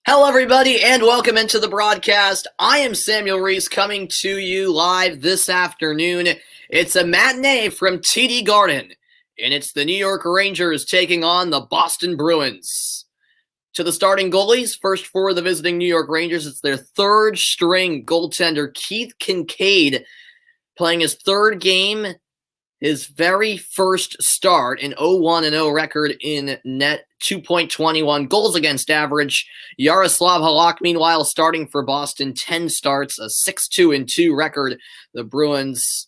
Hello, everybody, and welcome into the broadcast. I am Samuel Reese coming to you live this afternoon. It's a matinee from TD Garden, and it's the New York Rangers taking on the Boston Bruins. To the starting goalies, first for the visiting New York Rangers, it's their third-string goaltender, Keith Kincaid, playing his third game, his very first start, an 0-1-0 record in net, 2.21 goals against average. Yaroslav Halak, meanwhile, starting for Boston, 10 starts, a 6-2-2 record. The Bruins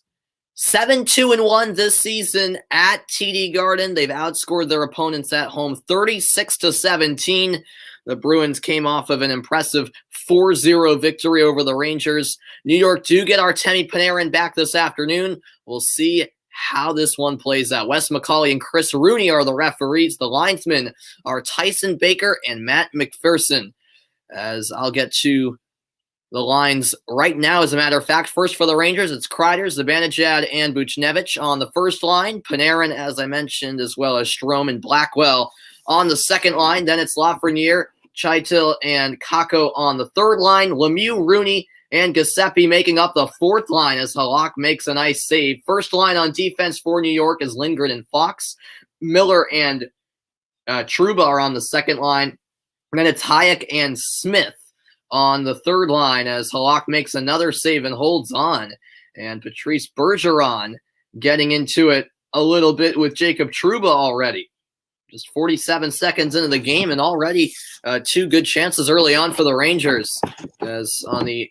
7-2-1 this season at TD Garden. They've outscored their opponents at home 36-17. The Bruins came off of an impressive 4-0 victory over the Rangers. New York do get Artemi Panarin back this afternoon. We'll see how this one plays out. Wes McCauley and Chris Rooney are the referees. The linesmen are Tyson Baker and Matt McPherson. As I'll get to the lines right now, as a matter of fact. First for the Rangers, it's Kreider, Zibanejad, and Buchnevich on the first line. Panarin, as I mentioned, as well as Strome and Blackwell on the second line. Then it's Lafreniere, Chaitil, and Kakko on the third line. Lemieux, Rooney, and Giuseppe making up the fourth line as Halak makes a nice save. First line on defense for New York is Lindgren and Fox. Miller and Trouba are on the second line. And then it's Hayek and Smith on the third line as Halak makes another save and holds on. And Patrice Bergeron getting into it a little bit with Jacob Trouba already. Just 47 seconds into the game and already two good chances early on for the Rangers. As on the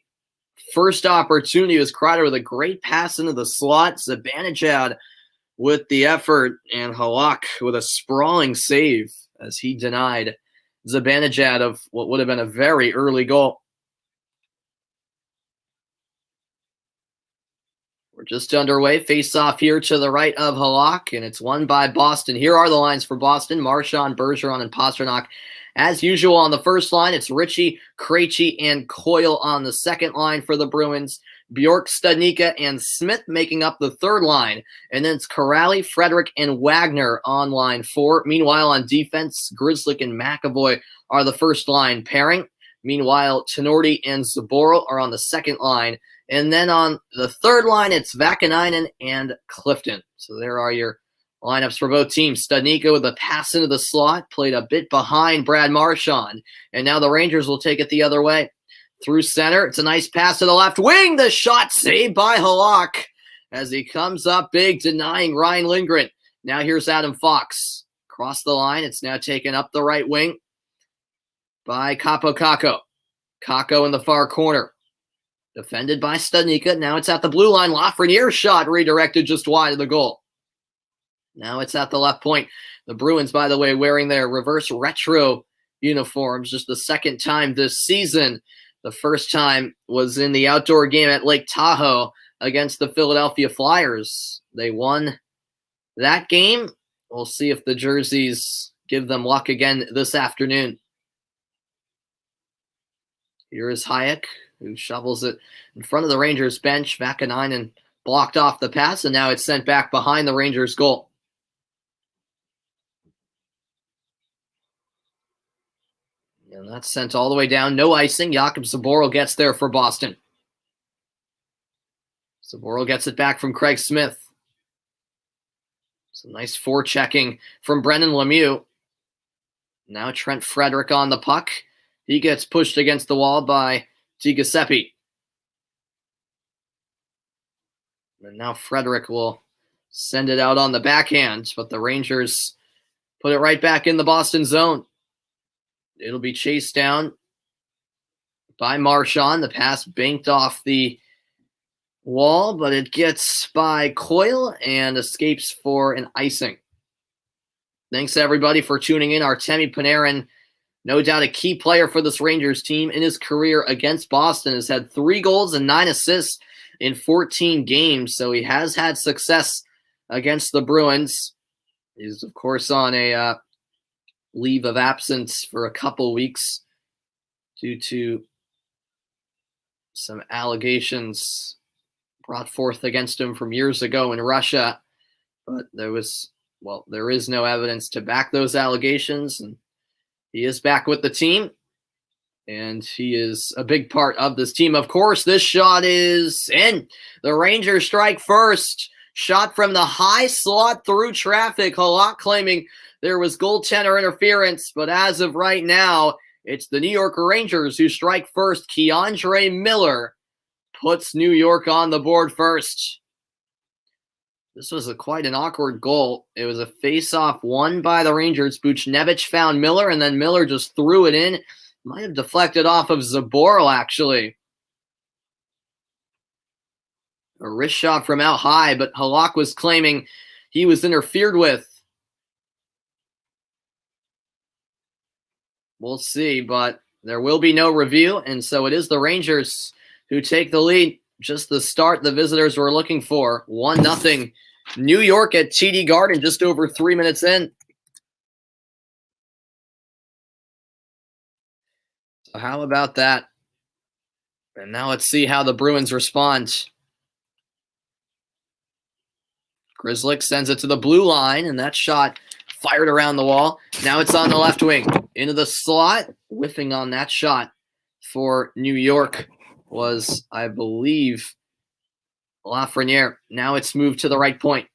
first opportunity was Kreider with a great pass into the slot. Zibanejad with the effort, and Halak with a sprawling save as he denied Zibanejad of what would have been a very early goal. We're just underway. Face off here to the right of Halak, and it's won by Boston. Here are the lines for Boston: Marchand, Bergeron, and Pastrnak. As usual on the first line, it's Ritchie, Krejci, and Coyle on the second line for the Bruins. Bjork, Studnicka, and Smith making up the third line. And then it's Corrali, Frederick, and Wagner on line 4. Meanwhile, on defense, Grzelcyk and McAvoy are the first line pairing. Meanwhile, Tenorti and Zboril are on the second line. And then on the third line, it's Vakanainen and Clifton. So there are your lineups for both teams. Studnicka with a pass into the slot, played a bit behind Brad Marchand. And now the Rangers will take it the other way. Through center, it's a nice pass to the left wing. The shot saved by Halak as he comes up big, denying Ryan Lindgren. Now here's Adam Fox. Across the line, it's now taken up the right wing by Kakko. Kakko in the far corner. Defended by Studnicka. Now it's at the blue line. Lafreniere shot redirected just wide of the goal. Now it's at the left point. The Bruins, by the way, wearing their reverse retro uniforms just the second time this season. The first time was in the outdoor game at Lake Tahoe against the Philadelphia Flyers. They won that game. We'll see if the jerseys give them luck again this afternoon. Here is Hayek, who shovels it in front of the Rangers bench. Vakanainen blocked off the pass, and now it's sent back behind the Rangers goal. And that's sent all the way down. No icing. Jakub Zboril gets there for Boston. Zboril gets it back from Craig Smith. Some nice forechecking from Brendan Lemieux. Now Trent Frederick on the puck. He gets pushed against the wall by Giuseppe. And now Frederick will send it out on the backhand, but the Rangers put it right back in the Boston zone. It'll be chased down by Marchand. The pass banked off the wall, but it gets by Coyle and escapes for an icing. Thanks, everybody, for tuning in. Artemi Panarin, no doubt a key player for this Rangers team in his career against Boston, has had 3 goals and 9 assists in 14 games, so he has had success against the Bruins. He's, of course, on a leave of absence for a couple weeks due to some allegations brought forth against him from years ago in Russia. But there is no evidence to back those allegations, and he is back with the team. And he is a big part of this team. Of course, this shot is in. The Rangers strike first. Shot from the high slot through traffic. Halak claiming there was goaltender interference. But as of right now, it's the New York Rangers who strike first. Keandre Miller puts New York on the board first. This was quite an awkward goal. It was a face-off won by the Rangers. Buchnevich found Miller, and then Miller just threw it in. Might have deflected off of Zaboral, actually. A wrist shot from out high, but Halak was claiming he was interfered with. We'll see, but there will be no review, and so it is the Rangers who take the lead. Just the start the visitors were looking for. 1-0 New York at TD Garden just over 3 minutes in. So how about that? And now let's see how the Bruins respond. Grzelcyk sends it to the blue line, and that shot fired around the wall. Now it's on the left wing. Into the slot. Whiffing on that shot for New York was, I believe, Lafreniere. Now it's moved to the right point.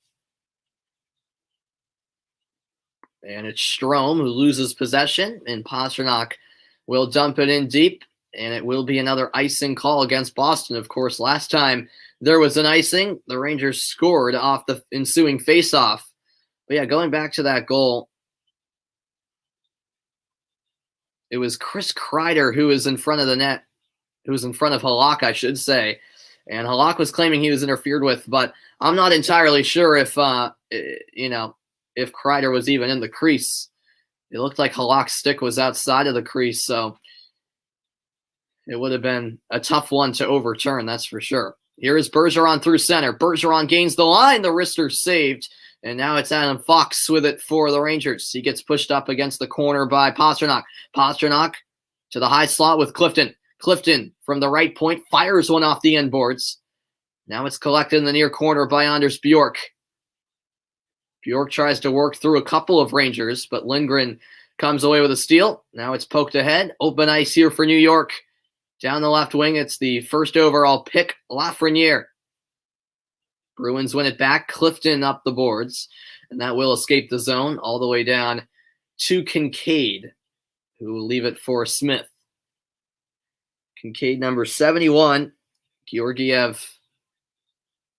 And it's Strome who loses possession, and Pastrnak will dump it in deep, and it will be another icing call against Boston. Of course, last time there was an icing, the Rangers scored off the ensuing faceoff. But yeah, going back to that goal, it was Chris Kreider who was in front of the net, who was in front of Halak, I should say. And Halak was claiming he was interfered with, but I'm not entirely sure if Kreider was even in the crease. It looked like Halak's stick was outside of the crease, so it would have been a tough one to overturn, that's for sure. Here is Bergeron through center. Bergeron gains the line. The wrister saved, and now it's Adam Fox with it for the Rangers. He gets pushed up against the corner by Pastrnak. Pastrnak to the high slot with Clifton. Clifton from the right point fires one off the end boards. Now it's collected in the near corner by Anders Bjork. Bjork tries to work through a couple of Rangers, but Lindgren comes away with a steal. Now it's poked ahead. Open ice here for New York. Down the left wing, it's the first overall pick, Lafreniere. Bruins win it back. Clifton up the boards, and that will escape the zone all the way down to Kincaid, who will leave it for Smith. Kincaid, number 71. Georgiev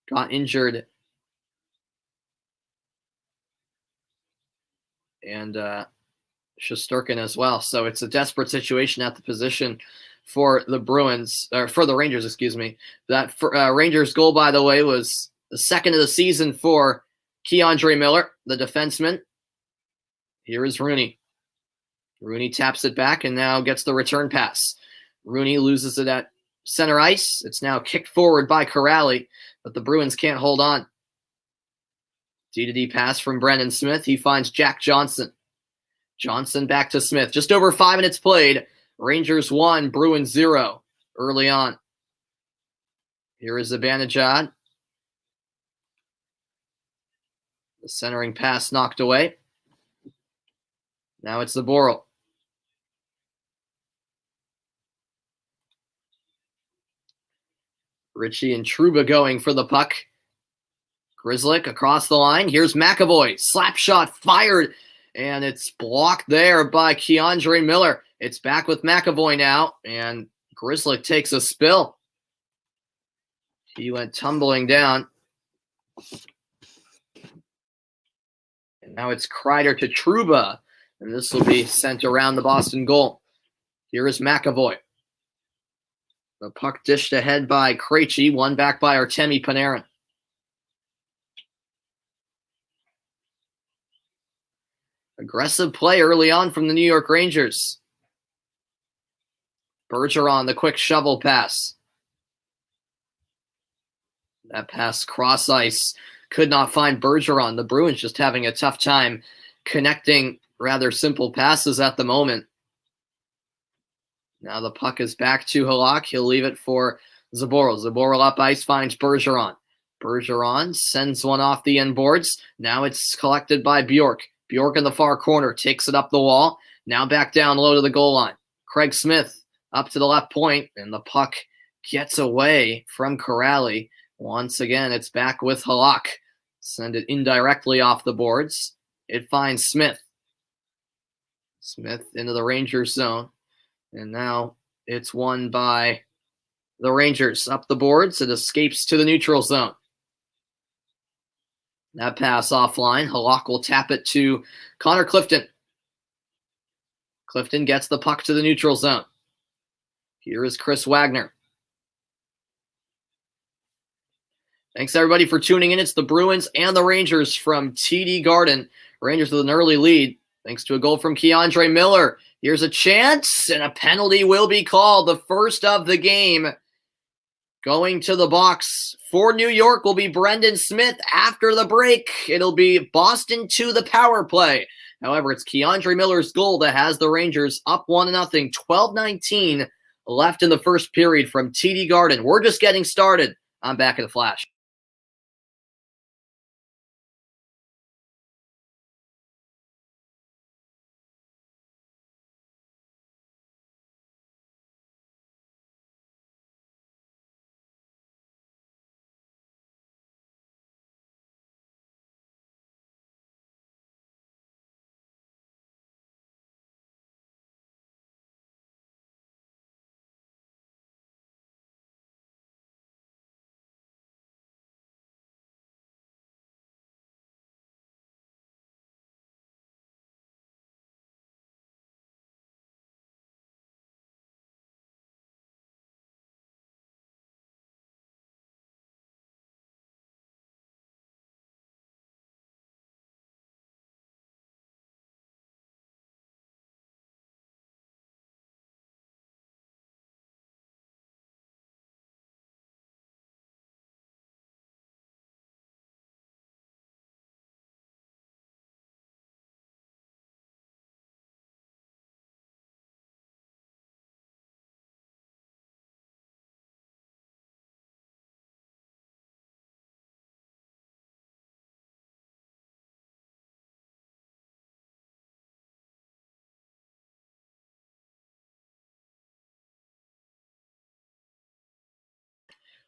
got injured. And Shesterkin as well. So it's a desperate situation at the position for the Bruins, or for the Rangers, excuse me. That Rangers goal, by the way, was the second of the season for Keandre Miller, the defenseman. Here is Rooney. Rooney taps it back and now gets the return pass. Rooney loses it at center ice. It's now kicked forward by Corrali, but the Bruins can't hold on. D-to-D pass from Brendan Smith. He finds Jack Johnson. Johnson back to Smith. Just over 5 minutes played. Rangers 1, Bruins 0 early on. Here is Zibanejad. The centering pass knocked away. Now it's Zaboral. Ritchie and Trouba going for the puck. Grzelcyk across the line. Here's McAvoy. Slap shot fired, and it's blocked there by Keandre Miller. It's back with McAvoy now, and Grzelcyk takes a spill. He went tumbling down. And now it's Kreider to Trouba, and this will be sent around the Boston goal. Here is McAvoy. The puck dished ahead by Krejci, won back by Artemi Panarin. Aggressive play early on from the New York Rangers. Bergeron, the quick shovel pass. That pass cross ice could not find Bergeron. The Bruins just having a tough time connecting rather simple passes at the moment. Now the puck is back to Halak. He'll leave it for Zaboral. Zaboral up ice finds Bergeron. Bergeron sends one off the end boards. Now it's collected by Bjork. Bjork in the far corner takes it up the wall. Now back down low to the goal line. Craig Smith up to the left point, and the puck gets away from Kuraly. Once again, it's back with Halak. Send it indirectly off the boards. It finds Smith. Smith into the Rangers zone. And now it's won by the Rangers up the boards. It escapes to the neutral zone. That pass offline. Halak will tap it to Connor Clifton. Clifton gets the puck to the neutral zone. Here is Chris Wagner. Thanks, everybody, for tuning in. It's the Bruins and the Rangers from TD Garden. Rangers with an early lead, thanks to a goal from Keandre Miller. Here's a chance, and a penalty will be called. The first of the game. Going to the box for New York will be Brendan Smith. After the break, it'll be Boston to the power play. However, it's Keandre Miller's goal that has the Rangers up 1-0, 12-19 left in the first period from TD Garden. We're just getting started. I'm back in a flash.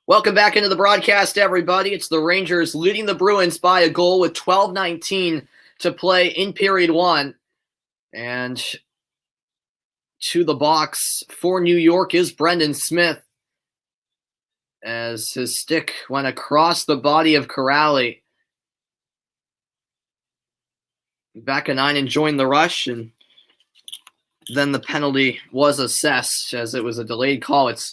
Welcome back into the broadcast, everybody. It's the Rangers leading the Bruins by a goal with 12:19 to play in period one. And to the box for New York is Brendan Smith, as his stick went across the body of Kuraly. Vakanainen joined the rush, and then the penalty was assessed as it was a delayed call. It's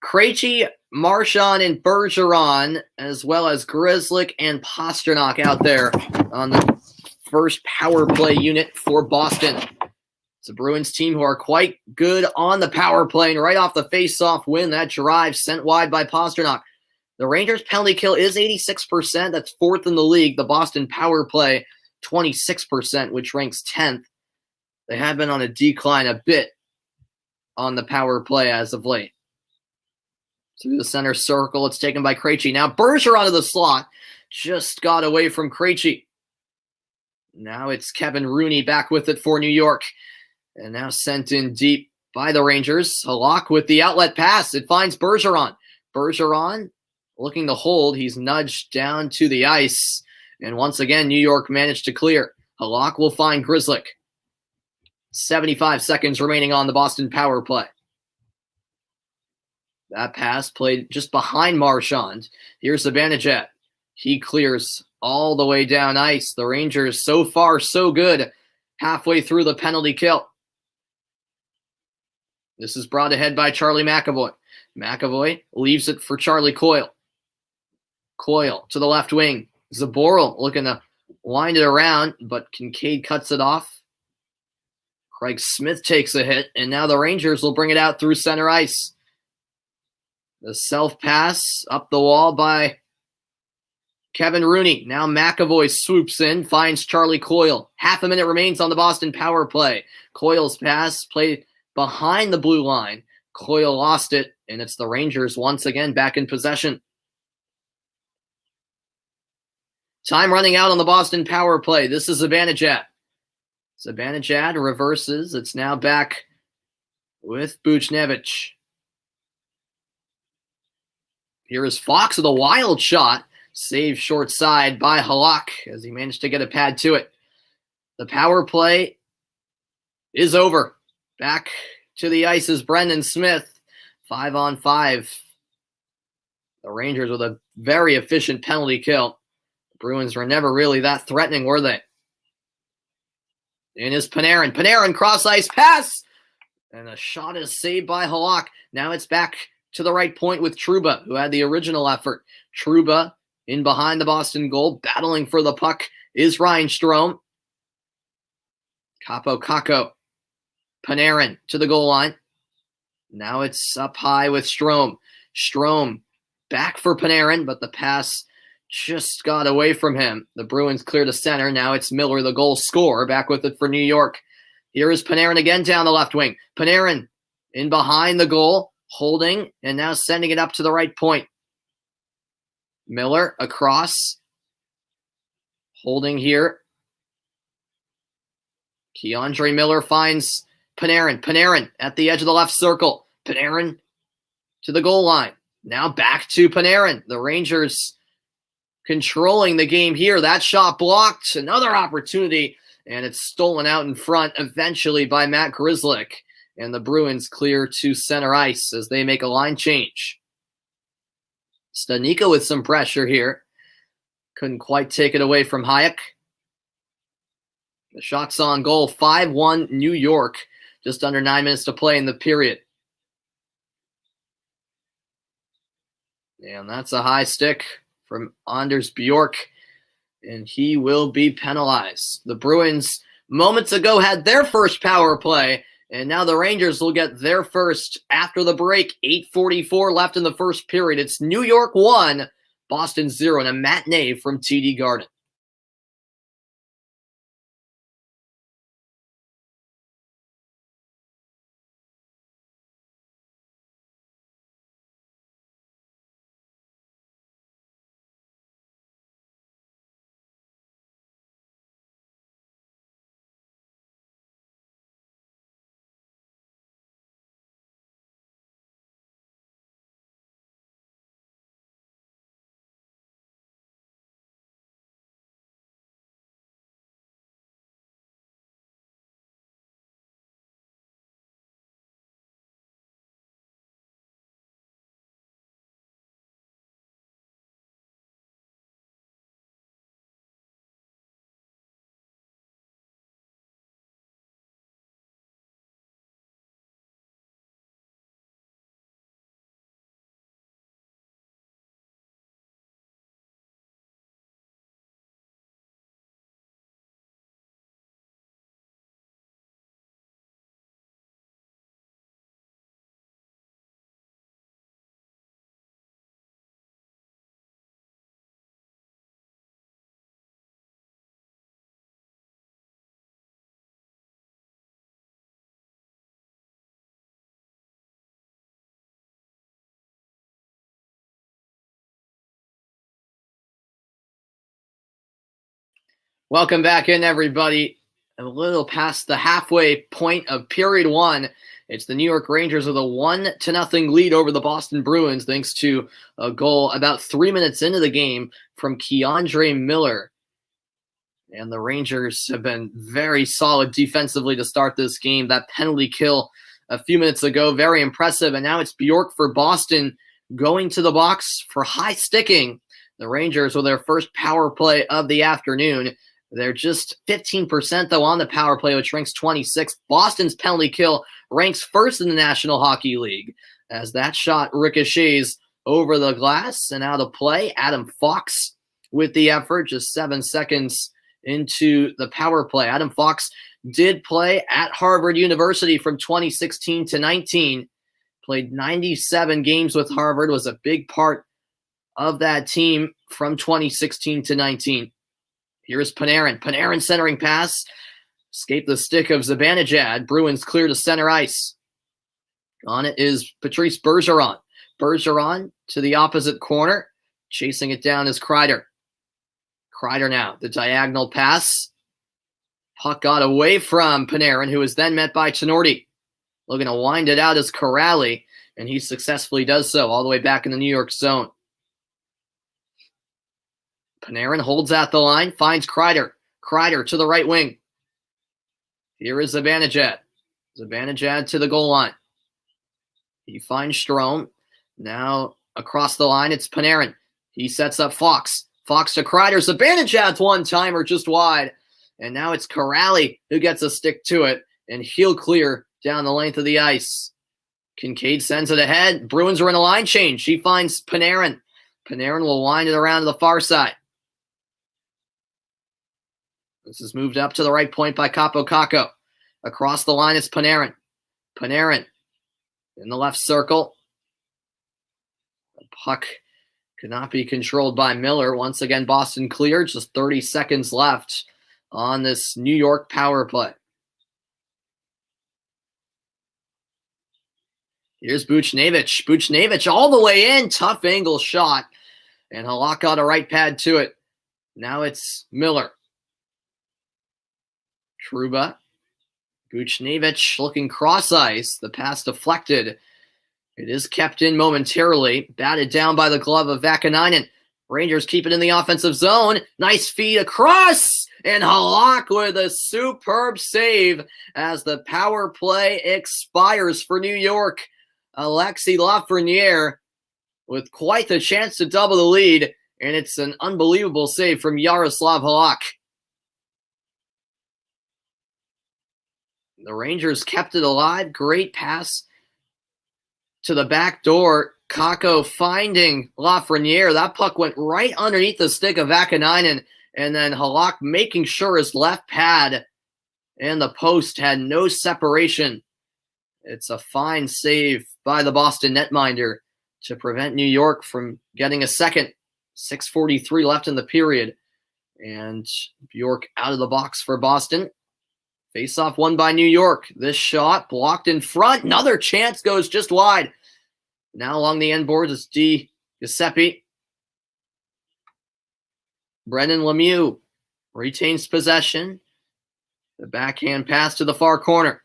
Krejci, Marchand, and Bergeron, as well as Grzelcyk and Pastrnak out there on the first power play unit for Boston. It's a Bruins team who are quite good on the power play, and right off the face-off win, that drive sent wide by Pastrnak. The Rangers' penalty kill is 86%. That's fourth in the league. The Boston power play, 26%, which ranks 10th. They have been on a decline a bit on the power play as of late. Through the center circle, it's taken by Krejci. Now Bergeron to the slot. Just got away from Krejci. Now it's Kevin Rooney back with it for New York. And now sent in deep by the Rangers. Halak with the outlet pass. It finds Bergeron. Bergeron looking to hold. He's nudged down to the ice. And once again, New York managed to clear. Halak will find Grzelcyk. 75 seconds remaining on the Boston power play. That pass played just behind Marchand. Here's Zibanejad. He clears all the way down ice. The Rangers, so far, so good. Halfway through the penalty kill. This is brought ahead by Charlie McAvoy. McAvoy leaves it for Charlie Coyle. Coyle to the left wing. Zaboral looking to wind it around, but Kincaid cuts it off. Craig Smith takes a hit, and now the Rangers will bring it out through center ice. The self-pass up the wall by Kevin Rooney. Now McAvoy swoops in, finds Charlie Coyle. Half a minute remains on the Boston power play. Coyle's pass played behind the blue line. Coyle lost it, and it's the Rangers once again back in possession. Time running out on the Boston power play. This is Zibanejad. Zibanejad reverses. It's now back with Buchnevich. Here is Fox with a wild shot. Saved short side by Halak as he managed to get a pad to it. The power play is over. Back to the ice is Brendan Smith. 5-on-5. The Rangers with a very efficient penalty kill. The Bruins were never really that threatening, were they? In is Panarin. Panarin cross ice pass. And a shot is saved by Halak. Now it's back to the right point with Trouba, who had the original effort. Trouba in behind the Boston goal, battling for the puck is Ryan Strome. Capo Kakko. Panarin to the goal line. Now it's up high with Strome. Strome back for Panarin, but the pass just got away from him. The Bruins clear to center. Now it's Miller, the goal scorer, back with it for New York. Here is Panarin again down the left wing. Panarin in behind the goal, holding, and now sending it up to the right point. Miller across, holding here. Keandre Miller finds Panarin. Panarin at the edge of the left circle. Panarin to the goal line. Now back to Panarin. The Rangers controlling the game here. That shot blocked. Another opportunity, and it's stolen out in front eventually by Matt Grzelcyk. And the Bruins clear to center ice as they make a line change. Stanika with some pressure here. Couldn't quite take it away from Hayek. The shot's on goal. 5-1 New York. Just under 9 minutes to play in the period. And that's a high stick from Anders Bjork. And he will be penalized. The Bruins moments ago had their first power play. And now the Rangers will get their first after the break. 8:44 left in the first period. It's New York 1, Boston 0, and a matinee from TD Garden. Welcome back in, everybody. A little past the halfway point of period one. It's the New York Rangers with a 1-0 lead over the Boston Bruins, thanks to a goal about 3 minutes into the game from Keandre Miller. And the Rangers have been very solid defensively to start this game. That penalty kill a few minutes ago, very impressive. And now it's Bjork for Boston going to the box for high sticking. The Rangers with their first power play of the afternoon. They're just 15% though on the power play, which ranks 26th. Boston's penalty kill ranks first in the National Hockey League as that shot ricochets over the glass and out of play. Adam Fox with the effort, just 7 seconds into the power play. Adam Fox did play at Harvard University from 2016 to 19. Played 97 games with Harvard, was a big part of that team from 2016 to 19. Here's Panarin. Panarin centering pass. Escaped the stick of Zibanejad. Bruins clear to center ice. On it is Patrice Bergeron. Bergeron to the opposite corner. Chasing it down is Kreider. Kreider now. The diagonal pass. Puck got away from Panarin, who was then met by Chinordi. looking to wind it out as Corrali, and he successfully does so all the way back in the New York zone. Panarin holds out the line, finds Kreider. Kreider to the right wing. Here is Zibanejad. Zibanejad to the goal line. He finds Strome. Now across the line, it's Panarin. He sets up Fox. Fox to Kreider. Zibanejad's one-timer just wide. And now it's Corrali who gets a stick to it. And he'll clear down the length of the ice. Kincaid sends it ahead. Bruins are in a line change. She finds Panarin. Panarin will wind it around to the far side. This is moved up to the right point by Capo Caco. Across the line is Panarin. Panarin in the left circle. The puck could not be controlled by Miller. Once again, Boston cleared. Just 30 seconds left on this New York power play. Here's Buchnevich. Buchnevich all the way in. Tough angle shot. And Halak got a right pad to it. Now it's Miller. Trouba. Buchnevich looking cross ice. The pass deflected. It is kept in momentarily. Batted down by the glove of Vakanainen. Rangers keep it in the offensive zone. Nice feed across. And Halak with a superb save as the power play expires for New York. Alexis Lafreniere with quite the chance to double the lead. And it's an unbelievable save from Yaroslav Halak. The Rangers kept it alive. Great pass to the back door. Kakko finding Lafreniere. That puck went right underneath the stick of Vakanainen. And then Halak making sure his left pad and the post had no separation. It's a fine save by the Boston netminder to prevent New York from getting a second. 6:43 left in the period. And Bjork out of the box for Boston. Face-off won by New York. This shot blocked in front. Another chance goes just wide. Now along the end boards is Di Giuseppe. Brendan Lemieux retains possession. The backhand pass to the far corner.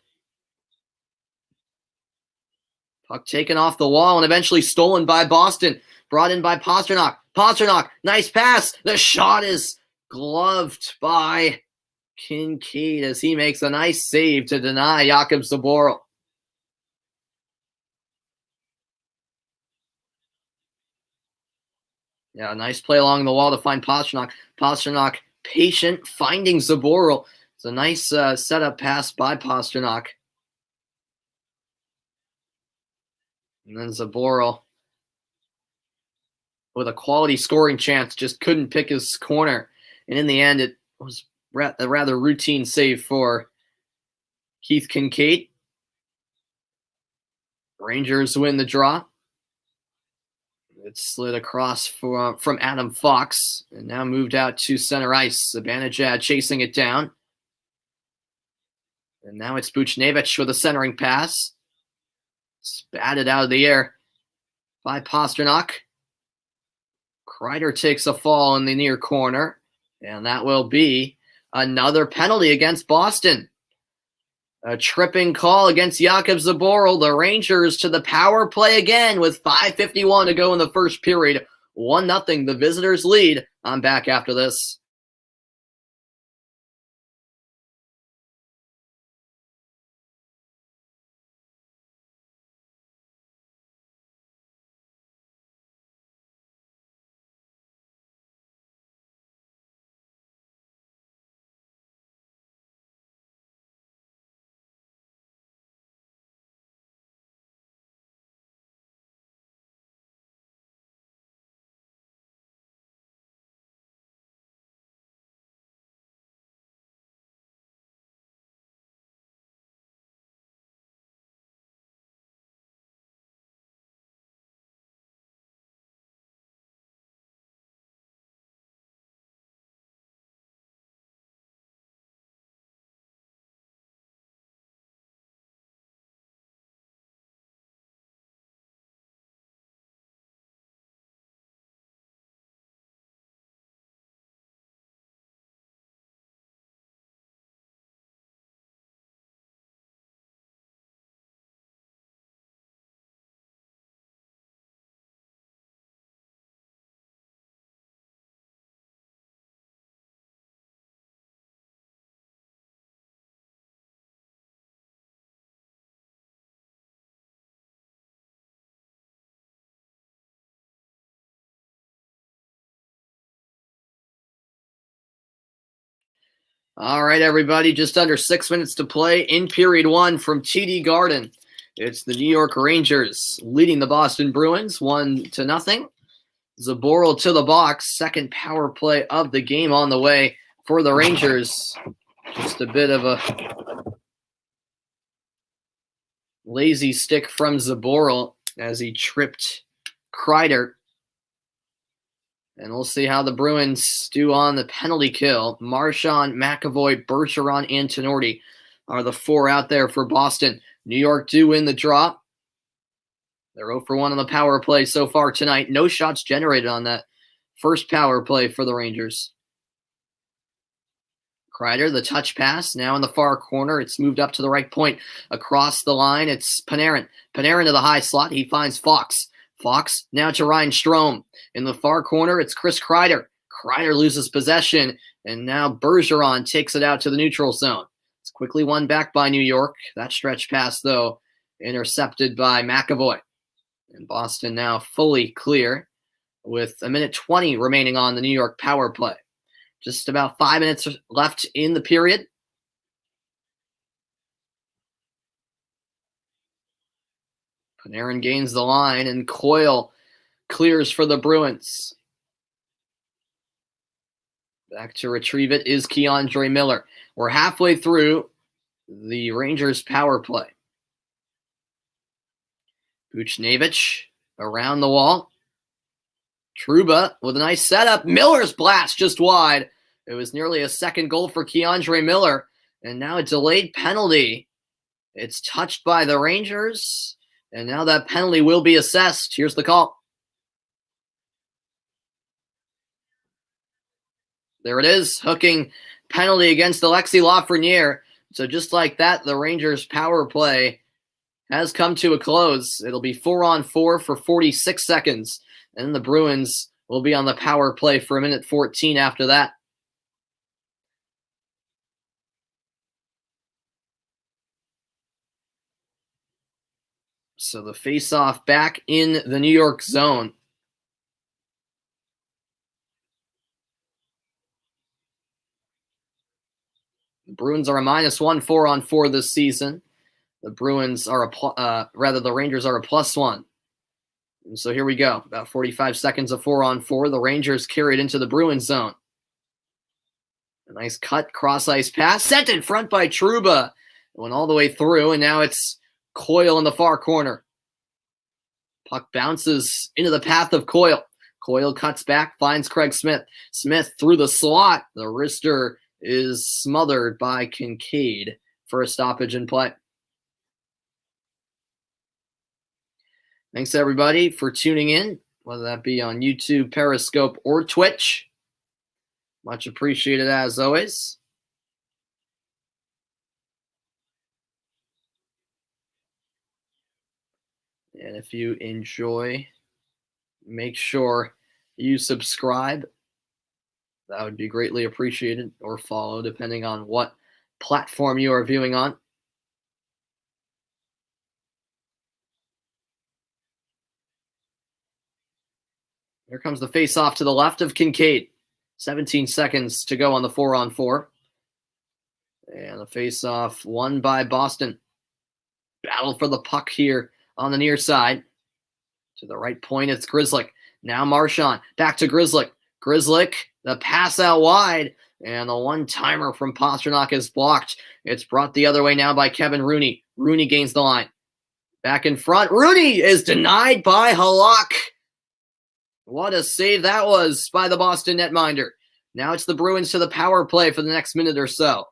Puck taken off the wall and eventually stolen by Boston. Brought in by Pastrnak. Pastrnak, nice pass. The shot is gloved by Kincaid as he makes a nice save to deny Jakub Zboril. Yeah, nice play along the wall to find Pastrnak. Pastrnak patient, finding Zboril. It's a nice setup pass by Pastrnak. And then Zboril, with a quality scoring chance, just couldn't pick his corner. And in the end, it was a rather routine save for Keith Kincaid. Rangers win the draw. It slid across from Adam Fox and now moved out to center ice. Zibanejad chasing it down. And now it's Buchnevich with a centering pass. It's batted out of the air by Pastrnak. Kreider takes a fall in the near corner. And that will be another penalty against Boston. A tripping call against Jakub Zboril. The Rangers to the power play again with 5:51 to go in the first period. 1-0 the visitors lead. I'm back after this. All right, everybody, just under 6 minutes to play in period one from TD Garden. It's the New York Rangers leading the Boston Bruins 1-0. Zboril to the box, second power play of the game on the way for the Rangers. Just a bit of a lazy stick from Zboril as he tripped Kreider. And we'll see how the Bruins do on the penalty kill. Marchand, McAvoy, Bergeron, and Tenorti are the four out there for Boston. New York do win the draw. They're 0 for 1 on the power play so far tonight. No shots generated on that first power play for the Rangers. Kreider, the touch pass, now in the far corner. It's moved up to the right point. Across the line, it's Panarin. Panarin to the high slot. He finds Fox. Fox now to Ryan Strome. In the far corner, it's Chris Kreider. Kreider loses possession, and now Bergeron takes it out to the neutral zone. It's quickly won back by New York. That stretch pass, though, intercepted by McAvoy. And Boston now fully clear with 1:20 remaining on the New York power play. Just about 5 minutes left in the period. Panarin gains the line, and Coyle clears for the Bruins. Back to retrieve it is Keandre Miller. We're halfway through the Rangers' power play. Buchnevich around the wall. Trouba with a nice setup. Miller's blast just wide. It was nearly a second goal for Keandre Miller. And now a delayed penalty. It's touched by the Rangers. And now that penalty will be assessed. Here's the call. There it is. Hooking penalty against Alexis Lafreniere. So just like that, the Rangers' power play has come to a close. It'll be 4-on-4 for 46 seconds. And the Bruins will be on the power play for 1:14 after that. So the face-off back in the New York zone. The Bruins are a -1 4-on-4 this season. The Bruins are the Rangers are a +1. And so here we go. About 45 seconds of 4-on-4. The Rangers carry it into the Bruins zone. A nice cut, cross-ice pass. Sent in front by Trouba. It went all the way through, and now it's Coyle in the far corner. Puck bounces into the path of Coyle. Coyle cuts back, finds Craig Smith. Smith through the slot. The wrister is smothered by Kincaid for a stoppage in play. Thanks, everybody, for tuning in, whether that be on YouTube, Periscope, or Twitch. Much appreciated, as always. And if you enjoy, make sure you subscribe. That would be greatly appreciated, or follow, depending on what platform you are viewing on. Here comes the face-off to the left of Kincaid. 17 seconds to go on the 4-on-4. And the face-off won by Boston. Battle for the puck here on the near side. To the right point, it's Grzelcyk. Now Marchand. Back to Grzelcyk. Grzelcyk, the pass out wide. And the one-timer from Pastrnak is blocked. It's brought the other way now by Kevin Rooney. Rooney gains the line. Back in front. Rooney is denied by Halak. What a save that was by the Boston netminder. Now it's the Bruins to the power play for the next minute or so.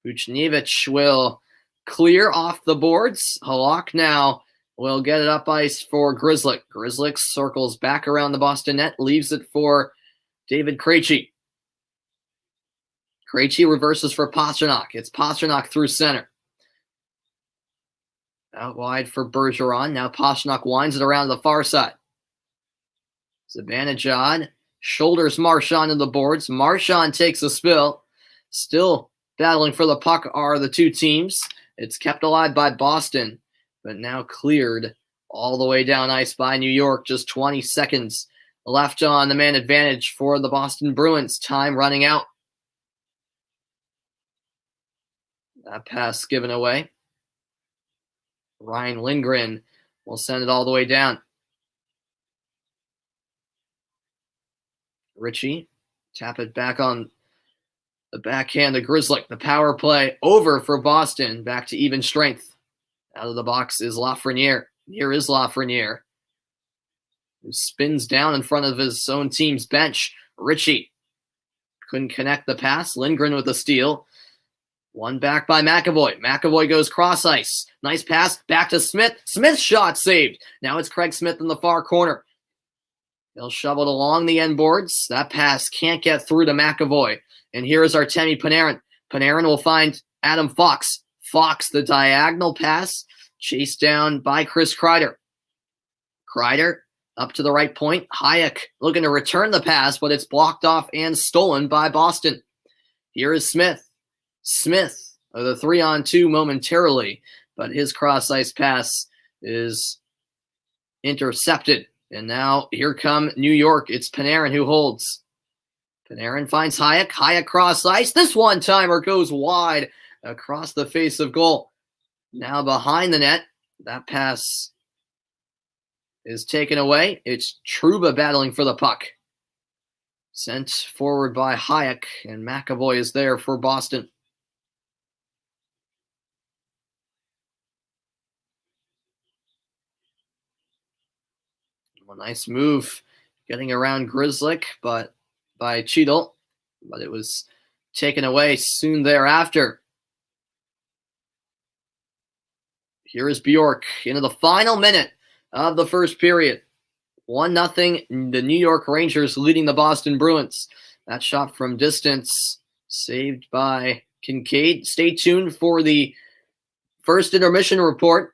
Buchnevich will clear off the boards. Halak now will get it up ice for Grzelcyk. Grzelcyk circles back around the Boston net, leaves it for David Krejci. Krejci reverses for Pastrnak. It's Pastrnak through center. Out wide for Bergeron. Now Pastrnak winds it around to the far side. Zibanejad shoulders Marchand to the boards. Marchand takes a spill. Still battling for the puck are the two teams. It's kept alive by Boston, but now cleared all the way down ice by New York. Just 20 seconds left on the man advantage for the Boston Bruins. Time running out. That pass given away. Ryan Lindgren will send it all the way down. Ritchie, tap it back on the backhand to Grizzly. The power play over for Boston. Back to even strength. Out of the box is Lafreniere. Here is Lafreniere, who spins down in front of his own team's bench. Ritchie couldn't connect the pass. Lindgren with the steal. One back by McAvoy. McAvoy goes cross ice. Nice pass back to Smith. Smith's shot saved. Now it's Craig Smith in the far corner. He'll shovel it along the end boards. That pass can't get through to McAvoy. And here is Artemi Panarin. Panarin will find Adam Fox. Fox, the diagonal pass, chased down by Chris Kreider. Kreider up to the right point. Hayek looking to return the pass, but it's blocked off and stolen by Boston. Here is Smith. Smith, the 3-on-2 momentarily, but his cross-ice pass is intercepted. And now here come New York. It's Panarin who holds. Panarin finds Hayek. Hayek cross-ice. This one-timer goes wide across the face of goal. Now behind the net. That pass is taken away. It's Trouba battling for the puck. Sent forward by Hayek, and McAvoy is there for Boston. A nice move getting around Grzelcyk, but by Cheadle, but it was taken away soon thereafter. Here is Bjork into the final minute of the first period. 1-0, the New York Rangers leading the Boston Bruins. That shot from distance saved by Kincaid. Stay tuned for the first intermission report,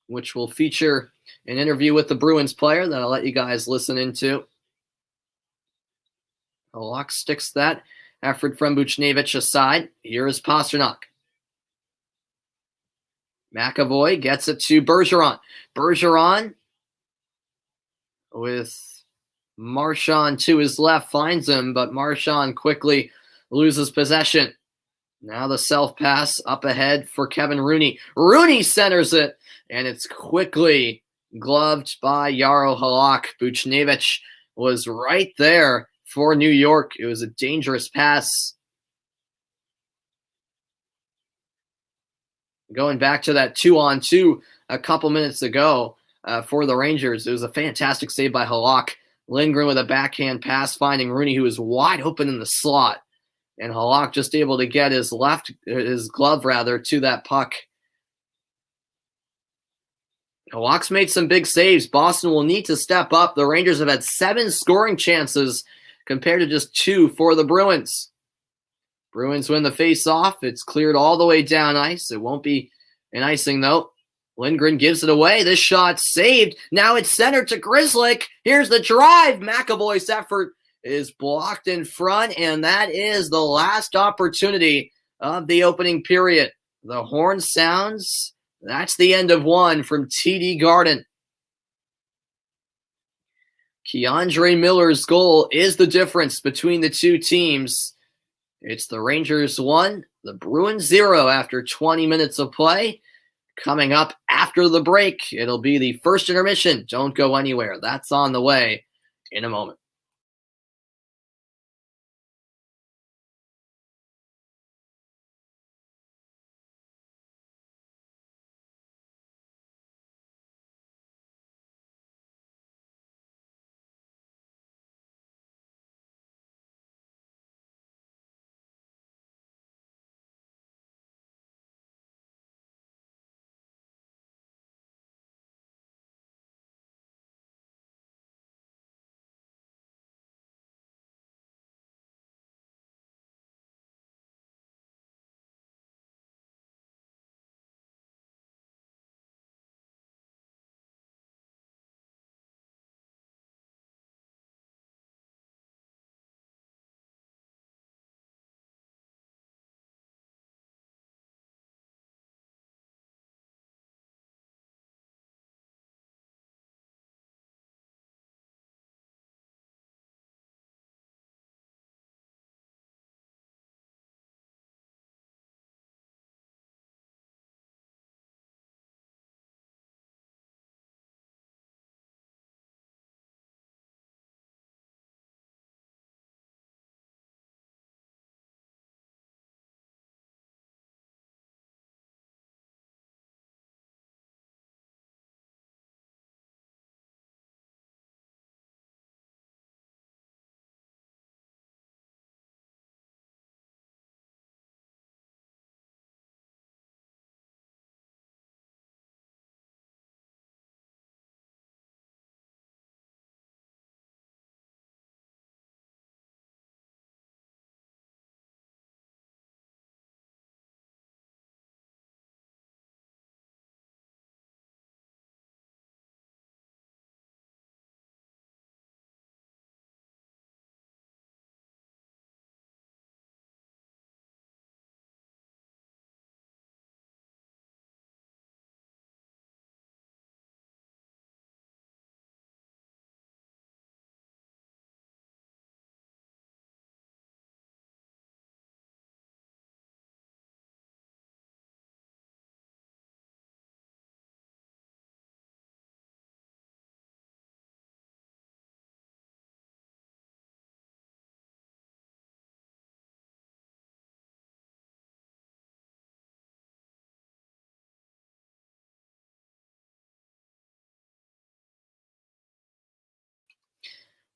which will feature an interview with the Bruins player that I'll let you guys listen into. Halak sticks that effort from Buchnevich aside. Here is Pastrnak. McAvoy gets it to Bergeron. Bergeron with Marchand to his left finds him, but Marchand quickly loses possession. Now the self-pass up ahead for Kevin Rooney. Rooney centers it, and it's quickly gloved by Jaro Halak. Buchnevich was right there for New York. It was a dangerous pass. Going back to that 2-on-2 a couple minutes ago for the Rangers, it was a fantastic save by Halak. Lindgren with a backhand pass, finding Rooney, who was wide open in the slot. And Halak just able to get his glove to that puck. Halak's made some big saves. Boston will need to step up. The Rangers have had 7 scoring chances compared to just 2 for the Bruins. Bruins win the face-off. It's cleared all the way down ice. It won't be an icing, though. Lindgren gives it away. This shot saved. Now it's centered to Grzelcyk. Here's the drive. McAvoy's effort is blocked in front, and that is the last opportunity of the opening period. The horn sounds. That's the end of one from TD Garden. Keandre Miller's goal is the difference between the two teams. It's the Rangers 1, the Bruins 0 after 20 minutes of play. Coming up after the break, it'll be the first intermission. Don't go anywhere. That's on the way in a moment.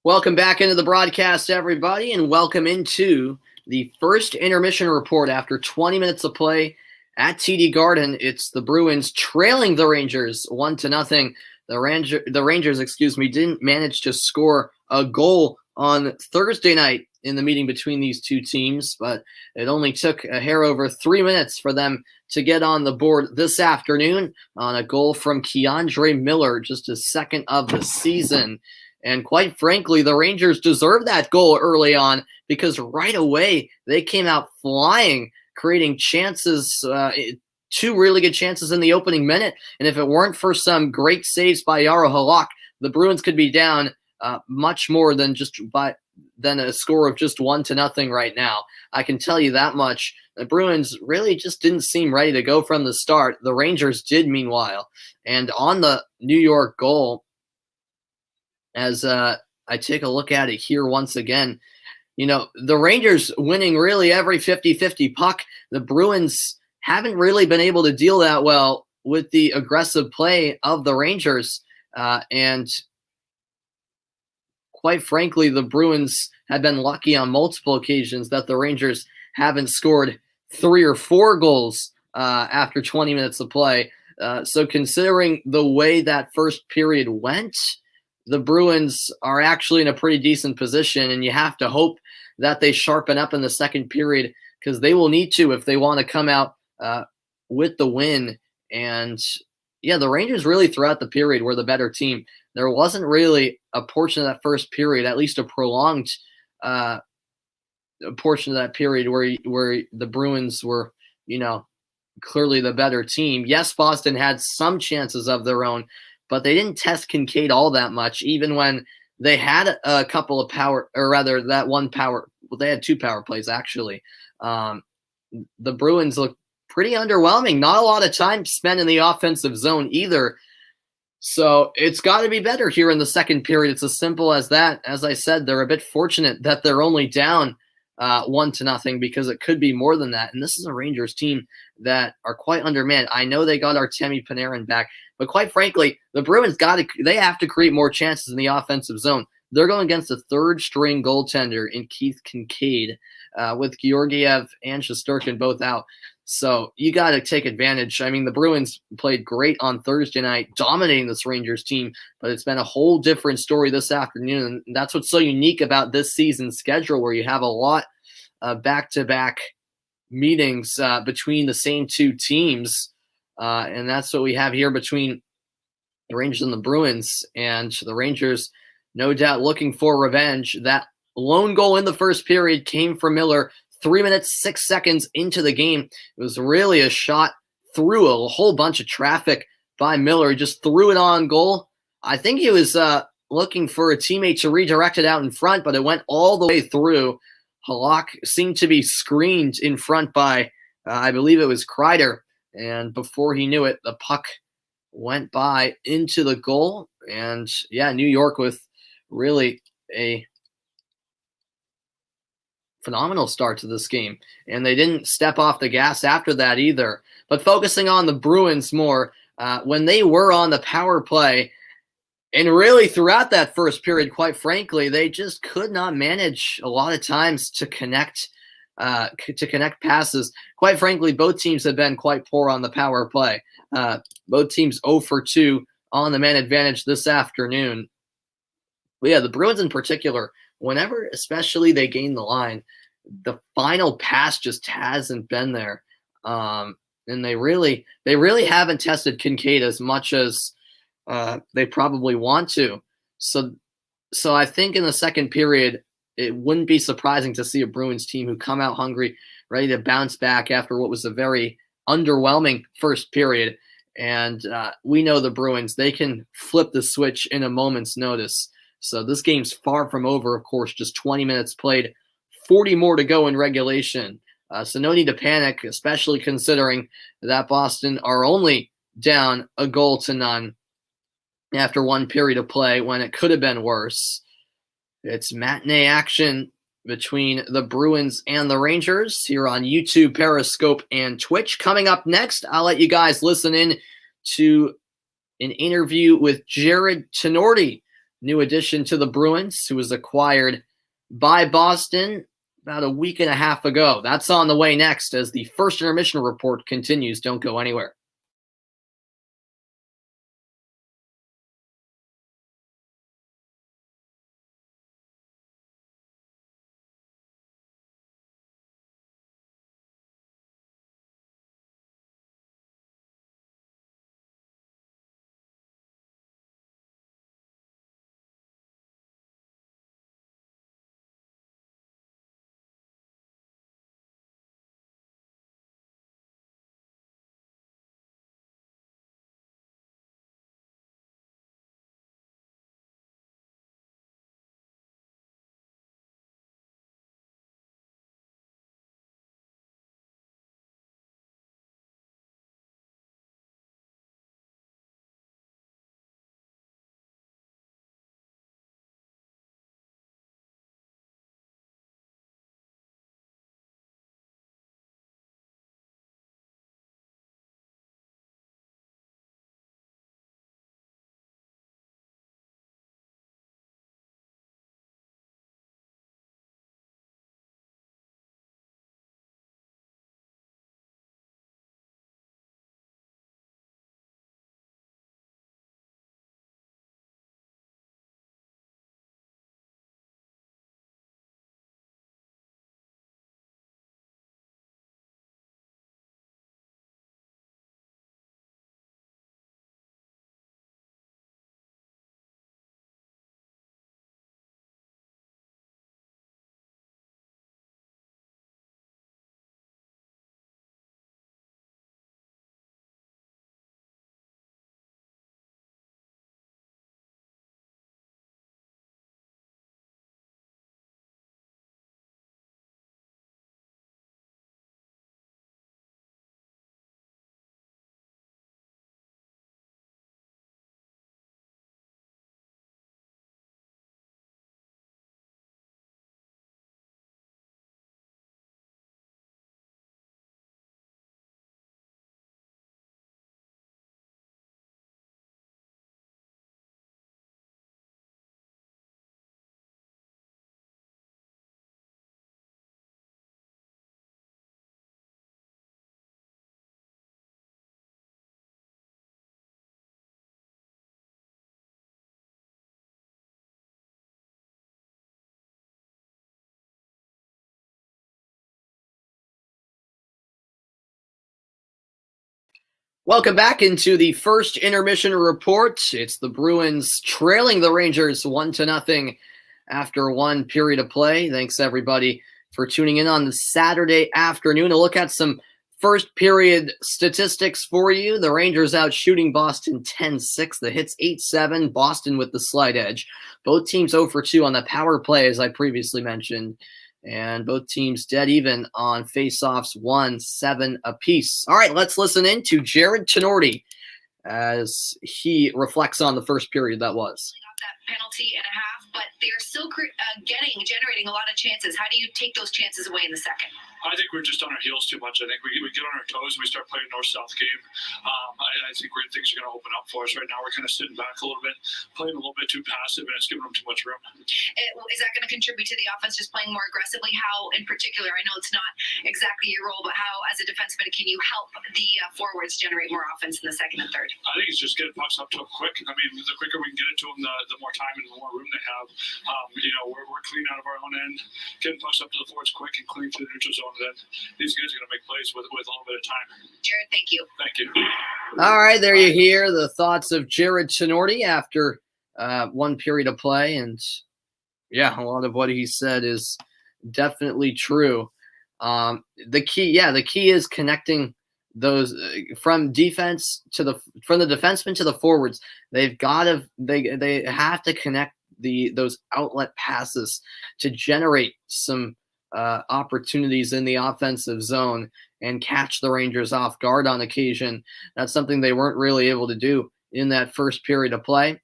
Welcome back into the broadcast, everybody, and welcome into the first intermission report after 20 minutes of play at TD Garden. It's the Bruins trailing the Rangers 1-0. The Rangers, didn't manage to score a goal on Thursday night in the meeting between these two teams, but it only took a hair over 3 minutes for them to get on the board this afternoon on a goal from Keandre Miller, just his second of the season. And quite frankly, the Rangers deserved that goal early on because right away they came out flying, creating chances, two really good chances in the opening minute. And if it weren't for some great saves by Jaro Halak, the Bruins could be down much more than a score of just 1-0 right now. I can tell you that much. The Bruins really just didn't seem ready to go from the start. The Rangers did, meanwhile. And on the New York goal, as I take a look at it here once again, the Rangers winning really every 50-50 puck. The Bruins haven't really been able to deal that well with the aggressive play of the Rangers. And quite frankly, the Bruins have been lucky on multiple occasions that the Rangers haven't scored 3 or 4 goals after 20 minutes of play. So considering the way that first period went, the Bruins are actually in a pretty decent position, and you have to hope that they sharpen up in the second period because they will need to if they want to come out with the win. And yeah, the Rangers really throughout the period were the better team. There wasn't really a portion of that first period, at least a prolonged portion of that period where the Bruins were, clearly the better team. Yes, Boston had some chances of their own, but they didn't test Kincaid all that much, even when they had a couple of they had 2 power plays, actually. The Bruins looked pretty underwhelming. Not a lot of time spent in the offensive zone either. So it's got to be better here in the second period. It's as simple as that. As I said, they're a bit fortunate that they're only down 1-0 because it could be more than that. And this is a Rangers team that are quite undermanned. I know they got Artemi Panarin back, but quite frankly, the Bruins they have to create more chances in the offensive zone. They're going against a third-string goaltender in Keith Kincaid with Georgiev and Shesterkin both out. So you got to take advantage. I mean, the Bruins played great on Thursday night, dominating this Rangers team, but it's been a whole different story this afternoon. And that's what's so unique about this season's schedule, where you have a lot of back-to-back meetings between the same two teams. And that's what we have here between the Rangers and the Bruins. And the Rangers, no doubt, looking for revenge. That lone goal in the first period came from Miller 3 minutes, 6 seconds into the game. It was really a shot through a whole bunch of traffic by Miller. He just threw it on goal. I think he was looking for a teammate to redirect it out in front, but it went all the way through. Halak seemed to be screened in front by, I believe it was Kreider. And before he knew it, the puck went by into the goal. And yeah, New York with really a phenomenal start to this game. And they didn't step off the gas after that either. But focusing on the Bruins more, when they were on the power play, and really throughout that first period, quite frankly, they just could not manage a lot of times to connect passes. Quite frankly, both teams have been quite poor on the power play. Both teams 0 for 2 on the man advantage this afternoon. But yeah, the Bruins in particular, whenever especially they gain the line, the final pass just hasn't been there. And they really haven't tested Kincaid as much as they probably want to. So I think in the second period, it wouldn't be surprising to see a Bruins team who come out hungry, ready to bounce back after what was a very underwhelming first period. And we know the Bruins, they can flip the switch in a moment's notice. So this game's far from over, of course, just 20 minutes played, 40 more to go in regulation. So no need to panic, especially considering that Boston are only down 1-0 after one period of play when it could have been worse. It's matinee action between the Bruins and the Rangers here on YouTube, Periscope, and Twitch. Coming up next, I'll let you guys listen in to an interview with Jared Tenorti, new addition to the Bruins, who was acquired by Boston about a week and a half ago. That's on the way next as the first intermission report continues. Don't go anywhere. Welcome back into the first intermission report. It's the Bruins trailing the Rangers 1-0 after one period of play. Thanks everybody for tuning in on the Saturday afternoon to look at some first period statistics for you. The Rangers out shooting Boston 10-6. The hits 8-7. Boston with the slight edge. Both teams 0 for 2 on the power play, as I previously mentioned. And both teams dead even on faceoffs, 1-7 apiece. All right, let's listen in to Jared Tenorti as he reflects on the first period that was. That penalty and a half, but they're still generating a lot of chances. How do you take those chances away in the second? I think we're just on our heels too much. I think we get on our toes and we start playing north-south game. I think things are going to open up for us right now. We're kind of sitting back a little bit, playing a little bit too passive, and it's giving them too much room. Is that going to contribute to the offense just playing more aggressively? How, in particular, I know it's not exactly your role, but how, as a defenseman, can you help the forwards generate more offense in the second and third? I think it's just getting pucks up to them quick. I mean, the quicker we can get it to them, the more time and the more room they have. We're clean out of our own end, getting pucks up to the forwards quick and clean to the neutral zone. Then these guys are going to make plays with a little bit of time. Jared, thank you. Thank you. All right, there you hear the thoughts of Jared Tenorti after one period of play. And yeah, a lot of what he said is definitely true. The key is connecting those from the defenseman to the forwards. They have to connect those outlet passes to generate some opportunities in the offensive zone and catch the Rangers off guard on occasion. That's something they weren't really able to do in that first period of play.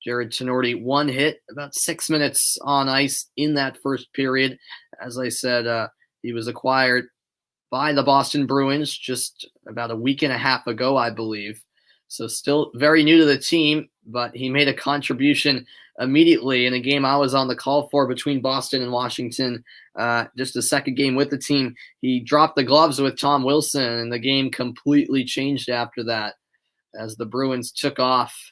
Jared Tenorti, one hit, about 6 minutes on ice in that first period. As I said, he was acquired by the Boston Bruins just about a week and a half ago, I believe. So still very new to the team, but he made a contribution immediately in a game I was on the call for between Boston and Washington. Just a second game with the team. He dropped the gloves with Tom Wilson, and the game completely changed after that as the Bruins took off.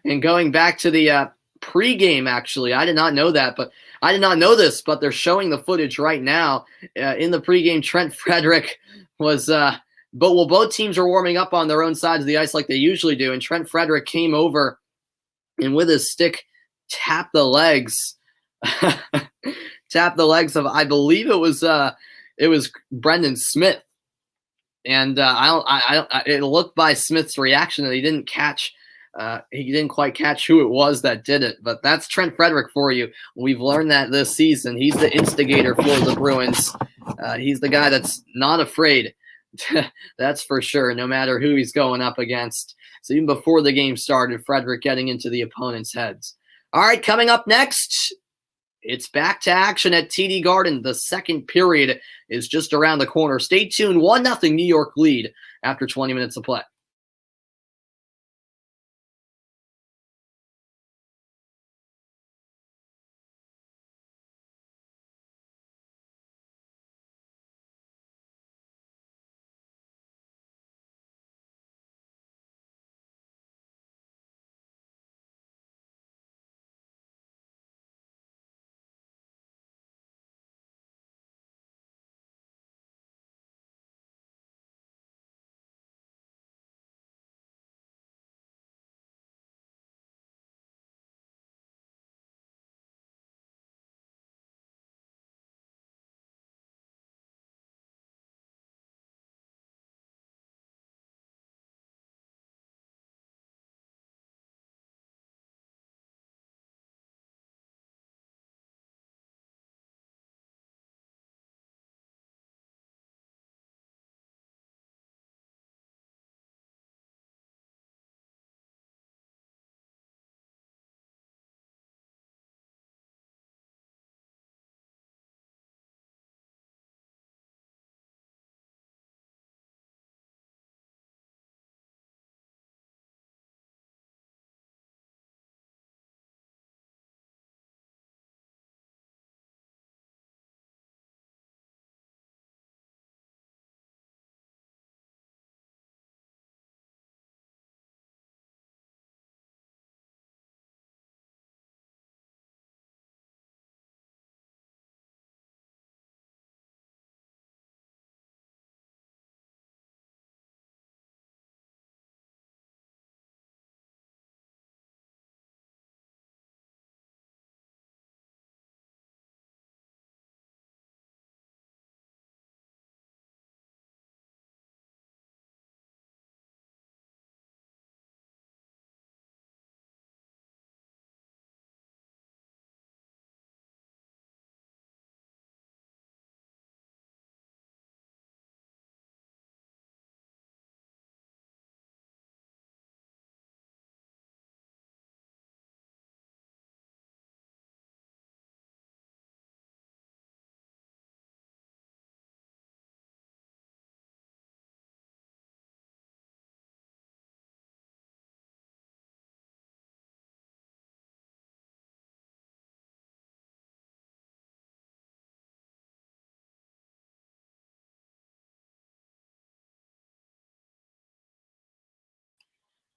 And going back to the pregame, actually, I did not know that, but I did not know this, but they're showing the footage right now. In the pregame, Trent Frederick was both teams are warming up on their own sides of the ice like they usually do, and Trent Frederick came over and with his stick tapped the legs of, I believe it was Brendan Smith. And it looked by Smith's reaction that he didn't quite catch who it was that did it. But that's Trent Frederick for you. We've learned that this season. He's the instigator for the Bruins. He's the guy that's not afraid. That's for sure, no matter who he's going up against. So even before the game started, Frederick getting into the opponent's heads. All right, coming up next, it's back to action at TD Garden. The second period is just around the corner. Stay tuned. 1-0 New York lead after 20 minutes of play.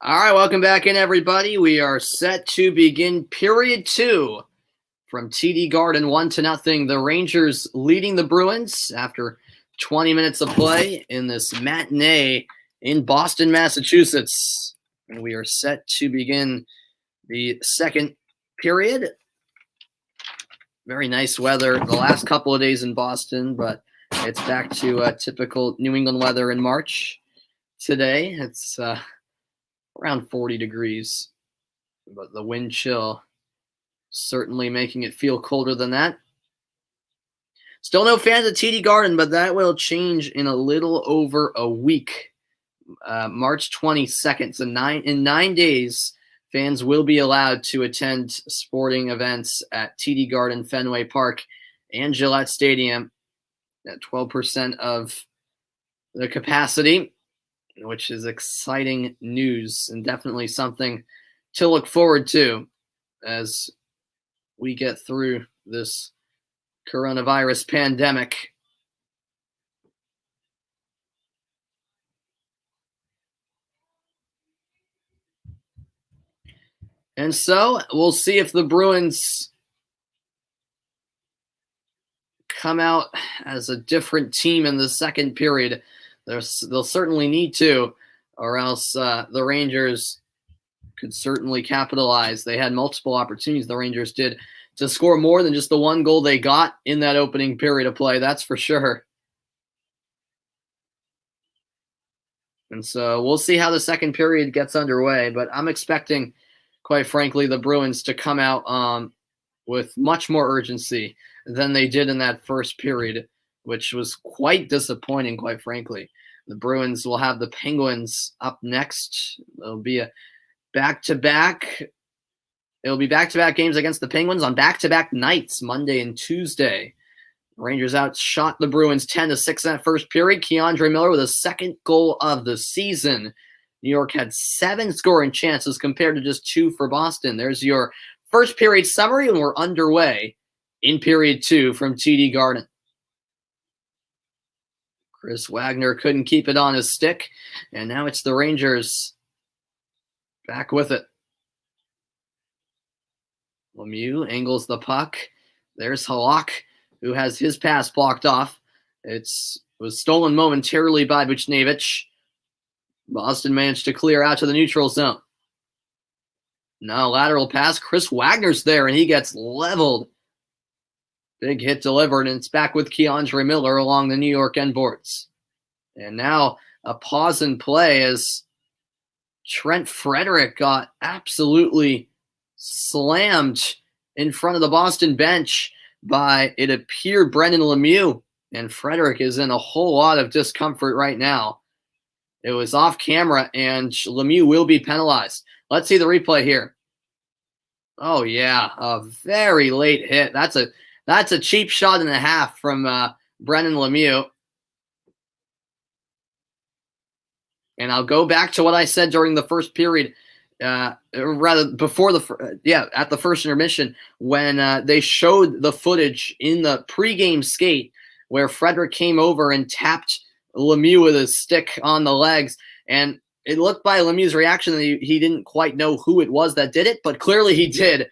All right, welcome back in, everybody. We are set to begin period 2 from TD Garden, 1-0. The Rangers leading the Bruins after 20 minutes of play in this matinee in Boston, Massachusetts. And we are set to begin the second period. Very nice weather the last couple of days in Boston, but it's back to typical New England weather in March today. It's around 40 degrees, but the wind chill certainly making it feel colder than that. Still no fans at TD Garden, but that will change in a little over a week. March 22nd. So in 9 days, fans will be allowed to attend sporting events at TD Garden, Fenway Park, and Gillette Stadium. At 12% of the capacity, which is exciting news and definitely something to look forward to as we get through this coronavirus pandemic. And so we'll see if the Bruins come out as a different team in the second period. They'll certainly need to, or else the Rangers could certainly capitalize. They had multiple opportunities, the Rangers did, to score more than just the one goal they got in that opening period of play, that's for sure. And so we'll see how the second period gets underway, but I'm expecting, quite frankly, the Bruins to come out with much more urgency than they did in that first period, which was quite disappointing, quite frankly. The Bruins will have the Penguins up next. It'll be back-to-back games against the Penguins on back-to-back nights, Monday and Tuesday. Rangers outshot the Bruins 10-6 in that first period. Keandre Miller with a second goal of the season. New York had 7 scoring chances compared to just 2 for Boston. There's your first period summary, and we're underway in period 2 from TD Garden. Chris Wagner couldn't keep it on his stick, and now it's the Rangers back with it. Lemieux angles the puck. There's Halak, who has his pass blocked off. It was stolen momentarily by Buchnevich. Boston managed to clear out to the neutral zone. Now lateral pass. Chris Wagner's there, and he gets leveled. Big hit delivered, and it's back with Keandre Miller along the New York end boards. And now a pause in play as Trent Frederick got absolutely slammed in front of the Boston bench by, it appeared, Brendan Lemieux. And Frederick is in a whole lot of discomfort right now. It was off camera, and Lemieux will be penalized. Let's see the replay here. Oh, yeah, a very late hit. That's a cheap shot and a half from Brendan Lemieux. And I'll go back to what I said during the first period, rather before at the first intermission, when they showed the footage in the pregame skate where Frederick came over and tapped Lemieux with his stick on the legs. And it looked by Lemieux's reaction that he didn't quite know who it was that did it, but clearly he did,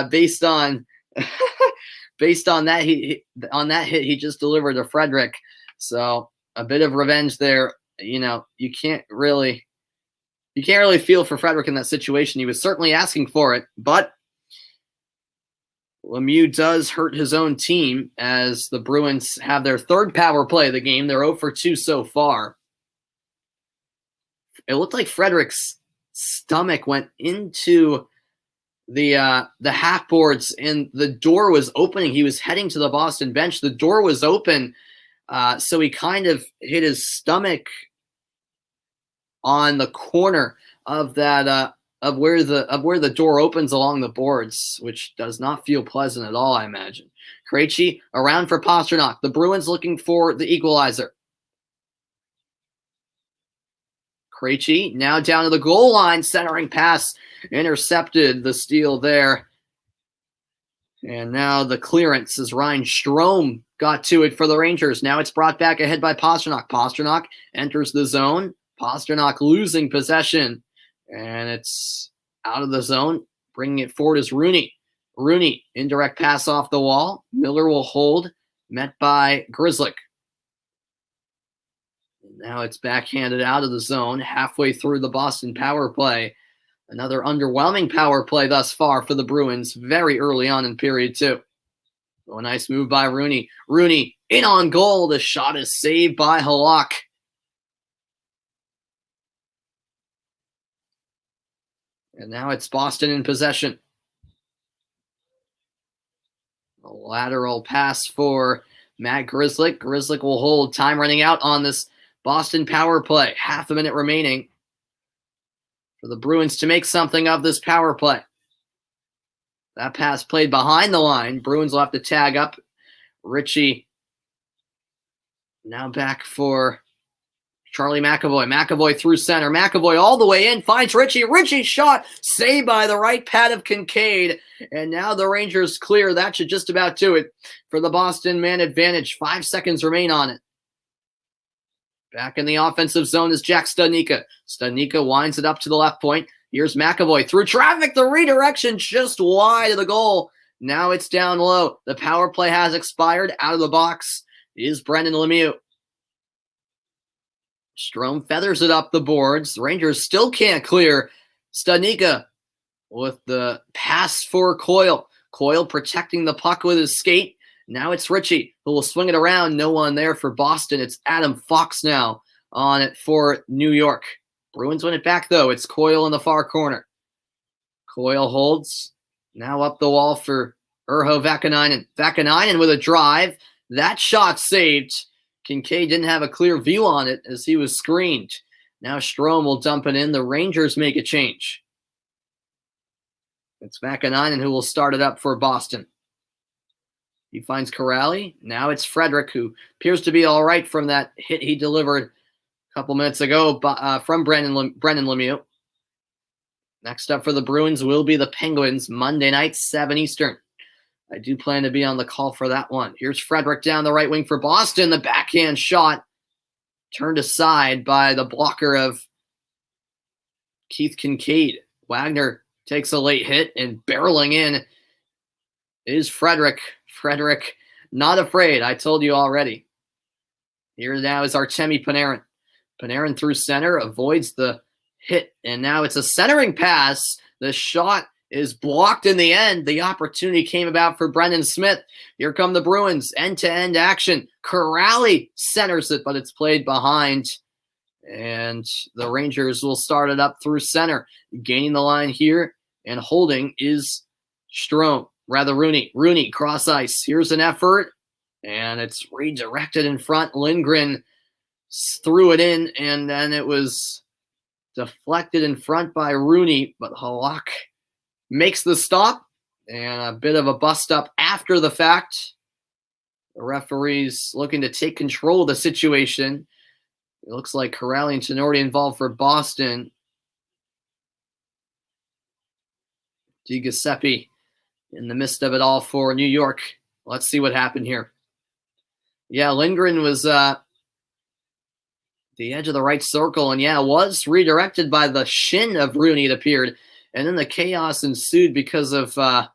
based on that hit he just delivered to Frederick. So a bit of revenge there. You know, you can't really feel for Frederick in that situation. He was certainly asking for it, but Lemieux does hurt his own team as the Bruins have their third power play of the game. They're 0 for 2 so far. It looked like Frederick's stomach went into the half boards, and the door was opening. He was heading to the Boston bench. The door was open, so he kind of hit his stomach on the corner of that of where the door opens along the boards, which does not feel pleasant at all, I imagine. Krejci around for Pastrnak. The Bruins looking for the equalizer. Krejci now down to the goal line, centering pass intercepted, the steal there. And now the clearance as Ryan Strome got to it for the Rangers. Now it's brought back ahead by Pastrnak. Pastrnak enters the zone. Pastrnak losing possession. And it's out of the zone. Bringing it forward is Rooney. Rooney, indirect pass off the wall. Miller will hold, met by Grzelcyk. Now it's backhanded out of the zone, halfway through the Boston power play. Another underwhelming power play thus far for the Bruins very early on in period 2. Oh, a nice move by Rooney. Rooney in on goal. The shot is saved by Halak. And now it's Boston in possession. A lateral pass for Matt Grzelcyk. Grzelcyk will hold. Time running out on this Boston power play. Half a minute remaining for the Bruins to make something of this power play. That pass played behind the line. Bruins will have to tag up. Ritchie now back for Charlie McAvoy. McAvoy through center. McAvoy all the way in. Finds Ritchie. Ritchie shot. Saved by the right pad of Kincaid. And now the Rangers clear. That should just about do it for the Boston man advantage. 5 seconds remain on it. Back in the offensive zone is Jack Studnicka. Studnicka winds it up to the left point. Here's McAvoy through traffic. The redirection just wide of the goal. Now it's down low. The power play has expired. Out of the box is Brendan Lemieux. Strome feathers it up the boards. The Rangers still can't clear. Studnicka with the pass for Coyle. Coyle protecting the puck with his skate. Now it's Ritchie who will swing it around. No one there for Boston. It's Adam Fox now on it for New York. Bruins win it back, though. It's Coyle in the far corner. Coyle holds. Now up the wall for Urho Vakanainen. Vakanainen with a drive. That shot saved. Kincaid didn't have a clear view on it as he was screened. Now Strome will dump it in. The Rangers make a change. It's Vakanainen who will start it up for Boston. He finds Corrali. Now it's Frederick, who appears to be all right from that hit he delivered a couple minutes ago from Brendan Lemieux. Next up for the Bruins will be the Penguins, Monday night, 7 Eastern. I do plan to be on the call for that one. Here's Frederick down the right wing for Boston. The backhand shot turned aside by the blocker of Keith Kincaid. Wagner takes a late hit, and barreling in is Frederick. Frederick, not afraid. I told you already. Here now is Artemi Panarin. Panarin through center, avoids the hit, and now it's a centering pass. The shot is blocked in the end. The opportunity came about for Brendan Smith. Here come the Bruins. End-to-end action. Corrali centers it, but it's played behind. And the Rangers will start it up through center. Gaining the line here and holding is Rooney. Rooney, cross ice. Here's an effort, and it's redirected in front. Lindgren threw it in, and then it was deflected in front by Rooney, but Halak makes the stop, and a bit of a bust up after the fact. The referee's looking to take control of the situation. It looks like Corrali and Tenorti involved for Boston. Di Giuseppe in the midst of it all for New York. Let's see what happened here. Yeah, Lindgren was the edge of the right circle, and was redirected by the shin of Rooney, it appeared. And then the chaos ensued because of, there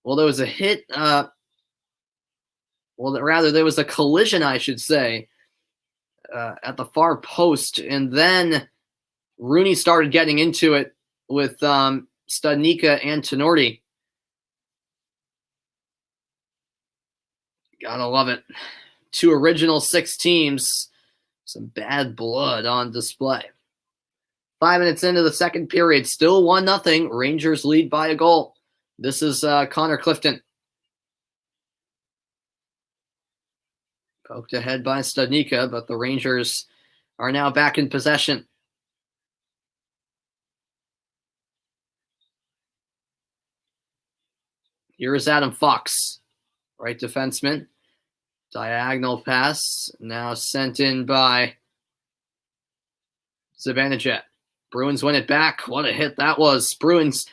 was a hit. There was a collision, I should say, at the far post. And then Rooney started getting into it with Studnicka and Tenorti. Gotta love it. 2 original 6 teams. Some bad blood on display. 5 minutes into the second period, still 1-0. Rangers lead by a goal. This is Connor Clifton. Poked ahead by Studnicka, but the Rangers are now back in possession. Here is Adam Fox, right defenseman. Diagonal pass, now sent in by Zibanejad. Bruins win it back. What a hit that was. Bruins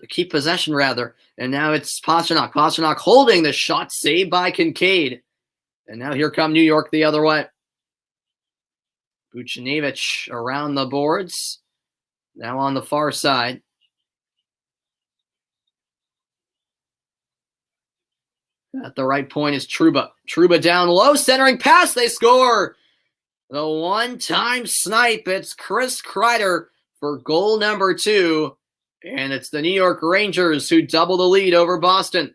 keep possession, rather. And now it's Pastrnak. Pastrnak holding the shot, saved by Kincaid. And now here come New York the other way. Buchnevich around the boards. Now on the far side. At the right point is Trouba. Trouba down low, centering pass. They score. The one-time snipe. It's Chris Kreider for goal number 2. And it's the New York Rangers who double the lead over Boston.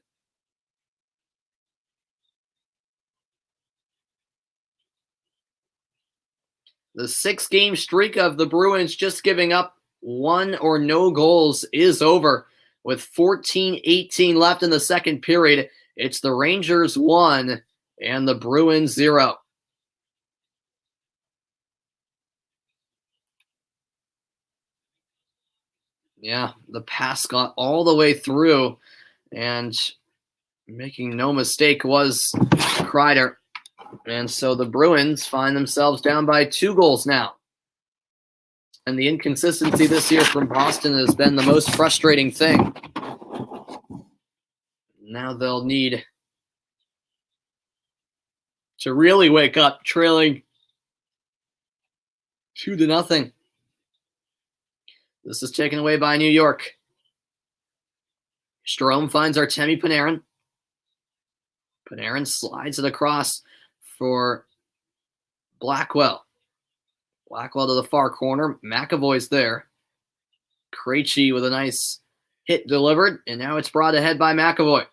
The 6-game streak of the Bruins just giving up 1 or no goals is over. With 14:18 left in the second period, it's the Rangers 1 and the Bruins 0. Yeah, the pass got all the way through, and making no mistake was Kreider. And so the Bruins find themselves down by 2 goals now. And the inconsistency this year from Boston has been the most frustrating thing. Now they'll need to really wake up, trailing 2-0. This is taken away by New York. Strome finds Artemi Panarin. Panarin slides it across for Blackwell. Blackwell to the far corner. McAvoy's there. Krejci with a nice hit delivered, and now it's brought ahead by McAvoy.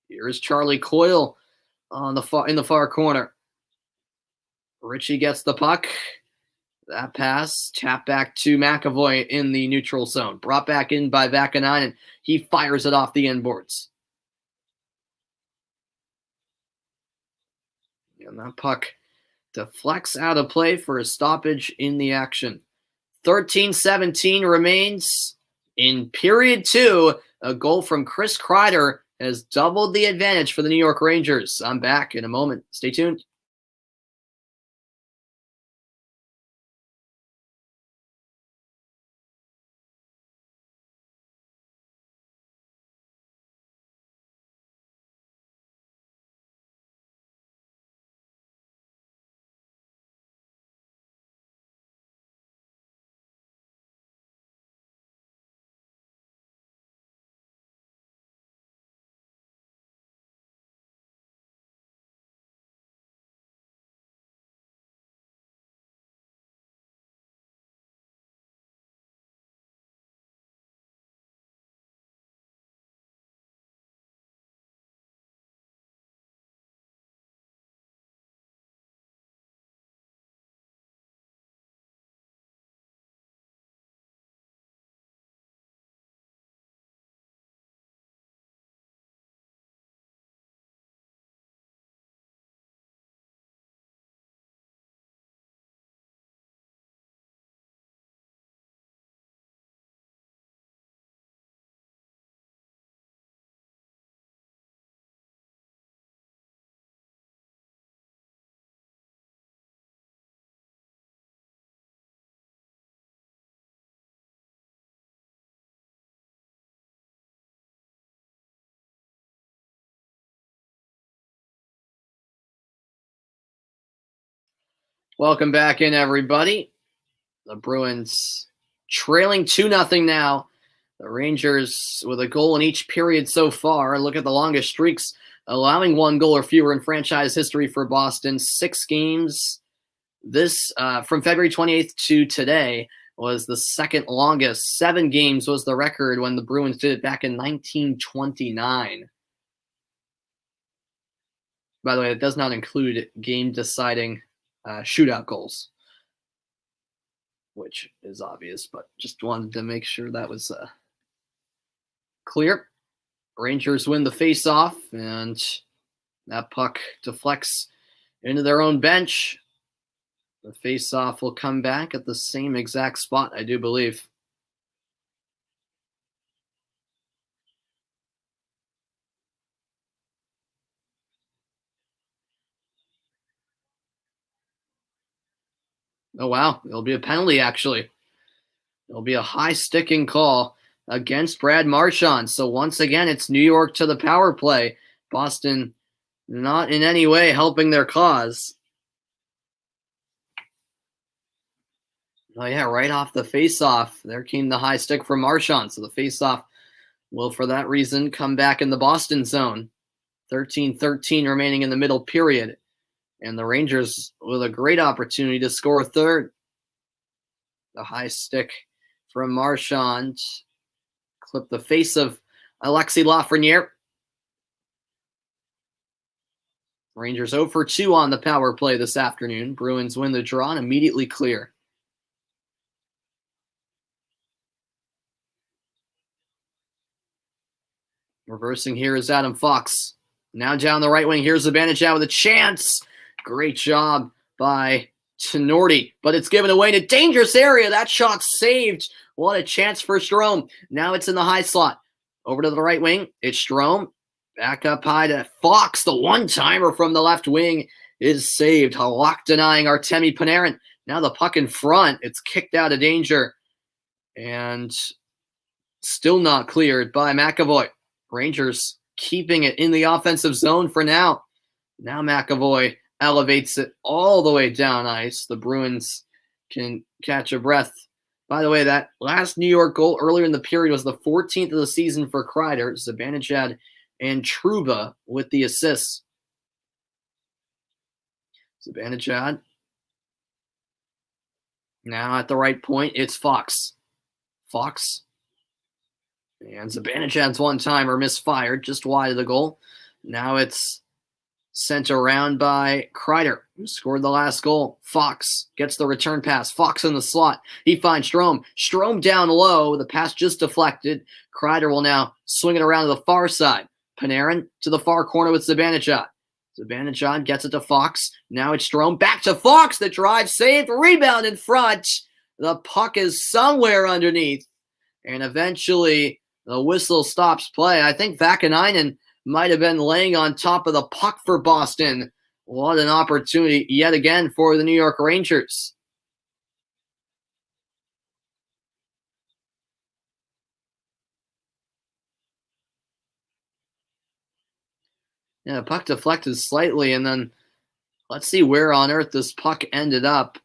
Here's Charlie Coyle in the far corner. Ritchie gets the puck. That pass tapped back to McAvoy in the neutral zone. Brought back in by Vakanainen. He fires it off the inboards. And that puck deflects out of play for a stoppage in the action. 13-17 remains in period 2. A goal from Chris Kreider has doubled the advantage for the New York Rangers. I'm back in a moment. Stay tuned. Welcome back in, everybody. The Bruins trailing 2-0 now. The Rangers with a goal in each period so far. Look at the longest streaks, allowing 1 goal or fewer in franchise history for Boston. 6 games. This, from February 28th to today, was the second longest. 7 games was the record when the Bruins did it back in 1929. By the way, it does not include game-deciding shootout goals, which is obvious, but just wanted to make sure that was clear. Rangers win the face-off, and that puck deflects into their own bench. The face-off will come back at the same exact spot, I do believe. Oh, wow. It'll be a penalty, actually. It'll be a high-sticking call against Brad Marchand. So once again, it's New York to the power play. Boston not in any way helping their cause. Oh, yeah, right off the face-off. There came the high stick from Marchand. So the face-off will, for that reason, come back in the Boston zone. 13-13 remaining in the middle period. And the Rangers with a great opportunity to score a third. The high stick from Marchand clipped the face of Alexis Lafreniere. Rangers 0 for 2 on the power play this afternoon. Bruins win the draw and immediately clear. Reversing here is Adam Fox. Now down the right wing, here's Zibanejad with a chance. Great job by Tenorti, but it's given away in a dangerous area. That shot saved. What a chance for Strome. Now it's in the high slot. Over to the right wing, it's Strome. Back up high to Fox. The one-timer from the left wing is saved. Halak denying Artemi Panarin. Now the puck in front. It's kicked out of danger. And still not cleared by McAvoy. Rangers keeping it in the offensive zone for now. Now McAvoy elevates it all the way down ice. The Bruins can catch a breath. By the way, that last New York goal earlier in the period was the 14th of the season for Kreider. Zibanejad and Trouba with the assists. Zibanejad. Now at the right point, it's Fox. Fox. And Zibanejad's one-timer misfired just wide of the goal. Now it's sent around by Kreider, who scored the last goal. Fox gets the return pass. Fox in the slot. He finds Strome. Strome down low. The pass just deflected. Kreider will now swing it around to the far side. Panarin to the far corner with Zibanejad. Zibanejad gets it to Fox. Now it's Strome. Back to Fox. The drive saved. Rebound in front. The puck is somewhere underneath. And eventually the whistle stops play. I think Vakanainen might have been laying on top of the puck for Boston. What an opportunity yet again for the New York Rangers. Yeah, the puck deflected slightly, and then let's see where on earth this puck ended up.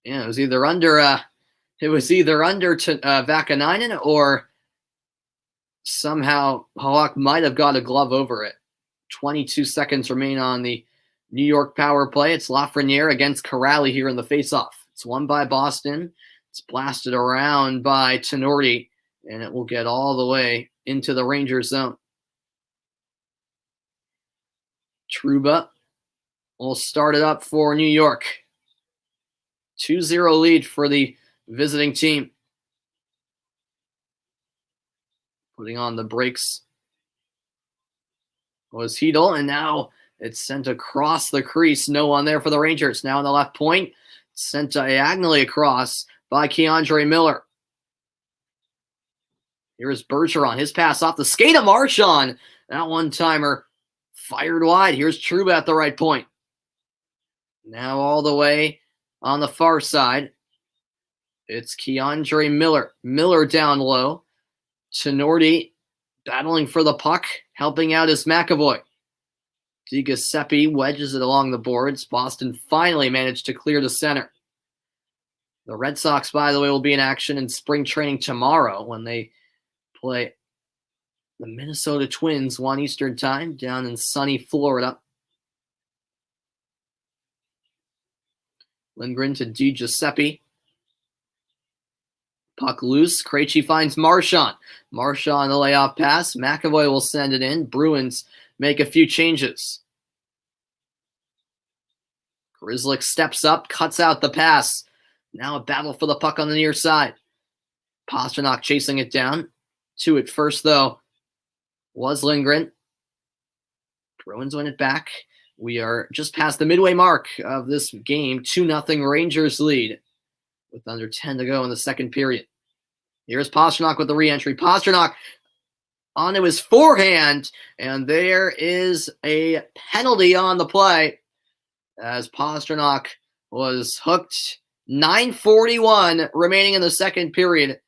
Yeah, it was either under Vakanainen, or somehow Halak might have got a glove over it. 22 seconds remain on the New York power play. It's Lafreniere against Corrali here in the faceoff. It's won by Boston. It's blasted around by Tenorti, and it will get all the way into the Rangers zone. Trouba will start it up for New York. 2-0 lead for the visiting team. Putting on the brakes was Hedel, and now it's sent across the crease. No one there for the Rangers. Now on the left point, sent diagonally across by Keandre Miller. Here's Bergeron. His pass off the skate of Marchand. That one-timer fired wide. Here's Trouba at the right point. Now all the way on the far side, it's Keandre Miller. Miller down low. Tenorti battling for the puck. Helping out is McAvoy. DiGiuseppe wedges it along the boards. Boston finally managed to clear the center. The Red Sox, by the way, will be in action in spring training tomorrow when they play the Minnesota Twins, 1 Eastern time, down in sunny Florida. Lindgren to DiGiuseppe. Puck loose. Krejci finds Marchand. Marchand the layoff pass. McAvoy will send it in. Bruins make a few changes. Grzelcyk steps up, cuts out the pass. Now a battle for the puck on the near side. Pastrnak chasing it down. To it first, though, was Lindgren. Bruins win it back. We are just past the midway mark of this game. 2-0 Rangers lead with under 10 to go in the second period. Here's Pastrnak with the re-entry. Pastrnak onto his forehand, and there is a penalty on the play as Pastrnak was hooked. 9:41 remaining in the second period.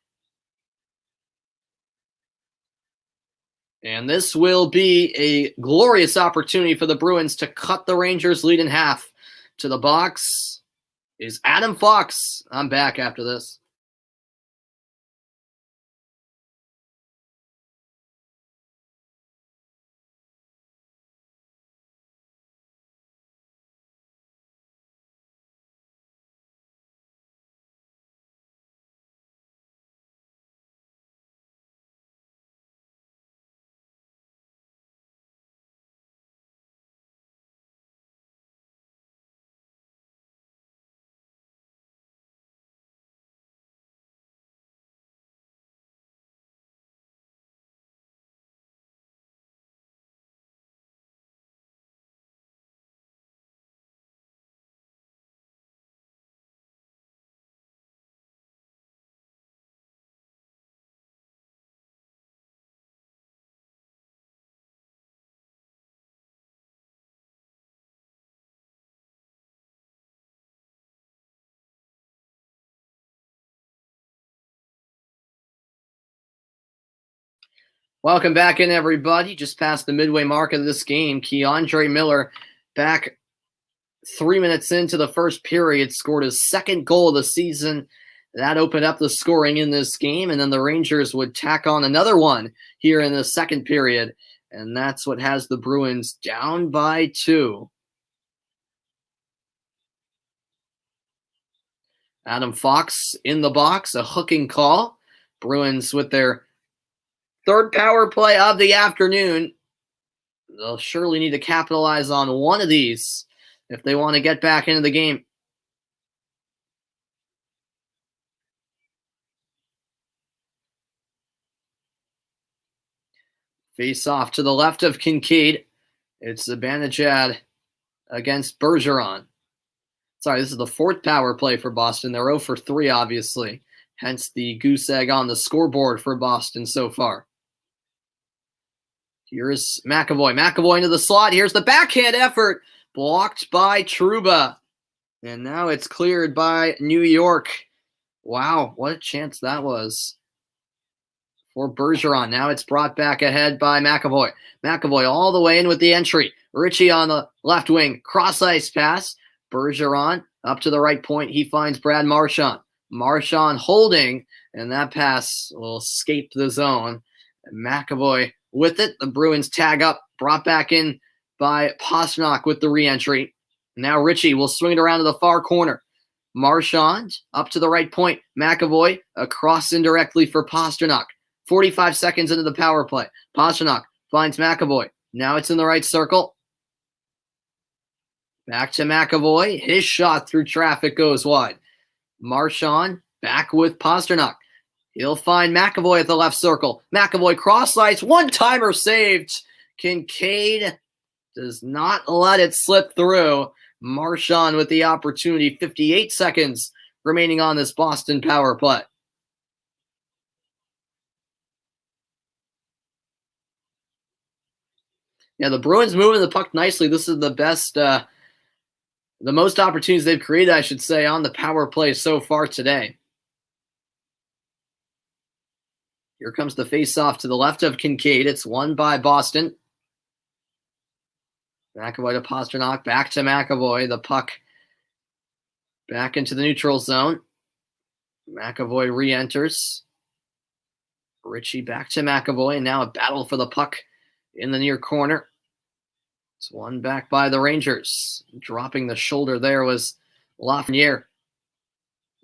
And this will be a glorious opportunity for the Bruins to cut the Rangers' lead in half. To the box is Adam Fox. I'm back after this. Welcome back in, everybody. Just past the midway mark of this game. Keandre Miller back 3 minutes into the first period, scored his second goal of the season. That opened up the scoring in this game, and then the Rangers would tack on another one here in the second period, and that's what has the Bruins down by 2. Adam Fox in the box, a hooking call. Bruins with their third power play of the afternoon. They'll surely need to capitalize on one of these if they want to get back into the game. Face off to the left of Kincaid. It's Zibanejad against Bergeron. Sorry, this is the fourth power play for Boston. They're 0 for 3, obviously. Hence the goose egg on the scoreboard for Boston so far. Here's McAvoy. McAvoy into the slot. Here's the backhand effort. Blocked by Trouba. And now it's cleared by New York. Wow, what a chance that was for Bergeron. Now it's brought back ahead by McAvoy. McAvoy all the way in with the entry. Ritchie on the left wing. Cross-ice pass. Bergeron up to the right point. He finds Brad Marchand. Marchand holding, and that pass will escape the zone. And McAvoy with it. The Bruins tag up. Brought back in by Pastrnak with the re-entry. Now Ritchie will swing it around to the far corner. Marchand up to the right point. McAvoy across indirectly for Pastrnak. 45 seconds into the power play. Pastrnak finds McAvoy. Now it's in the right circle. Back to McAvoy. His shot through traffic goes wide. Marchand back with Pastrnak. He'll find McAvoy at the left circle. McAvoy cross-ice. One-timer saved. Kincaid does not let it slip through. Marchand with the opportunity. 58 seconds remaining on this Boston power play. Yeah, the Bruins moving the puck nicely. This is the best, the most opportunities they've created, I should say, on the power play so far today. Here comes the face-off to the left of Kincaid. It's won by Boston. McAvoy to Pastrnak, back to McAvoy. The puck back into the neutral zone. McAvoy re-enters. Ritchie back to McAvoy, and now a battle for the puck in the near corner. It's won back by the Rangers. Dropping the shoulder there was Lafreniere.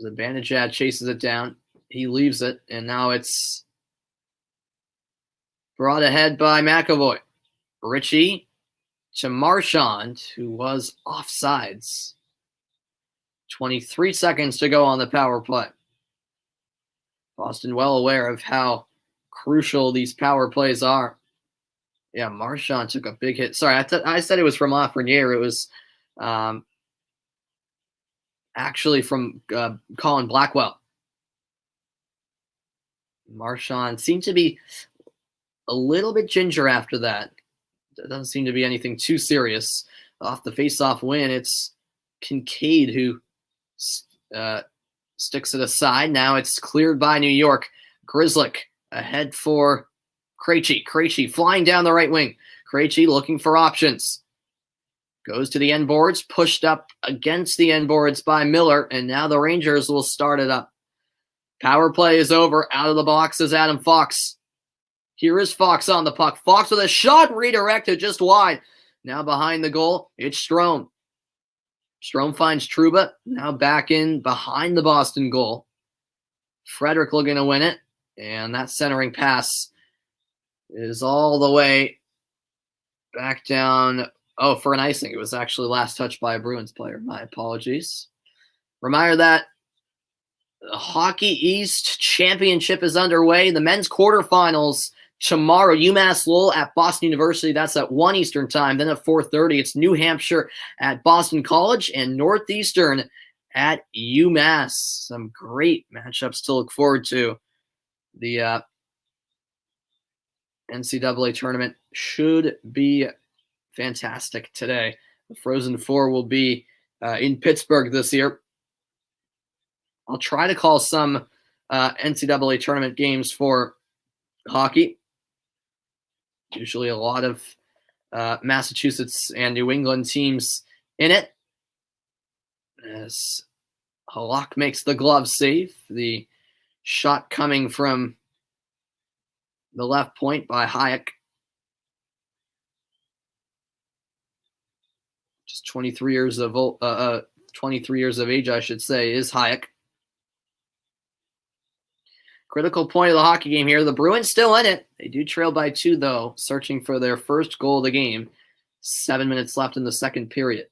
Zibanejad chases it down. He leaves it, and now it's brought ahead by McAvoy. Ritchie to Marchand, who was offsides. 23 seconds to go on the power play. Boston well aware of how crucial these power plays are. Yeah, Marchand took a big hit. Sorry, I said it was from Lafreniere. It was actually from Colin Blackwell. Marchand seemed to be a little bit ginger after that. It doesn't seem to be anything too serious. Off the face-off win, it's Kincaid who sticks it aside. Now it's cleared by New York. Grzelcyk ahead for Krejci. Krejci flying down the right wing. Krejci looking for options. Goes to the end boards, pushed up against the end boards by Miller, and now the Rangers will start it up. Power play is over. Out of the box is Adam Fox. Here is Fox on the puck. Fox with a shot redirected just wide. Now behind the goal, it's Strome. Strome finds Trouba. Now back in behind the Boston goal. Frederick looking to win it, and that centering pass is all the way back down. Oh, for an icing. It was actually last touched by a Bruins player. My apologies. Reminder that the Hockey East Championship is underway. The men's quarterfinals tomorrow. UMass Lowell at Boston University. That's at 1 Eastern time. Then at 4:30, it's New Hampshire at Boston College and Northeastern at UMass. Some great matchups to look forward to. The NCAA tournament should be fantastic today. The Frozen Four will be in Pittsburgh this year. I'll try to call some NCAA tournament games for hockey. Usually a lot of Massachusetts and New England teams in it. As Halak makes the glove save. The shot coming from the left point by Hayek. Just 23 years of 23 years of age, I should say, is Hayek. Critical point of the hockey game here. The Bruins still in it. They do trail by 2, though, searching for their first goal of the game. 7 minutes left in the second period.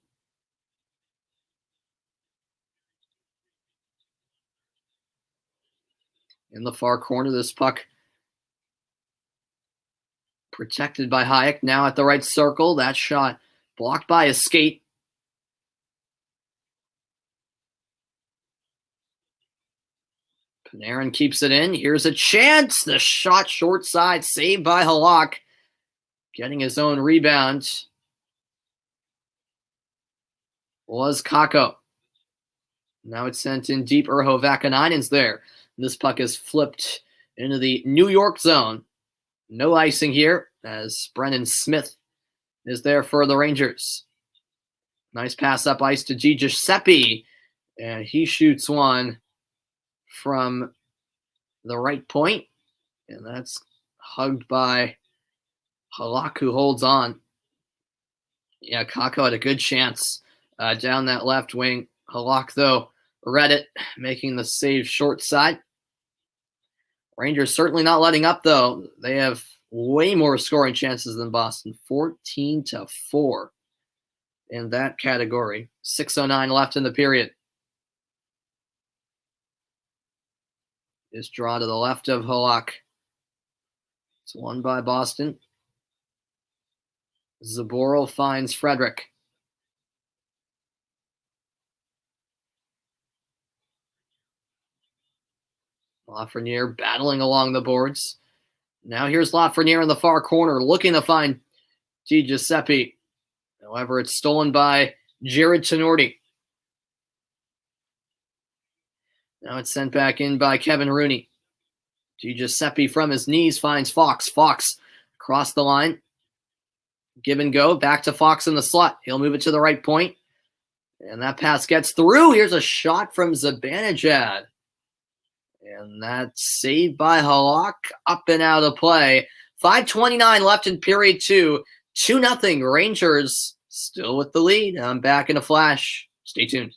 In the far corner, this puck protected by Hayek. Now at the right circle. That shot blocked by a skate. Panarin keeps it in. Here's a chance. The shot short side, saved by Halak. Getting his own rebound was Kakko. Now it's sent in deep. Urho Vakanainen's there. This puck is flipped into the New York zone. No icing here as Brennan Smith is there for the Rangers. Nice pass up ice to G. Giuseppe. And he shoots one from the right point. And that's hugged by Halak, who holds on. Yeah, Kakko had a good chance down that left wing. Halak, though, read it, making the save short side. Rangers certainly not letting up, though. They have way more scoring chances than Boston. 14-4 in that category. 6:09 left in the period. This draw to the left of Halak. It's won by Boston. Zaboral finds Frederick. Lafreniere battling along the boards. Now here's Lafreniere in the far corner, looking to find Di Giuseppe. However, it's stolen by Jared Tenorti. Now it's sent back in by Kevin Rooney. Di Giuseppe from his knees finds Fox. Fox across the line. Give and go. Back to Fox in the slot. He'll move it to the right point. And that pass gets through. Here's a shot from Zibanejad. And that's saved by Halak, up and out of play. 5:29 left in period 2. 2-0 Rangers still with the lead. I'm back in a flash. Stay tuned.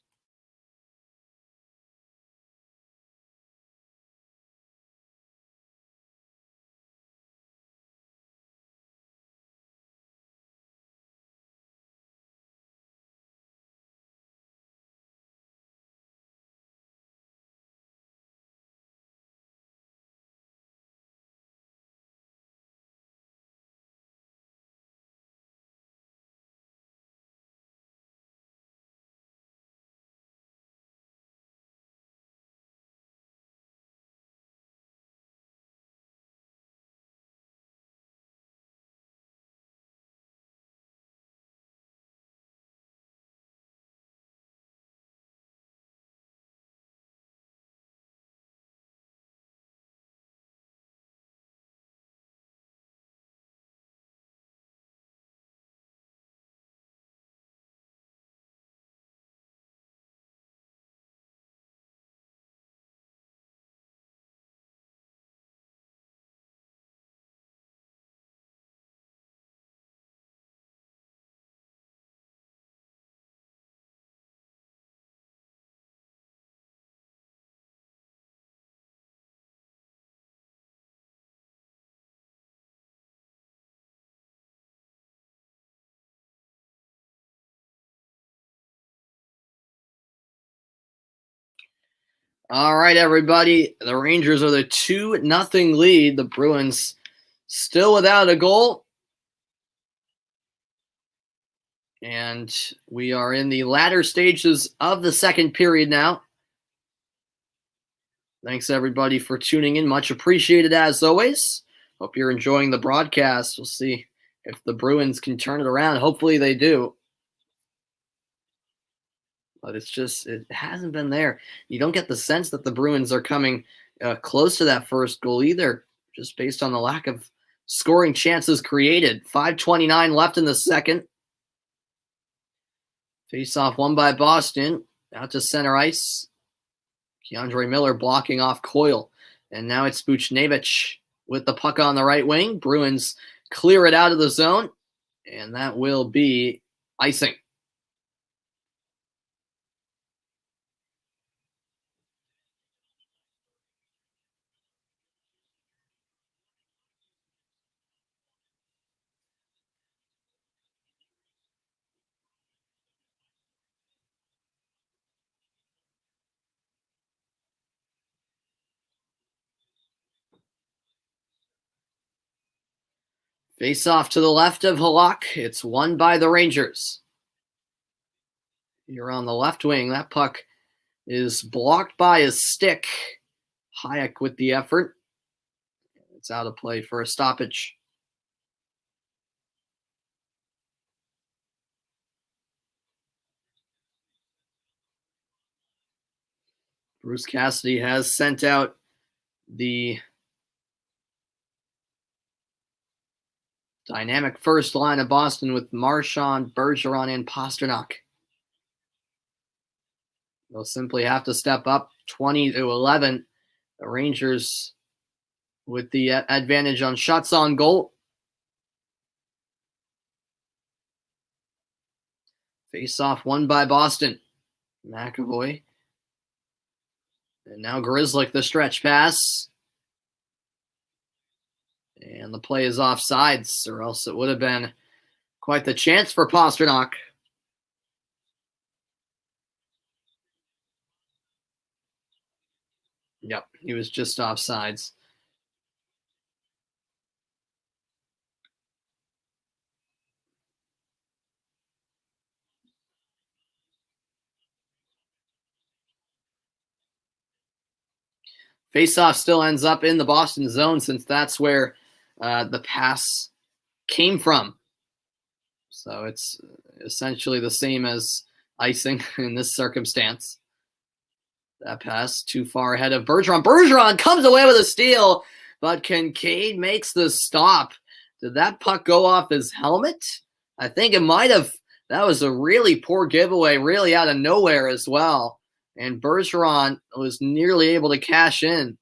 All right, everybody. The Rangers are the 2-0 lead. The Bruins still without a goal. And we are in the latter stages of the second period now. Thanks, everybody, for tuning in. Much appreciated, as always. Hope you're enjoying the broadcast. We'll see if the Bruins can turn it around. Hopefully they do. But it hasn't been there. You don't get the sense that the Bruins are coming close to that first goal either, just based on the lack of scoring chances created. 5:29 left in the second. Face-off won by Boston. Out to center ice. Keandre Miller blocking off Coyle. And now it's Buchnevich with the puck on the right wing. Bruins clear it out of the zone. And that will be icing. Face off to the left of Halak. It's won by the Rangers. You're on the left wing. That puck is blocked by his stick. Hayek with the effort. It's out of play for a stoppage. Bruce Cassidy has sent out the dynamic first line of Boston with Marchand, Bergeron, and Pastrnak. They'll simply have to step up 20-11. The Rangers with the advantage on shots on goal. Face-off won by Boston. McAvoy. And now Grzelcyk, the stretch pass. And the play is offsides, or else it would have been quite the chance for Pastrnak. Yep, he was just offsides. Faceoff still ends up in the Boston zone since that's where the pass came from. So it's essentially the same as icing in this circumstance. That pass too far ahead of Bergeron. Bergeron comes away with a steal, but Kincaid makes the stop. Did that puck go off his helmet? I think it might have. That was a really poor giveaway, really out of nowhere as well. And Bergeron was nearly able to cash in.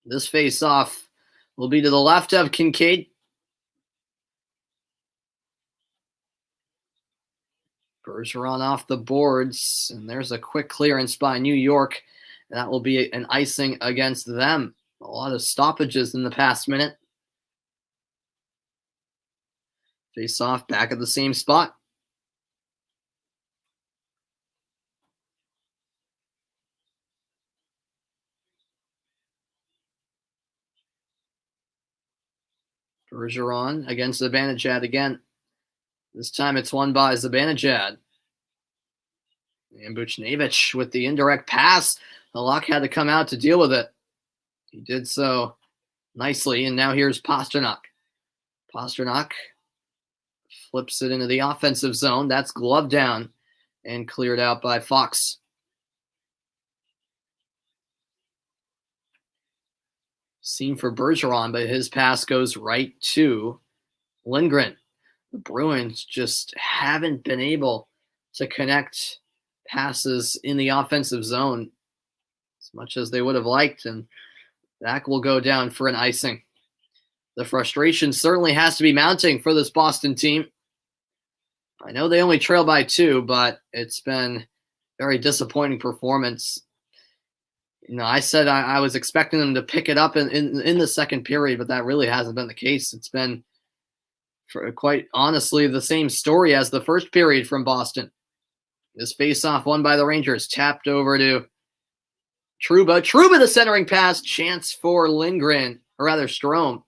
This face-off will be to the left of Kincaid. Bergeron off the boards, and there's a quick clearance by New York. And that will be an icing against them. A lot of stoppages in the past minute. Face off back at the same spot. Bergeron against Zibanejad again. This time it's won by Zibanejad. And Buchnevich with the indirect pass. Halak had to come out to deal with it. He did so nicely, and now here's Pastrnak. Pastrnak flips it into the offensive zone. That's gloved down and cleared out by Fox. Seen for Bergeron, but his pass goes right to Lindgren. The Bruins just haven't been able to connect passes in the offensive zone as much as they would have liked, and that will go down for an icing. The frustration certainly has to be mounting for this Boston team. I know they only trail by 2, but it's been very disappointing performance. You know, I said I was expecting them to pick it up in the second period, but that really hasn't been the case. It's been, for quite honestly, the same story as the first period from Boston. This face-off won by the Rangers, tapped over to Trouba. Trouba, the centering pass, chance for Lindgren, or rather Strome.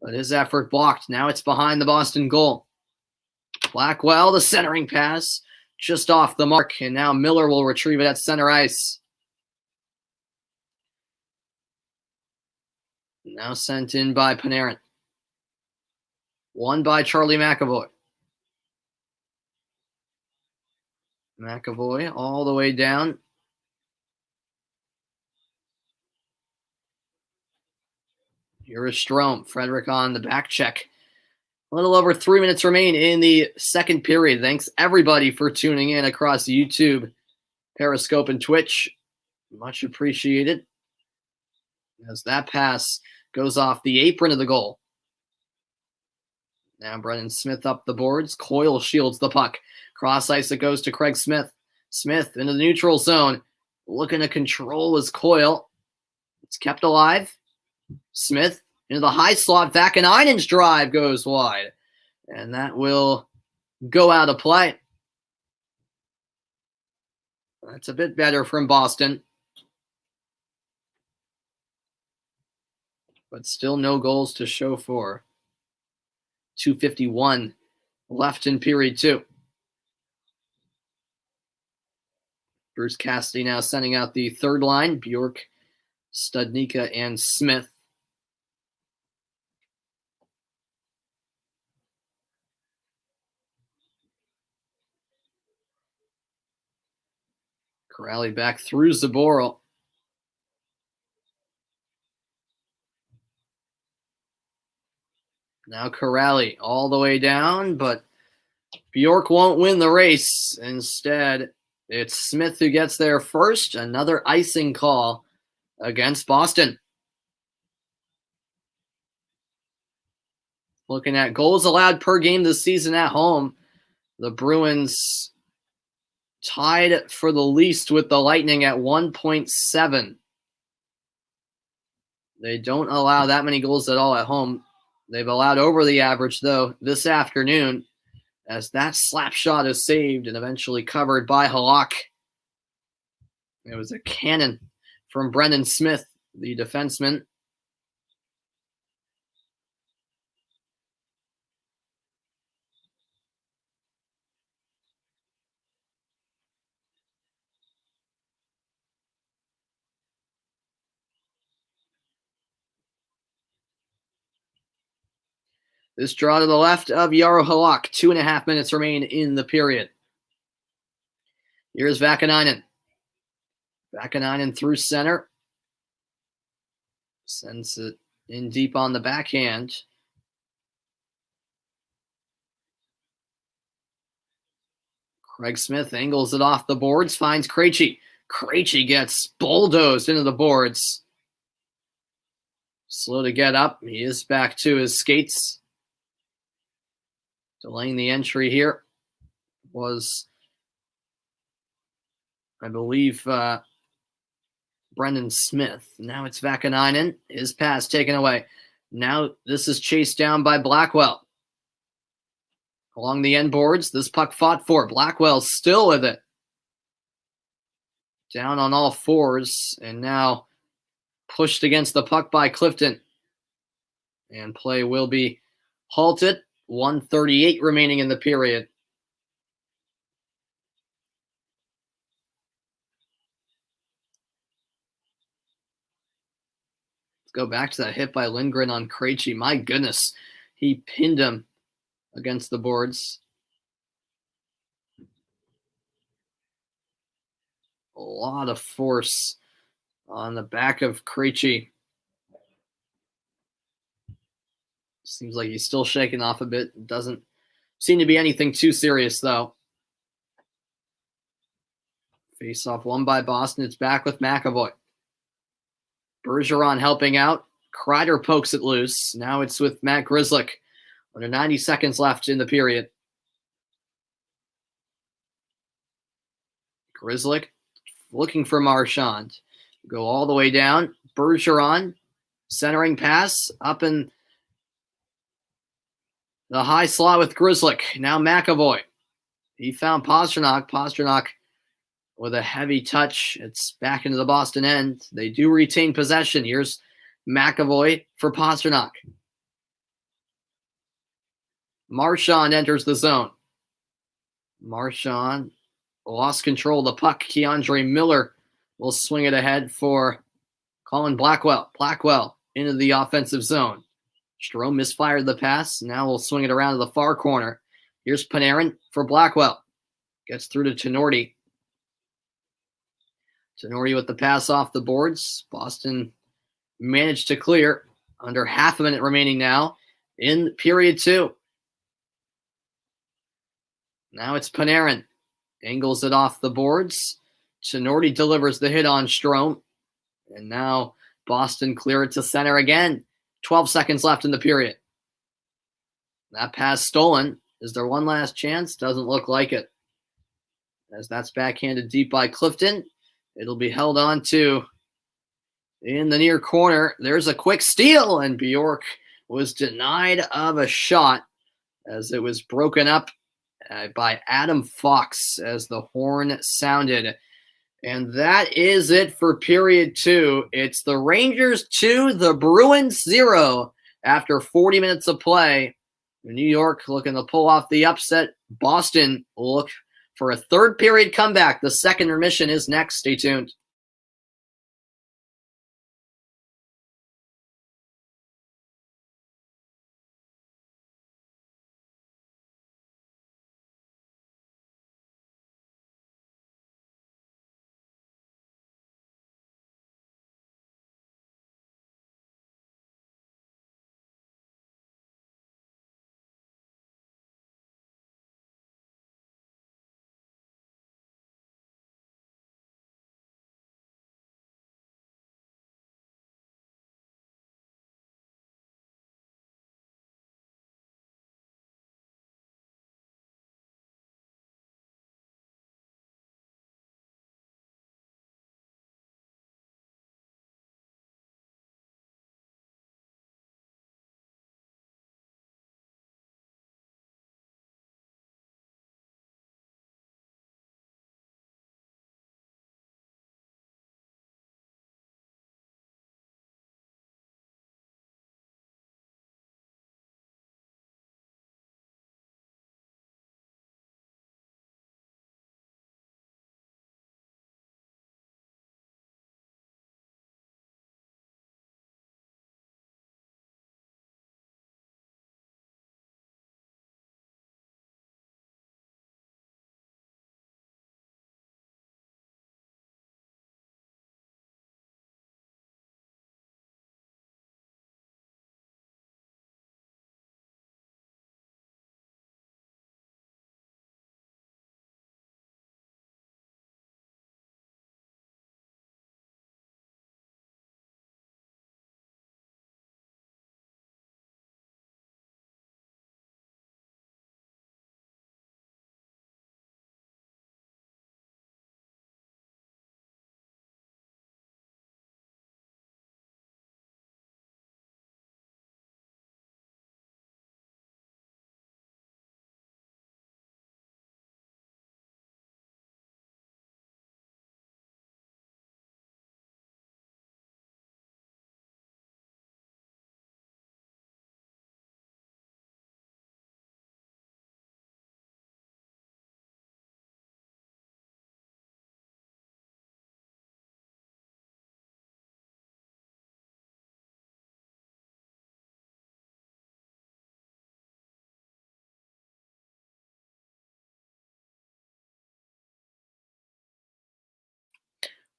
But his effort blocked. Now it's behind the Boston goal. Blackwell, the centering pass, just off the mark. And now Miller will retrieve it at center ice. Now sent in by Panarin. Won by Charlie McAvoy. McAvoy all the way down Here is Strome. Frederick on the back check. A little over 3 minutes remain in the second period. Thanks, everybody, for tuning in across YouTube, Periscope, and Twitch. Much appreciated. As that pass goes off the apron of the goal. Now Brennan Smith up the boards. Coyle shields the puck. Cross ice, it goes to Craig Smith. Smith into the neutral zone. Looking to control his Coyle. It's kept alive. Smith into the high slot. Vakanainen's drive goes wide. And that will go out of play. That's a bit better from Boston. But still no goals to show for. 2:51 left in period 2. Bruce Cassidy now sending out the third line. Bjork, Studnicka, and Smith. Corrali back through Zaboral. Now Corrali all the way down, but Bjork won't win the race. Instead, it's Smith who gets there first. Another icing call against Boston. Looking at goals allowed per game this season at home, the Bruins tied for the least with the Lightning at 1.7. They don't allow that many goals at all at home. They've allowed over the average, though, this afternoon, as that slap shot is saved and eventually covered by Halak. It was a cannon from Brendan Smith, the defenseman. This draw to the left of Jaro Halak. 2.5 minutes remain in the period. Here's Vakanainen. Vakanainen through center. Sends it in deep on the backhand. Craig Smith angles it off the boards, finds Krejci. Krejci gets bulldozed into the boards. Slow to get up. He is back to his skates. Delaying the entry here was, I believe, Brendan Smith. Now it's Vakanainen. His pass taken away. Now this is chased down by Blackwell. Along the end boards, this puck fought for. Blackwell still with it. Down on all fours, and now pushed against the puck by Clifton. And play will be halted. 1:38 remaining in the period. Let's go back to that hit by Lindgren on Krejci. My goodness, he pinned him against the boards. A lot of force on the back of Krejci. Seems like he's still shaking off a bit. Doesn't seem to be anything too serious, though. Face-off won by Boston. It's back with McAvoy. Bergeron helping out. Kreider pokes it loose. Now it's with Matt Grzelcyk. Under 90 seconds left in the period. Grzelcyk looking for Marchand. Go all the way down. Bergeron centering pass up in the high slot with Grzelcyk. Now McAvoy. He found Pastrnak. Pastrnak with a heavy touch. It's back into the Boston end. They do retain possession. Here's McAvoy for Pastrnak. Marchand enters the zone. Marchand lost control of the puck. Keandre Miller will swing it ahead for Colin Blackwell. Blackwell into the offensive zone. Strome misfired the pass. Now we'll swing it around to the far corner. Here's Panarin for Blackwell. Gets through to Tenorti. Tenorti with the pass off the boards. Boston managed to clear. Under half a minute remaining now in period 2. Now it's Panarin. Angles it off the boards. Chinordi delivers the hit on Strome. And now Boston clear it to center again. 12 seconds left in the period. That pass stolen. Is there one last chance? Doesn't look like it. As that's backhanded deep by Clifton. It'll be held on to in the near corner. There's a quick steal, and Bjork was denied of a shot as it was broken up by Adam Fox as the horn sounded. And that is it for period 2. It's the Rangers 2, the Bruins 0 after 40 minutes of play. New York looking to pull off the upset. Boston will look for a third period comeback. The second intermission is next. Stay tuned.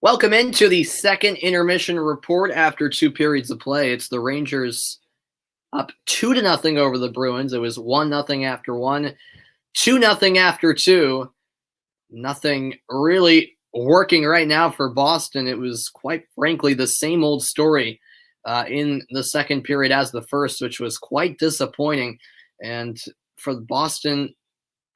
Welcome into the second intermission report after 2 periods of play. It's the Rangers up 2-0 over the Bruins. It was 1-0 after 1, 2-0 after 2. Nothing really working right now for Boston. It was quite frankly the same old story in the second period as the first, which was quite disappointing. And for Boston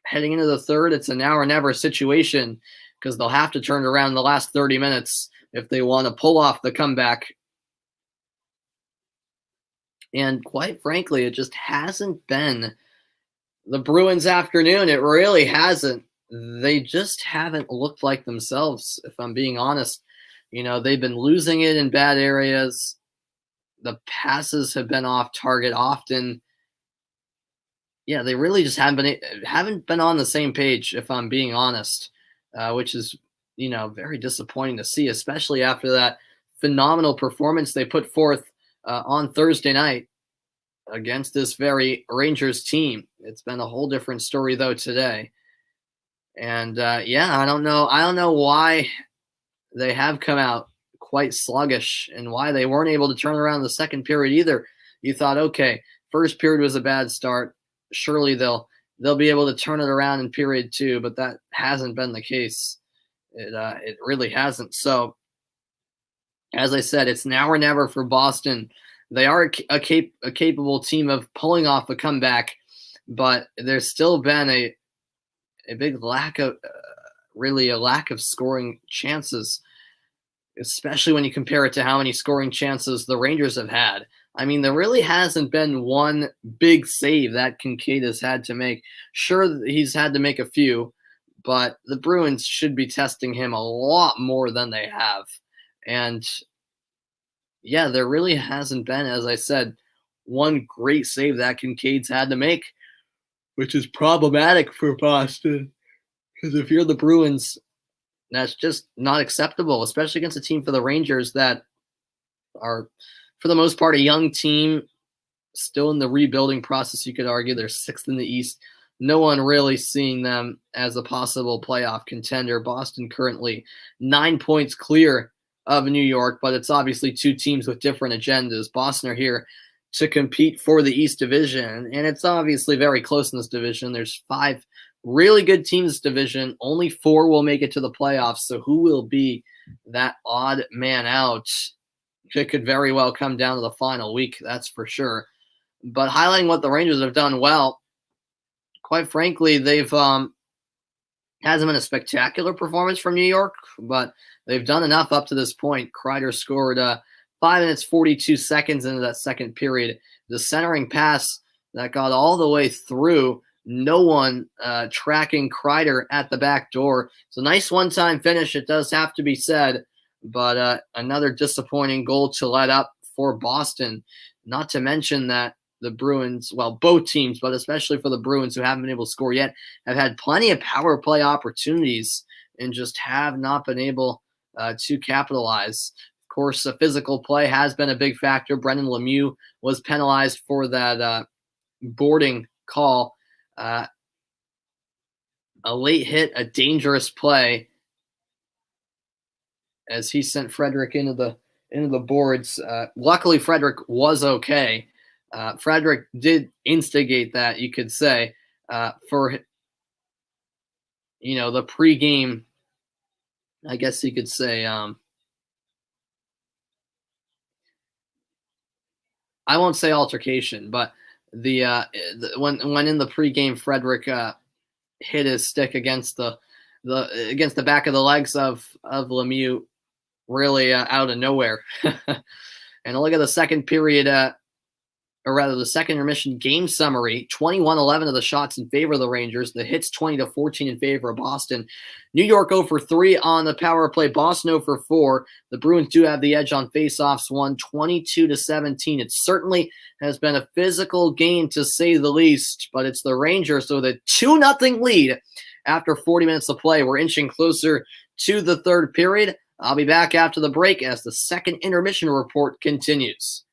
heading into the third, it's a now or never situation because they'll have to turn around in the last 30 minutes if they want to pull off the comeback. And quite frankly, it just hasn't been the Bruins' afternoon. It really hasn't. They just haven't looked like themselves, if I'm being honest. You know, they've been losing it in bad areas. The passes have been off target often. Yeah, they really just haven't been on the same page, if I'm being honest, which is, you know, very disappointing to see, especially after that phenomenal performance they put forth on Thursday night against this very Rangers team. It's been a whole different story, though, today. And, yeah, I don't know why they have come out quite sluggish, and why they weren't able to turn around the second period either. You thought, okay, first period was a bad start. Surely they'll be able to turn it around in period two, but that hasn't been the case. It really hasn't. So, as I said, it's now or never for Boston. They are a capable team of pulling off a comeback, but there's still been a big lack of really a lack of scoring chances, especially when you compare it to how many scoring chances the Rangers have had. I mean, there really hasn't been one big save that Kincaid has had to make. Sure, he's had to make a few, but the Bruins should be testing him a lot more than they have. And yeah, there really hasn't been, as I said, one great save that Kincaid's had to make, which is problematic for Boston. Because if you're the Bruins, that's just not acceptable, especially against a team for the Rangers that are, for the most part, a young team, still in the rebuilding process, you could argue. They're sixth in the East. No one really seeing them as a possible playoff contender. Boston currently 9 points clear of New York, but it's obviously two teams with different agendas. Boston are here to compete for the East Division, and it's obviously very close in this division. There's 5 really good teams in this division. Only 4 will make it to the playoffs, so who will be that odd man out? It could very well come down to the final week, that's for sure. But highlighting what the Rangers have done well, quite frankly, they've hasn't been a spectacular performance from New York, but they've done enough up to this point. Kreider scored 5 minutes 42 seconds into that second period. The centering pass that got all the way through, no one tracking Kreider at the back door. It's a nice one-time finish, it does have to be said, but another disappointing goal to let up for Boston. Not to mention that the Bruins, well, both teams, but especially for the Bruins who haven't been able to score yet, have had plenty of power play opportunities and just have not been able to capitalize. Of course, physical play has been a big factor. Brendan Lemieux was penalized for that boarding call. A late hit, a dangerous play as he sent Frederick into the boards. Luckily, Frederick was okay. Frederick did instigate that, you could say, for the pregame. I guess you could say. I won't say altercation, but when in the pregame, Frederick hit his stick against against the back of the legs of Lemieux, really out of nowhere. And look at the second period, or rather the second intermission game summary. 21-11 of the shots in favor of the Rangers. The hits 20-14 in favor of Boston. New York 0 for 3 on the power play. Boston 0 for 4. The Bruins do have the edge on faceoffs, won 22-17. It certainly has been a physical game to say the least, but it's the Rangers, so the 2-0 lead after 40 minutes of play. We're inching closer to the third period. I'll be back after the break as the second intermission report continues.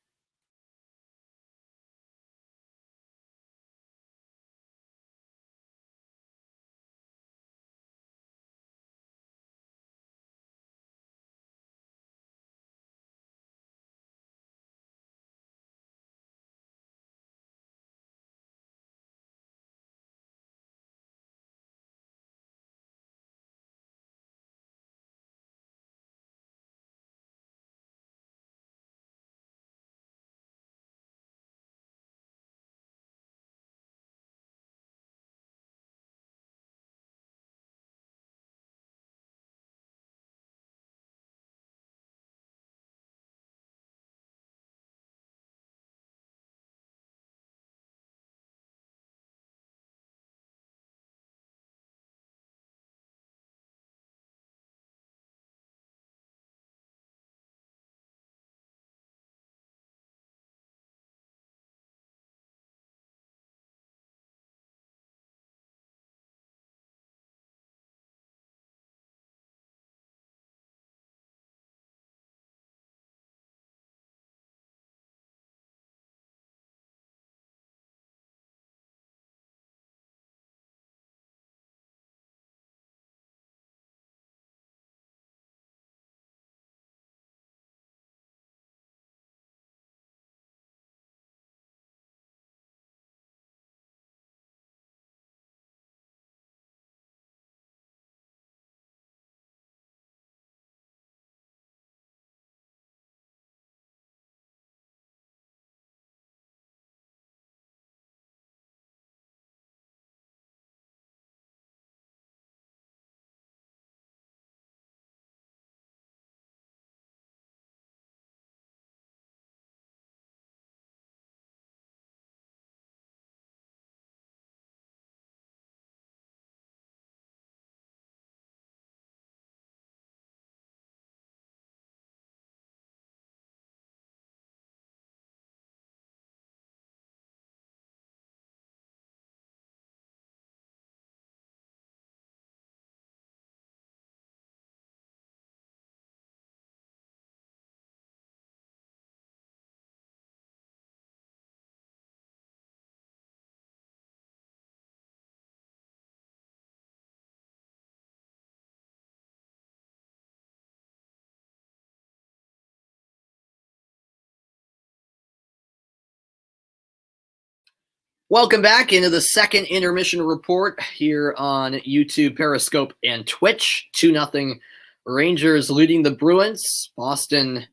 Welcome back into the second intermission report here on YouTube, Periscope, and Twitch. 2-0 Rangers leading the Bruins. Boston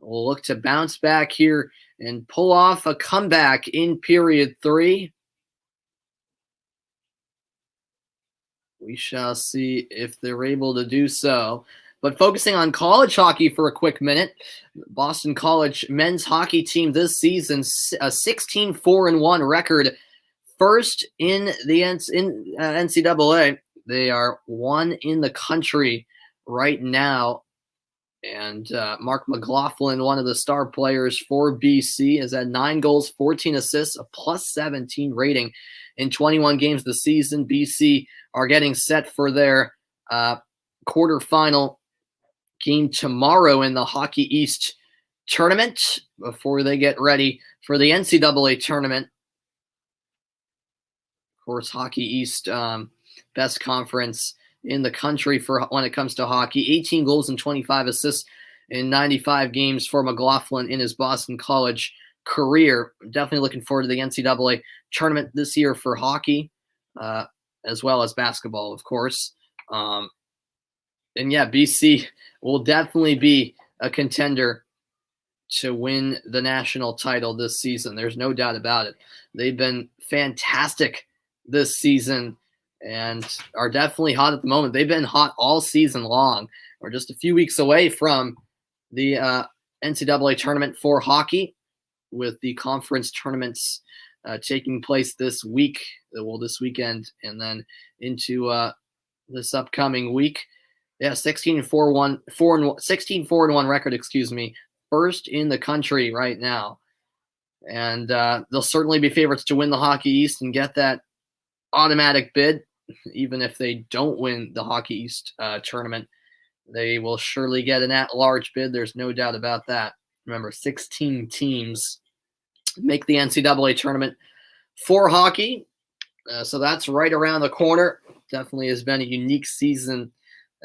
will look to bounce back here and pull off a comeback in period 3. We shall see if they're able to do so. But focusing on college hockey for a quick minute, Boston College men's hockey team this season, a 16-4-1 record. First in the NCAA. They are 1 in the country right now. And Mark McLaughlin, one of the star players for BC, has had 9 goals, 14 assists, a +17 rating in 21 games this season. BC are getting set for their quarterfinal game tomorrow in the Hockey East tournament before they get ready for the NCAA tournament. Of course, Hockey East, best conference in the country for when it comes to hockey. 18 goals and 25 assists in 95 games for McLaughlin in his Boston College career. Definitely looking forward to the NCAA tournament this year for hockey, as well as basketball, of course. And yeah, BC will definitely be a contender to win the national title this season. There's no doubt about it. They've been fantastic this season and are definitely hot at the moment. They've been hot all season long. We're just a few weeks away from the NCAA tournament for hockey, with the conference tournaments taking place this week, this weekend, and then into this upcoming week. Yeah, 16-4-1 record, first in the country right now. And they'll certainly be favorites to win the Hockey East and get that automatic bid. Even if they don't win the Hockey East tournament, they will surely get an at-large bid. There's no doubt about that. Remember, 16 teams make the NCAA tournament for hockey. So that's right around the corner. Definitely has been a unique season,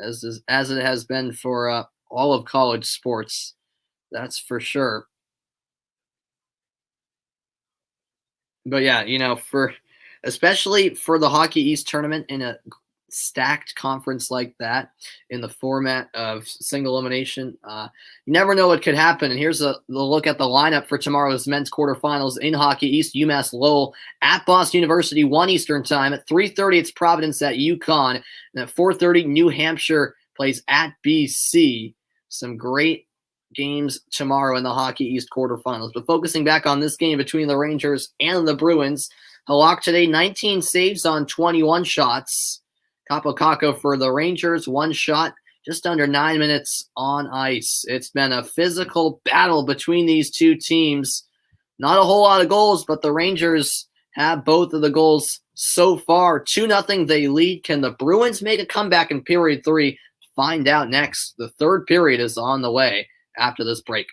as it has been for all of college sports. That's for sure. But yeah, especially for the Hockey East tournament in a stacked conference like that, in the format of single elimination, you never know what could happen. And here's the look at the lineup for tomorrow's men's quarterfinals in Hockey East. UMass Lowell at Boston University, 1 Eastern time. At 3:30, it's Providence at UConn. And at 4:30, New Hampshire plays at BC. Some great games tomorrow in the Hockey East quarterfinals. But focusing back on this game between the Rangers and the Bruins, Halak today, 19 saves on 21 shots. Capo Caco for the Rangers, 1 shot, just under 9 minutes on ice. It's been a physical battle between these two teams. Not a whole lot of goals, but the Rangers have both of the goals so far. 2-0 they lead. Can the Bruins make a comeback in period 3? Find out next. The third period is on the way after this break.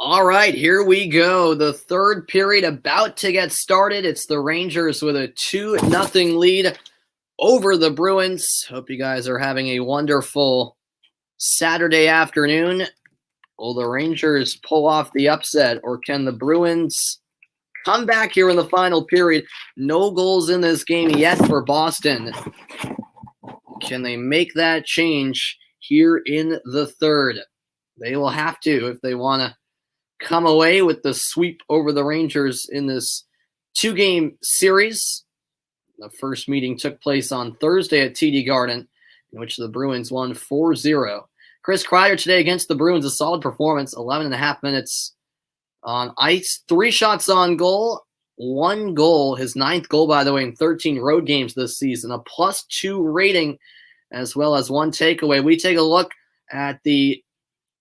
All right, here we go. The third period about to get started. It's the Rangers with a 2-0 lead over the Bruins. Hope you guys are having a wonderful Saturday afternoon. Will the Rangers pull off the upset, or can the Bruins come back here in the final period? No goals in this game yet for Boston. Can they make that change here in the third? They will have to if they want to come away with the sweep over the Rangers in this 2-game series. The first meeting took place on Thursday at TD Garden, in which the Bruins won 4-0. Chris Kreider today against the Bruins, a solid performance, 11.5 minutes on ice, 3 shots on goal, 1 goal, his 9th goal, by the way, in 13 road games this season, a +2 rating, as well as 1 takeaway. We take a look at the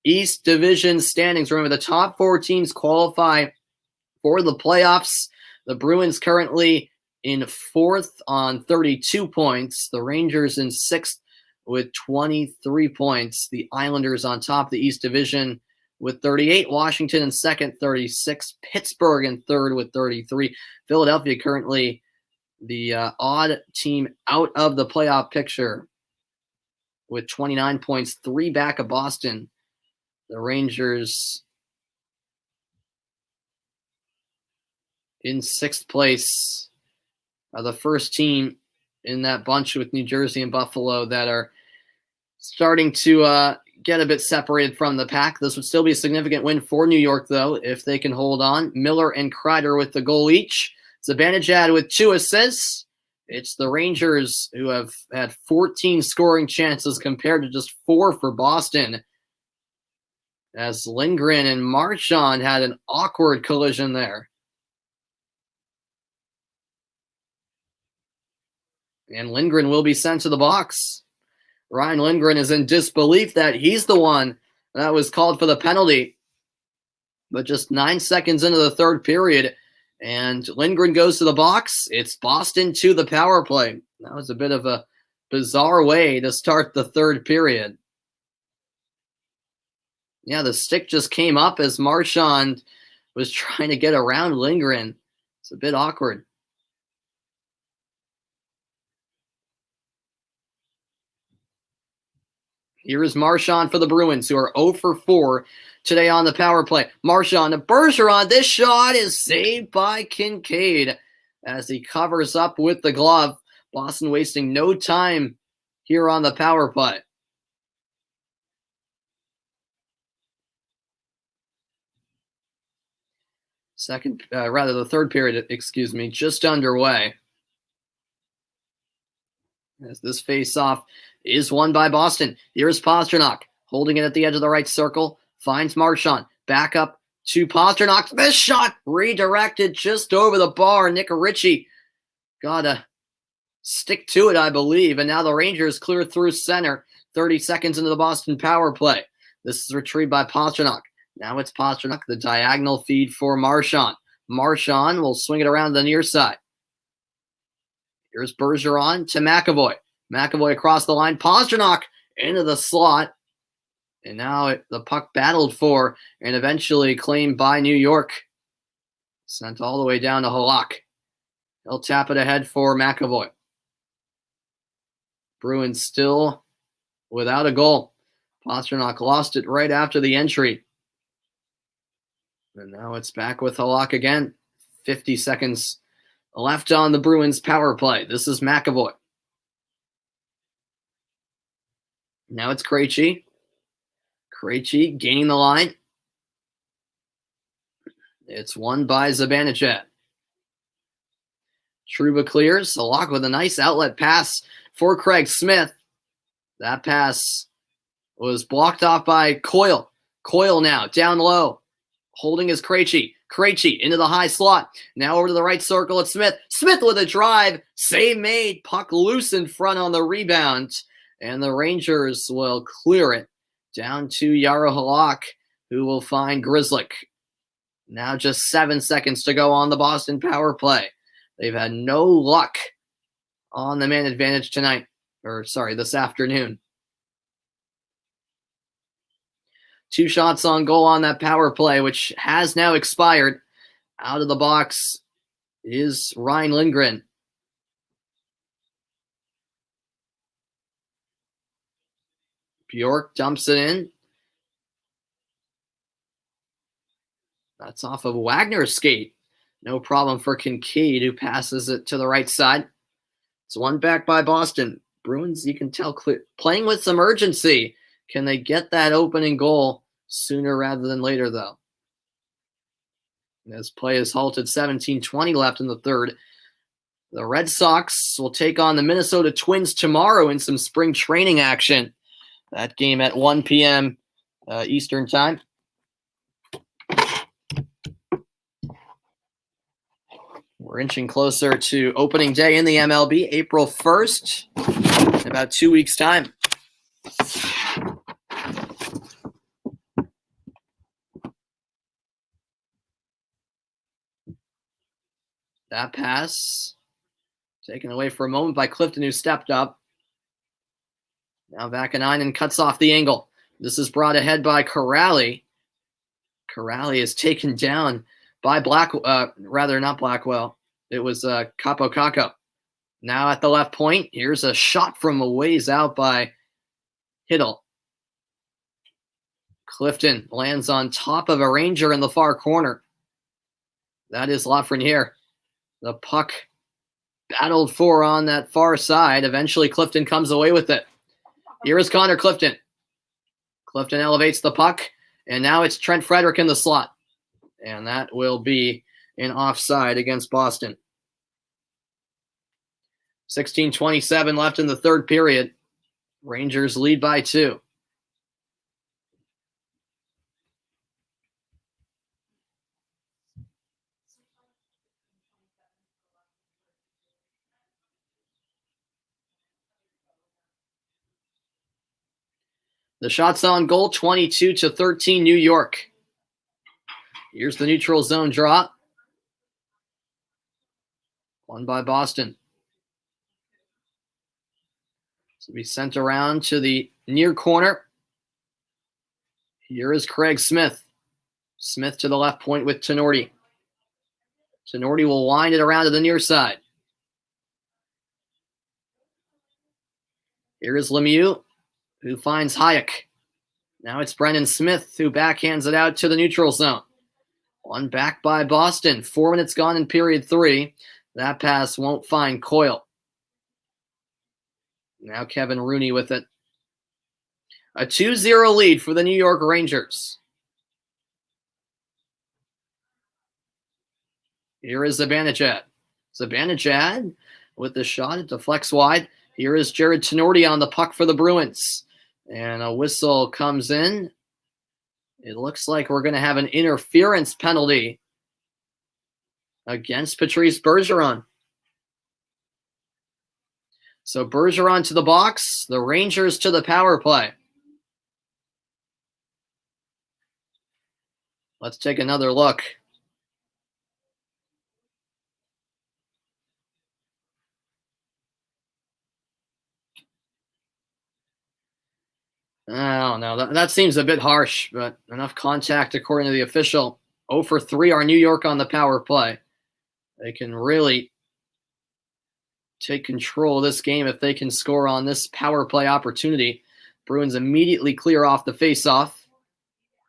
East Division standings. Remember, the top 4 teams qualify for the playoffs. The Bruins currently in 4th on 32 points. The Rangers in 6th with 23 points. The Islanders on top of the East Division with 38. Washington in 2nd, 36. Pittsburgh in 3rd with 33. Philadelphia currently the odd team out of the playoff picture with 29 points, 3 back of Boston. The Rangers in 6th place are the first team in that bunch with New Jersey and Buffalo that are starting to get a bit separated from the pack. This would still be a significant win for New York, though, if they can hold on. Miller and Kreider with the goal each. Zibanejad with 2 assists. It's the Rangers who have had 14 scoring chances compared to just 4 for Boston, as Lindgren and Marchand had an awkward collision there. And Lindgren will be sent to the box. Ryan Lindgren is in disbelief that he's the one that was called for the penalty. But just 9 seconds into the third period, and Lindgren goes to the box. It's Boston to the power play. That was a bit of a bizarre way to start the third period. Yeah, the stick just came up as Marchand was trying to get around Lindgren. It's a bit awkward. Here is Marchand for the Bruins, who are 0 for 4 today on the power play. Marchand to Bergeron. This shot is saved by Kincaid as he covers up with the glove. Boston wasting no time here on the power play. The third period, just underway. As this face-off is won by Boston. Here's Pastrnak, holding it at the edge of the right circle, finds Marchand, back up to Pastrnak. This shot redirected just over the bar. Nick Ritchie got to stick to it, I believe, and now the Rangers clear through center, 30 seconds into the Boston power play. This is retrieved by Pastrnak. Now it's Pastrnak, the diagonal feed for Marchand. Marchand will swing it around the near side. Here's Bergeron to McAvoy. McAvoy across the line. Pastrnak into the slot. And now the puck battled for and eventually claimed by New York. Sent all the way down to Halak. He'll tap it ahead for McAvoy. Bruins still without a goal. Pastrnak lost it right after the entry. And now it's back with Halak again. 50 seconds left on the Bruins power play. This is McAvoy. Now it's Krejci. Krejci gaining the line. It's won by Zibanejad. Trouba clears. Halak with a nice outlet pass for Craig Smith. That pass was blocked off by Coyle. Coyle now down low. Holding is Krejci. Krejci into the high slot. Now over to the right circle. It's Smith. Smith with a drive. Save made. Puck loose in front on the rebound. And the Rangers will clear it down to Jaro Halak, who will find Grzelcyk. Now just 7 seconds to go on the Boston power play. They've had no luck on the man advantage tonight. This afternoon. 2 shots on goal on that power play, which has now expired. Out of the box is Ryan Lindgren. Bjork dumps it in. That's off of Wagner's skate. No problem for Kincaid, who passes it to the right side. It's one back by Boston. Bruins, you can tell, playing with some urgency. Can they get that opening goal sooner rather than later, though? As play is halted, 17:20 left in the third. The Red Sox will take on the Minnesota Twins tomorrow in some spring training action. That game at 1 p.m. Eastern time. We're inching closer to opening day in the MLB, April 1st, in about 2 weeks' time. That pass taken away for a moment by Clifton, who stepped up. Now Vakanainen cuts off the angle. This is brought ahead by Corrali. Corrali is taken down by not Blackwell. It was Capo Caco. Now at the left point, here's a shot from a ways out by Hiddle. Clifton lands on top of a Ranger in the far corner. That is Lafreniere. The puck battled for on that far side. Eventually, Clifton comes away with it. Here is Connor Clifton. Clifton elevates the puck, and now it's Trent Frederick in the slot. And that will be an offside against Boston. 16:27 left in the third period. Rangers lead by 2. The shots on goal, 22-13 New York. Here's the neutral zone draw. Won by Boston. So be sent around to the near corner. Here is Craig Smith. Smith to the left point with Tenorti. Tenorti will wind it around to the near side. Here is Lemieux, who finds Hayek. Now it's Brendan Smith, who backhands it out to the neutral zone. One back by Boston. 4 minutes gone in period 3. That pass won't find Coyle. Now Kevin Rooney with it. A 2-0 lead for the New York Rangers. Here is Zibanejad. Zibanejad with the shot. It deflects wide. Here is Jared Tenorti on the puck for the Bruins. And a whistle comes in. It looks like we're going to have an interference penalty against Patrice Bergeron. So Bergeron to the box, the Rangers to the power play. Let's take another look. I don't know. That seems a bit harsh, but enough contact according to the official. 0 for 3 are New York on the power play. They can really take control of this game if they can score on this power play opportunity. Bruins immediately clear off the faceoff.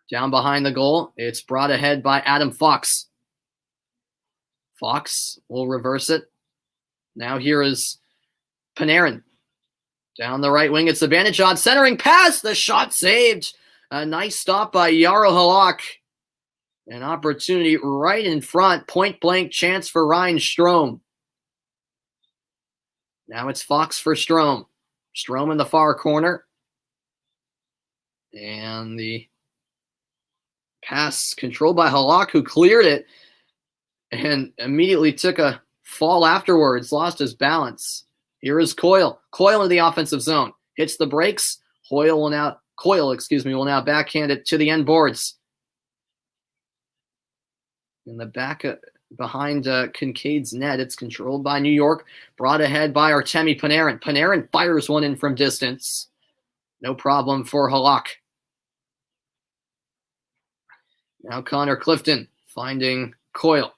Down behind the goal, it's brought ahead by Adam Fox. Fox will reverse it. Now here is Panarin. Down the right wing, it's Zibanejad centering pass. The shot saved. A nice stop by Jaro Halak. An opportunity right in front. Point blank chance for Ryan Strome. Now it's Fox for Strome. Strome in the far corner. And the pass controlled by Halak, who cleared it and immediately took a fall afterwards. Lost his balance. Here is Coyle. Coyle in the offensive zone. Hits the brakes. Coyle will now backhand it to the end boards. In the back behind Kincaid's net, it's controlled by New York. Brought ahead by Artemi Panarin. Panarin fires one in from distance. No problem for Halak. Now Connor Clifton finding Coyle.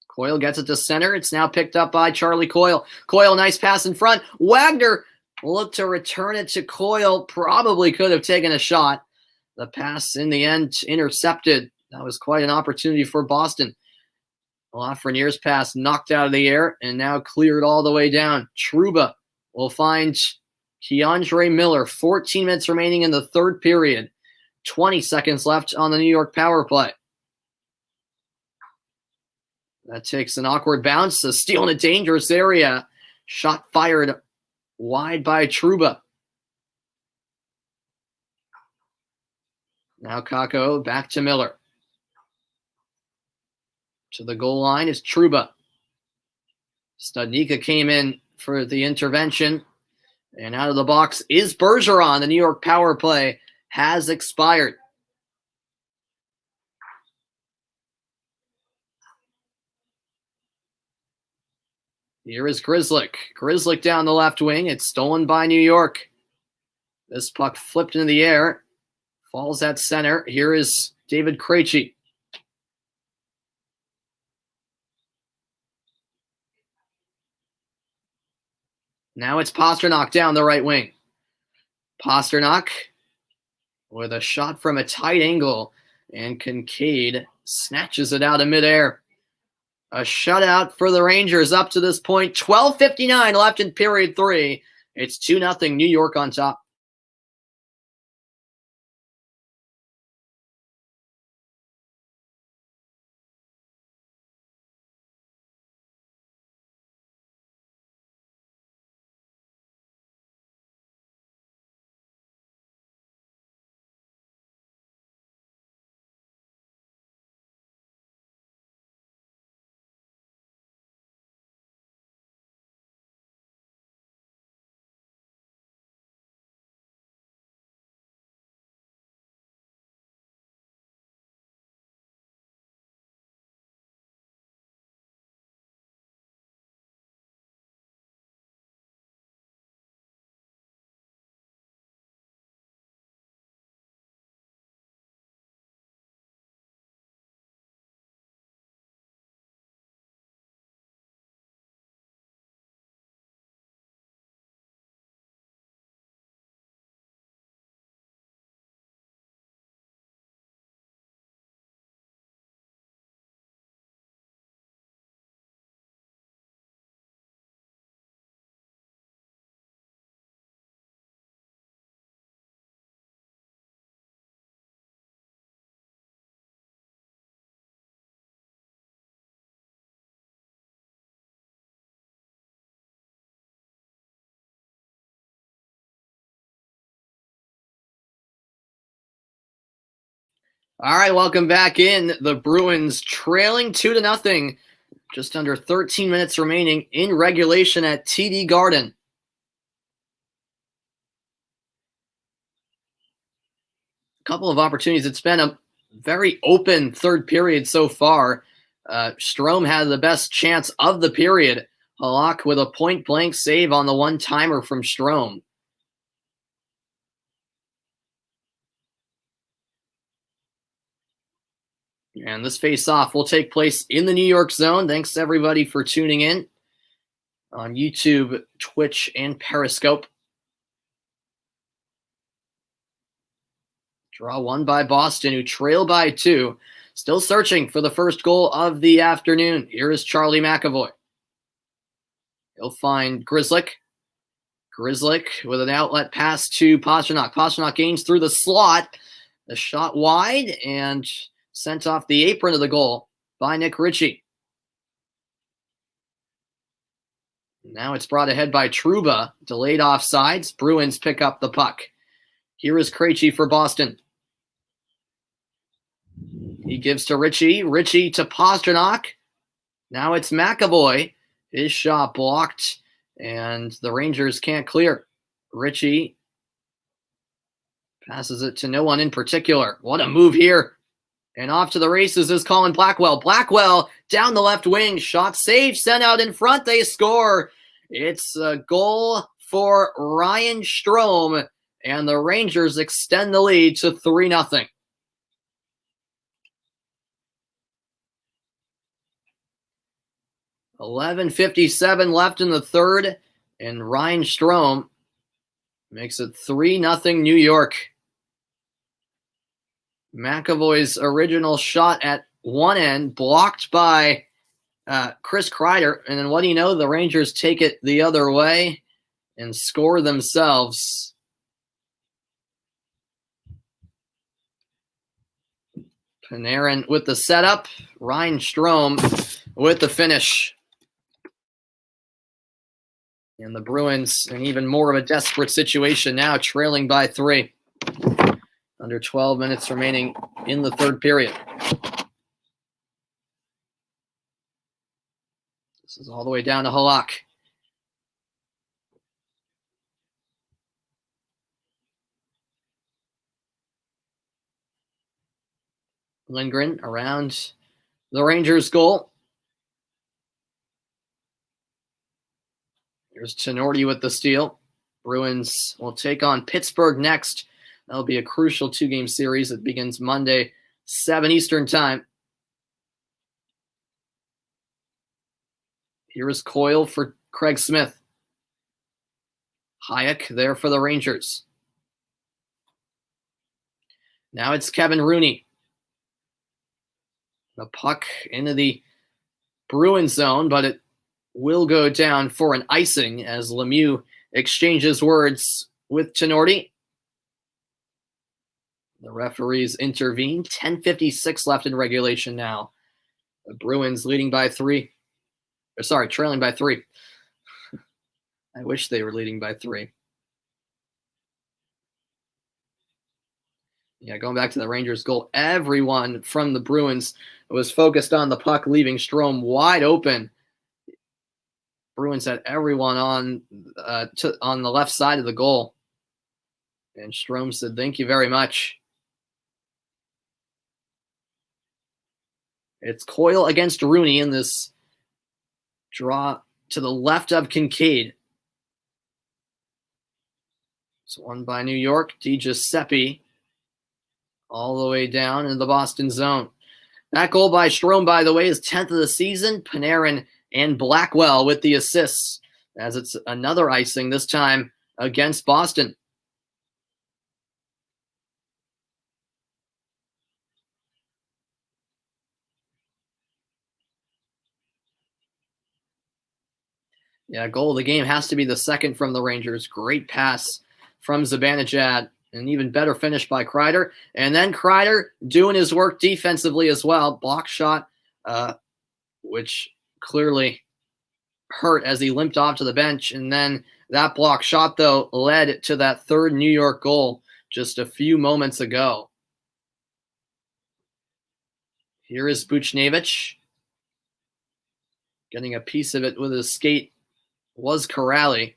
Coyle gets it to center. It's now picked up by Charlie Coyle. Coyle, nice pass in front. Wagner looked to return it to Coyle. Probably could have taken a shot. The pass in the end intercepted. That was quite an opportunity for Boston. Lafreniere's pass knocked out of the air and now cleared all the way down. Trouba will find Keandre Miller. 14 minutes remaining in the third period. 20 seconds left on the New York power play. That takes an awkward bounce. A steal in a dangerous area. Shot fired wide by Trouba. Now Kakko back to Miller. To the goal line is Trouba. Studnicka came in for the intervention. And out of the box is Bergeron. The New York power play has expired. Here is Grzelcyk. Grzelcyk down the left wing. It's stolen by New York. This puck flipped into the air. Falls at center. Here is David Krejci. Now it's Pastrnak down the right wing. Pastrnak with a shot from a tight angle. And Kincaid snatches it out of midair. A shutout for the Rangers up to this point. 12:59 left in period 3. It's 2-0 New York on top. All right, welcome back in. The Bruins trailing 2-0. Just under 13 minutes remaining in regulation at TD Garden. A couple of opportunities. It's been a very open third period so far. Strome had the best chance of the period. Halak with a point-blank save on the one-timer from Strome. And this face-off will take place in the New York zone. Thanks to everybody for tuning in on YouTube, Twitch, and Periscope. Draw one by Boston, who trail by 2. Still searching for the first goal of the afternoon. Here is Charlie McAvoy. He'll find Grzelcyk. Grzelcyk with an outlet pass to Pastrnak. Pastrnak gains through the slot. The shot wide and sent off the apron of the goal by Nick Ritchie. Now it's brought ahead by Trouba. Delayed offsides. Bruins pick up the puck. Here is Krejci for Boston. He gives to Ritchie. Ritchie to Pastrnak. Now it's McAvoy. His shot blocked, and the Rangers can't clear. Ritchie passes it to no one in particular. What a move here. And off to the races is Colin Blackwell. Blackwell down the left wing. Shot saved, sent out in front. They score. It's a goal for Ryan Strome, and the Rangers extend the lead to 3-0. 11:57 left in the third, and Ryan Strome makes it 3-0 New York. McAvoy's original shot at one end blocked by Chris Kreider, and then what do you know? The Rangers take it the other way and score themselves. Panarin with the setup, Ryan Strome with the finish. And the Bruins in even more of a desperate situation now, trailing by 3. Under 12 minutes remaining in the third period. This is all the way down to Halak. Lindgren around the Rangers' goal. Here's Tenorti with the steal. Bruins will take on Pittsburgh next. That'll be a crucial 2-game series that begins Monday, 7 Eastern time. Here is Coyle for Craig Smith. Hayek there for the Rangers. Now it's Kevin Rooney. The puck into the Bruins zone, but it will go down for an icing as Lemieux exchanges words with Tenorti. The referees intervene. 10:56 left in regulation now. The Bruins leading by 3. Trailing by 3. I wish they were leading by 3. Yeah, going back to the Rangers' goal, everyone from the Bruins was focused on the puck, leaving Strome wide open. Bruins had everyone on the left side of the goal. And Strome said, "Thank you very much." It's Coyle against Rooney in this draw to the left of Kincaid. It's won by New York. DiGiuseppe all the way down in the Boston zone. That goal by Strome, by the way, is 10th of the season. Panarin and Blackwell with the assists, as it's another icing, this time against Boston. Yeah, goal of the game has to be the second from the Rangers. Great pass from Zibanejad. An even better finish by Kreider. And then Kreider doing his work defensively as well. Block shot, which clearly hurt as he limped off to the bench. And then that block shot, though, led to that third New York goal just a few moments ago. Here is Buchnevich. Getting a piece of it with his skate was Corrali.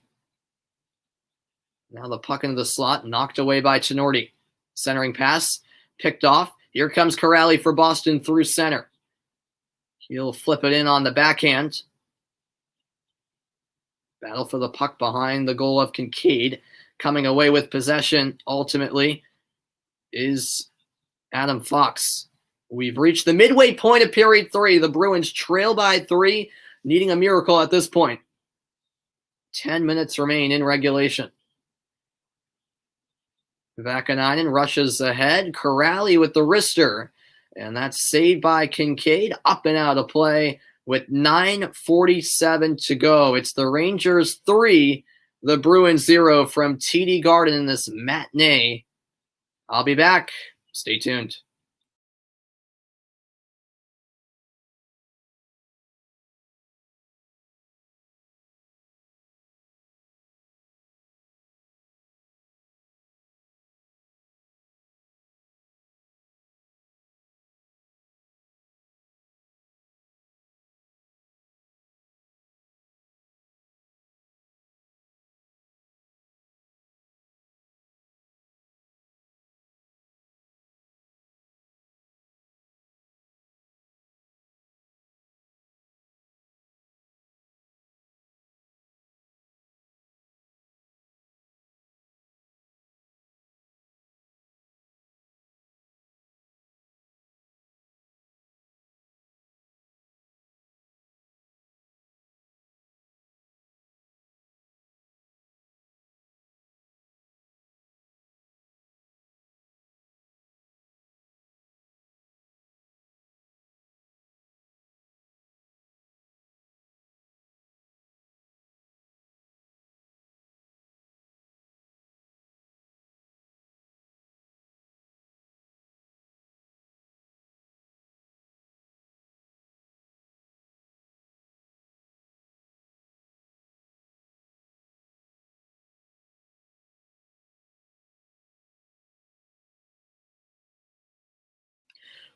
Now the puck into the slot, knocked away by Tenorti. Centering pass, picked off. Here comes Corrali for Boston through center. He'll flip it in on the backhand. Battle for the puck behind the goal of Kincaid. Coming away with possession, ultimately, is Adam Fox. We've reached the midway point of period 3. The Bruins trail by 3, needing a miracle at this point. 10 minutes remain in regulation. Vakanainen rushes ahead. Corrali with the wrister. And that's saved by Kincaid. Up and out of play with 9:47 to go. It's the Rangers 3, the Bruins 0 from TD Garden in this matinee. I'll be back. Stay tuned.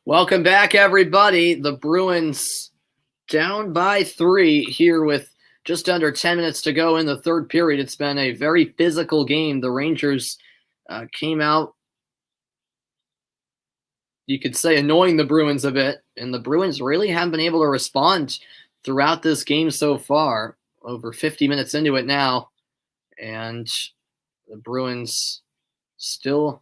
Welcome back, everybody. The Bruins down by 3 here with just under 10 minutes to go in the third period. It's been a very physical game. The Rangers came out, you could say, annoying the Bruins a bit, and the Bruins really haven't been able to respond throughout this game so far. Over 50 minutes into it now, and the Bruins still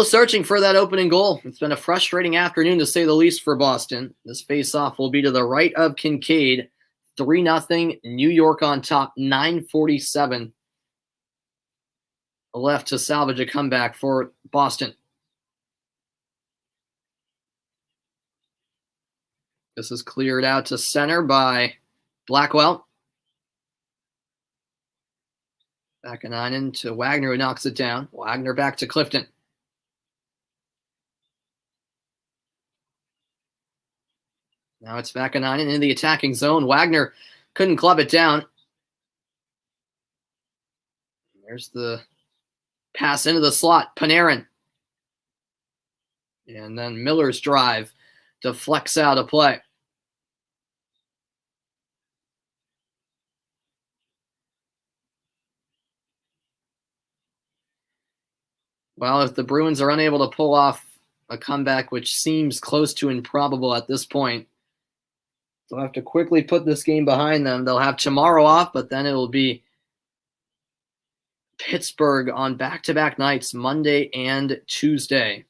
searching for that opening goal. It's been a frustrating afternoon, to say the least, for Boston. This faceoff will be to the right of Kincaid. 3-0, New York on top, 9:47 left to salvage a comeback for Boston. This is cleared out to center by Blackwell. Vaakanainen to Wagner, who knocks it down. Wagner back to Clifton. Now it's Vaakanainen in the attacking zone. Wagner couldn't club it down. There's the pass into the slot. Panarin. And then Miller's drive deflects out a play. Well, if the Bruins are unable to pull off a comeback, which seems close to improbable at this point, they'll have to quickly put this game behind them. They'll have tomorrow off, but then it will be Pittsburgh on back-to-back nights, Monday and Tuesday.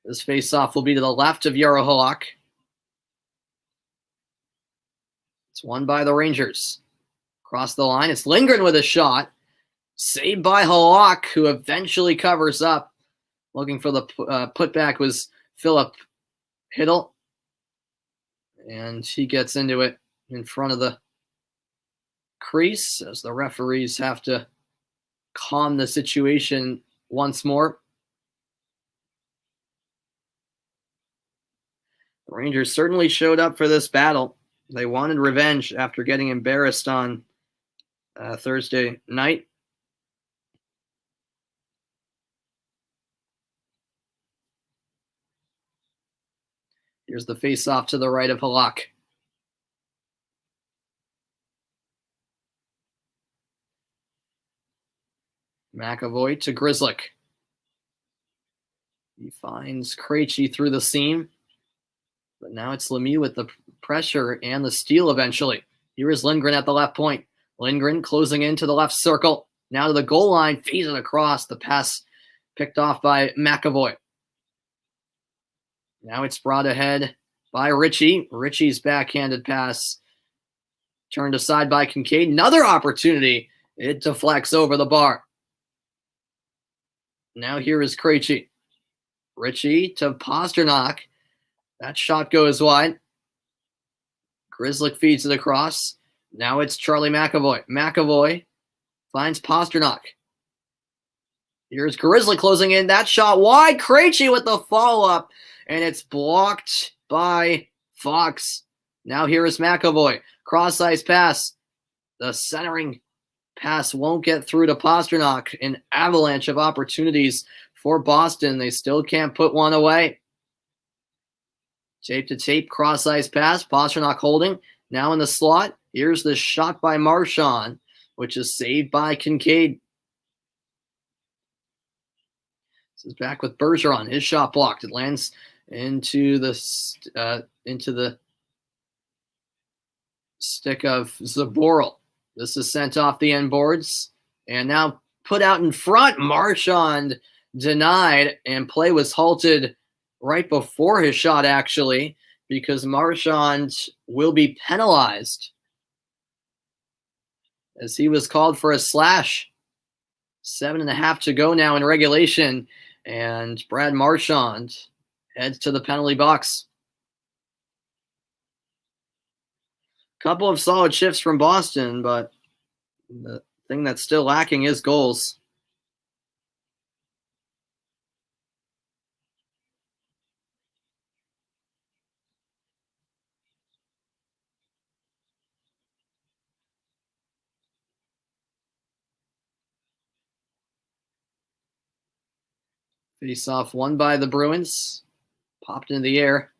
This faceoff will be to the left of Jaro. It's won by the Rangers. Across the line, it's Lindgren with a shot. Saved by Halak, who eventually covers up. Looking for the putback was Philip Hiddle. And he gets into it in front of the crease as the referees have to calm the situation once more. The Rangers certainly showed up for this battle. They wanted revenge after getting embarrassed on Thursday night. Here's the face-off to the right of Halak. McAvoy to Grzelcyk. He finds Krejci through the seam. But now it's Lemieux with the pressure and the steal eventually. Here is Lindgren at the left point. Lindgren closing into the left circle. Now to the goal line, feeds it across. The pass picked off by McAvoy. Now it's brought ahead by Ritchie. Ritchie's backhanded pass turned aside by Kincaid. Another opportunity. It deflects over the bar. Now here is Krejci. Ritchie to Pasternak. That shot goes wide. Grzelcyk feeds it across. Now it's Charlie McAvoy. McAvoy finds Pasternak. Here's Grzelcyk closing in. That shot wide. Krejci with the follow-up. And it's blocked by Fox. Now here is McAvoy. Cross-ice pass. The centering pass won't get through to Pasternak. An avalanche of opportunities for Boston. They still can't put one away. Tape-to-tape, cross-ice pass. Pasternak holding. Now in the slot. Here's the shot by Marchand, which is saved by Kincaid. This is back with Bergeron. His shot blocked. It lands into the stick of Zaboral. This is sent off the end boards and now put out in front. Marchand denied, and play was halted right before his shot, actually, because Marchand will be penalized as he was called for a slash. 7.5 to go now in regulation, and Brad Marchand heads to the penalty box. Couple of solid shifts from Boston, but the thing that's still lacking is goals. Face-off won by the Bruins. Popped into the air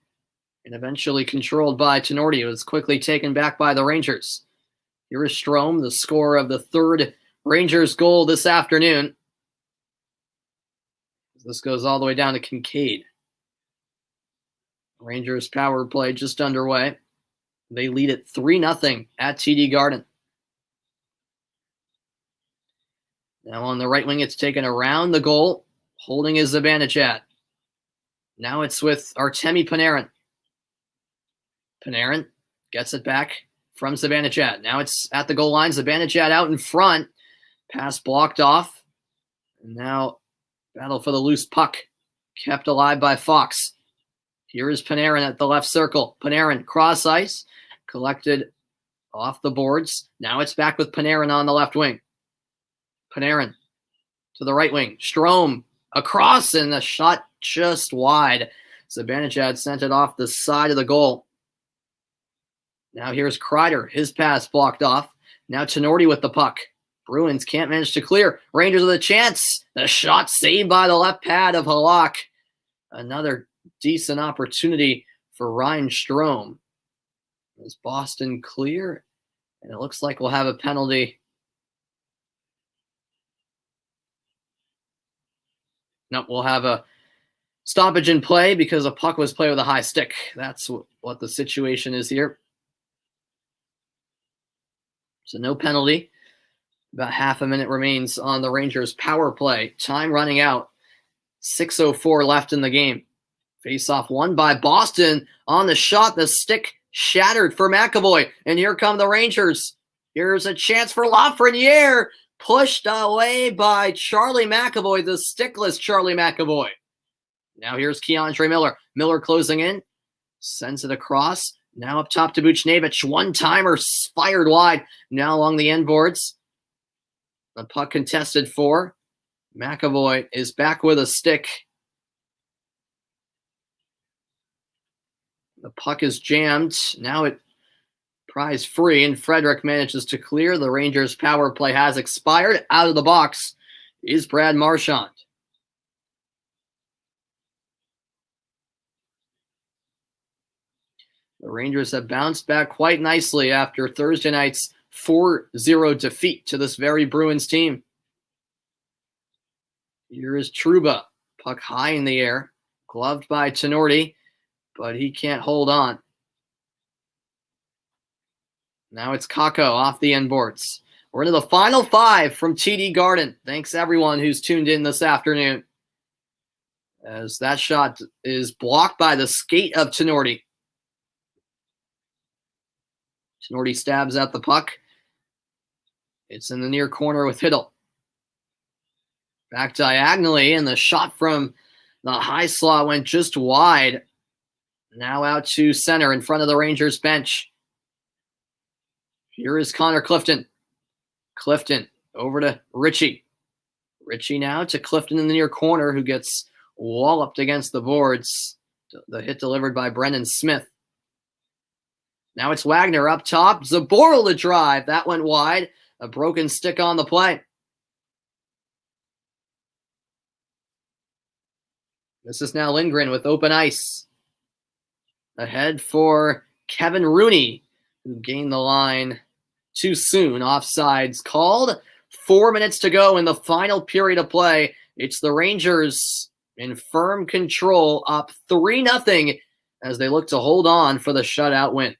and eventually controlled by Tenorti. It was quickly taken back by the Rangers. Here is Strome, the scorer of the third Rangers goal this afternoon. This goes all the way down to Kincaid. Rangers power play just underway. They lead it 3-0 at TD Garden. Now on the right wing, it's taken around the goal. Holding is Zibanejad. Now it's with Artemi Panarin. Panarin gets it back from Zibanejad. Now it's at the goal line. Zibanejad out in front. Pass blocked off. And now battle for the loose puck. Kept alive by Fox. Here is Panarin at the left circle. Panarin cross ice. Collected off the boards. Now it's back with Panarin on the left wing. Panarin to the right wing. Strome across, and the shot just wide. Zibanejad sent it off the side of the goal. Now here's Kreider. His pass blocked off. Now Tenorti with the puck. Bruins can't manage to clear. Rangers with a chance. The shot saved by the left pad of Halak. Another decent opportunity for Ryan Strome. Is Boston clear? And it looks like we'll have a penalty. Nope, we'll have a stoppage in play because a puck was played with a high stick. That's what the situation is here. So no penalty. About half a minute remains on the Rangers power play. Time running out. 6:04 left in the game. Face-off won by Boston. On the shot, the stick shattered for McAvoy. And here come the Rangers. Here's a chance for Lafreniere. Pushed away by Charlie McAvoy, the stickless Charlie McAvoy. Now here's Keandre Miller. Miller closing in. Sends it across. Now up top to Buchnevich. One-timer fired wide. Now along the end boards. The puck contested for. McAvoy is back with a stick. The puck is jammed. Now it prize free, and Frederick manages to clear. The Rangers' power play has expired. Out of the box is Brad Marchand. The Rangers have bounced back quite nicely after Thursday night's 4-0 defeat to this very Bruins team. Here is Trouba. Puck high in the air. Gloved by Tenorti, but he can't hold on. Now it's Kakko off the end boards. We're into the final five from TD Garden. Thanks everyone who's tuned in this afternoon. As that shot is blocked by the skate of Tenorti. Tenorti stabs at the puck. It's in the near corner with Hiddle. Back diagonally, and the shot from the high slot went just wide. Now out to center in front of the Rangers bench. Here is Connor Clifton. Clifton over to Ritchie. Ritchie now to Clifton in the near corner, who gets walloped against the boards. The hit delivered by Brendan Smith. Now it's Wagner up top. Zaboral to drive. That went wide. A broken stick on the play. This is now Lindgren with open ice. Ahead for Kevin Rooney, who gained the line too soon. Offsides called. 4 minutes to go in the final period of play. It's the Rangers in firm control, up 3-0 as they look to hold on for the shutout win.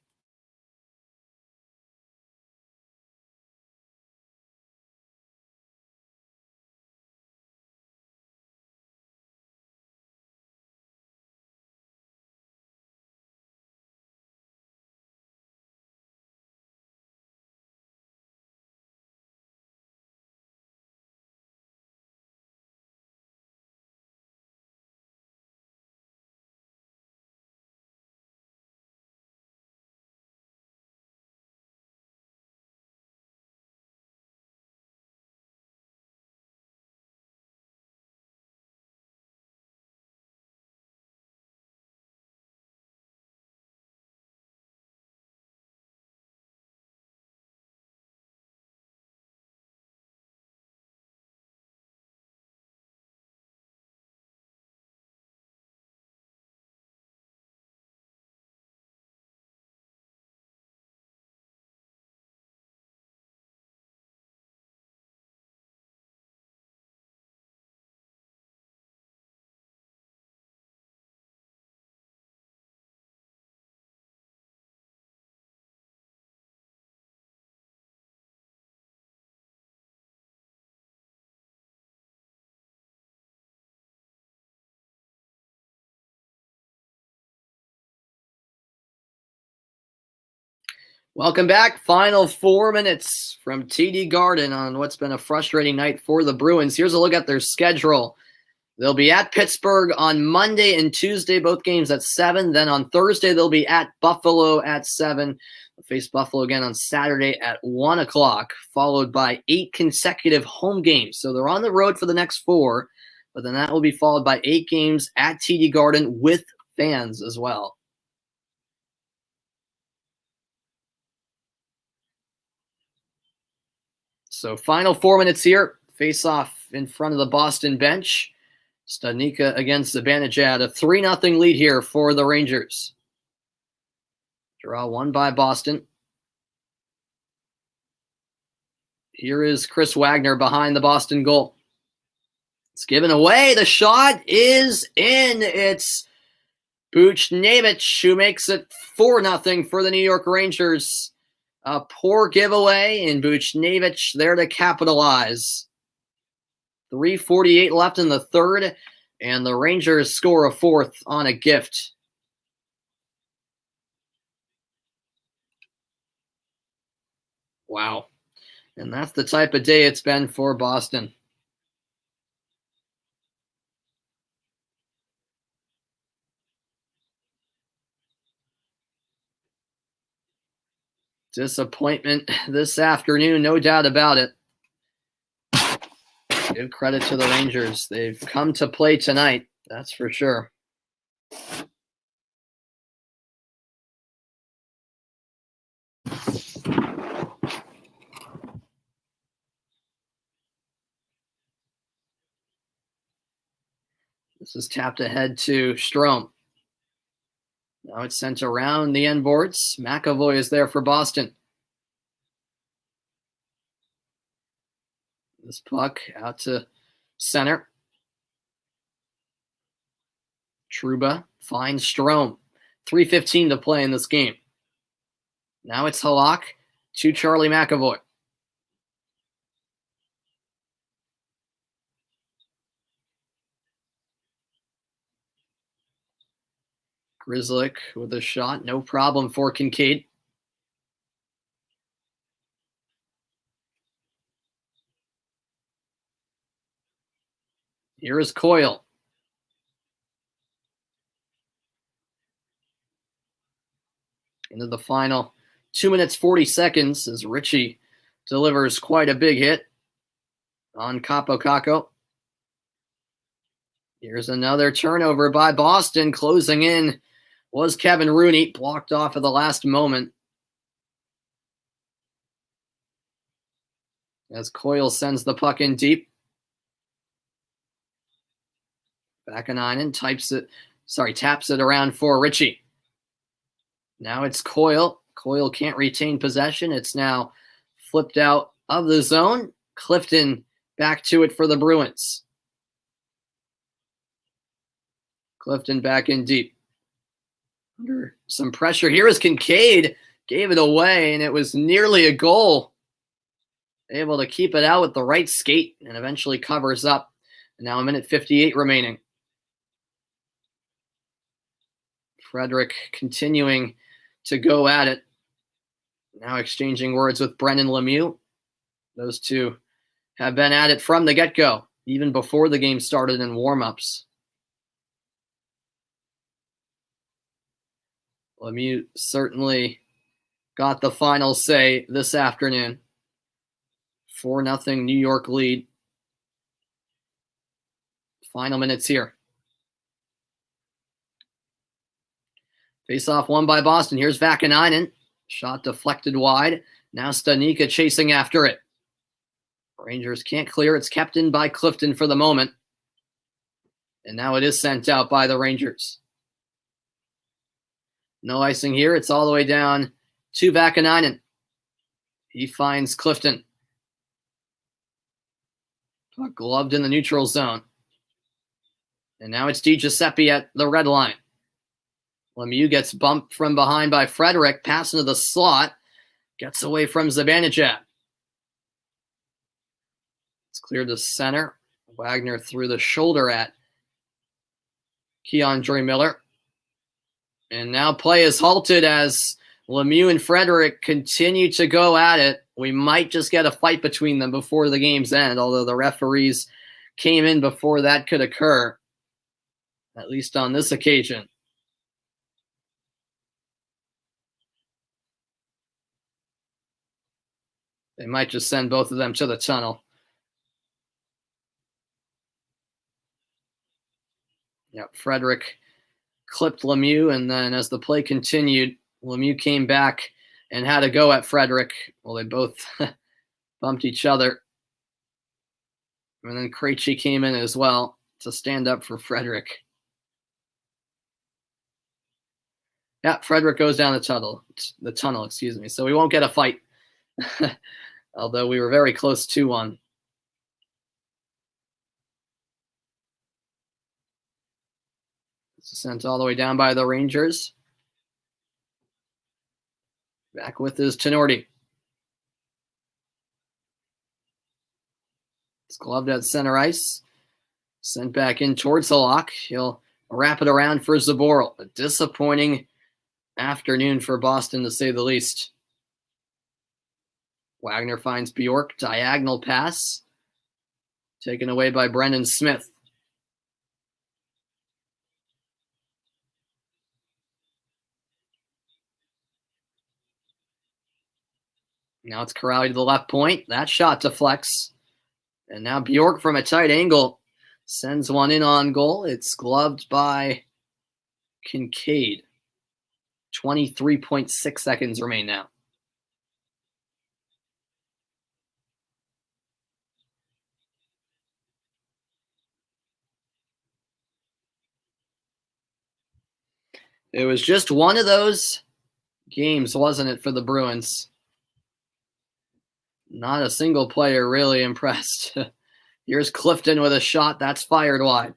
Welcome back. Final 4 minutes from TD Garden on what's been a frustrating night for the Bruins. Here's a look at their schedule. They'll be at Pittsburgh on Monday and Tuesday, both games at 7. Then on Thursday, they'll be at Buffalo at 7. They'll face Buffalo again on Saturday at 1 o'clock, followed by 8 consecutive home games. So they're on the road for the next 4, but then that will be followed by 8 games at TD Garden with fans as well. So final 4 minutes here. Face off in front of the Boston bench. Studnicka against Zibanejad. A 3-0 lead here for the Rangers. Draw won by Boston. Here is Chris Wagner behind the Boston goal. It's given away. The shot is in. It's Buchnevich who makes it 4-0 for the New York Rangers. A poor giveaway, and Buchnevich there to capitalize. 3:48 left in the third, and the Rangers score a 4th on a gift. Wow. And that's the type of day it's been for Boston. Disappointment this afternoon, no doubt about it. Give credit to the Rangers. They've come to play tonight, that's for sure. This is tapped ahead to Strome. Now it's sent around the end boards. McAvoy is there for Boston. This puck out to center. Trouba finds Strome. 3:15 to play in this game. Now it's Halak to Charlie McAvoy. Grzelcyk with a shot. No problem for Kincaid. Here is Coyle. Into the final 2 minutes, 40 seconds as Ritchie delivers quite a big hit on Capo Caco. Here's another turnover by Boston. Closing in was Kevin Rooney, blocked off at the last moment. As Coyle sends the puck in deep. Vakanainen taps it around for Ritchie. Now it's Coyle. Coyle can't retain possession. It's now flipped out of the zone. Clifton back to it for the Bruins. Clifton back in deep. Under some pressure. Here is Kincaid. Gave it away, and it was nearly a goal. Able to keep it out with the right skate and eventually covers up. And now a minute 58 remaining. Frederick continuing to go at it. Now exchanging words with Brendan Lemieux. Those two have been at it from the get-go, even before the game started in warm-ups. Lemieux certainly got the final say this afternoon. 4-0 New York lead. Final minutes here. Face-off won by Boston. Here's Vakanainen. Shot deflected wide. Now Studnicka chasing after it. Rangers can't clear. It's kept in by Clifton for the moment. And now it is sent out by the Rangers. No icing here. It's all the way down to Vakanainen. He finds Clifton. Puck gloved in the neutral zone. And now it's DiGiuseppe at the red line. Lemieux gets bumped from behind by Frederick. Pass into the slot. Gets away from Zibanejad. It's cleared to center. Wagner threw the shoulder at Keandre Miller. And now play is halted as Lemieux and Frederick continue to go at it. We might just get a fight between them before the game's end, although the referees came in before that could occur, at least on this occasion. They might just send both of them to the tunnel. Yep, Frederick clipped Lemieux, and then as the play continued, Lemieux came back and had a go at Frederick. Well, they both bumped each other. And then Krejci came in as well to stand up for Frederick. Yeah, Frederick goes down the tunnel, so we won't get a fight. Although we were very close to one. It's sent all the way down by the Rangers. Back with his Tenorti. It's gloved at center ice. Sent back in towards the lock. He'll wrap it around for Zaboral. A disappointing afternoon for Boston, to say the least. Wagner finds Bjork. Diagonal pass. Taken away by Brendan Smith. Now it's Corrali to the left point. That shot deflects. And now Bjork from a tight angle sends one in on goal. It's gloved by Kincaid. 23.6 seconds remain now. It was just one of those games, wasn't it, for the Bruins? Not a single player really impressed. Here's Clifton with a shot that's fired wide.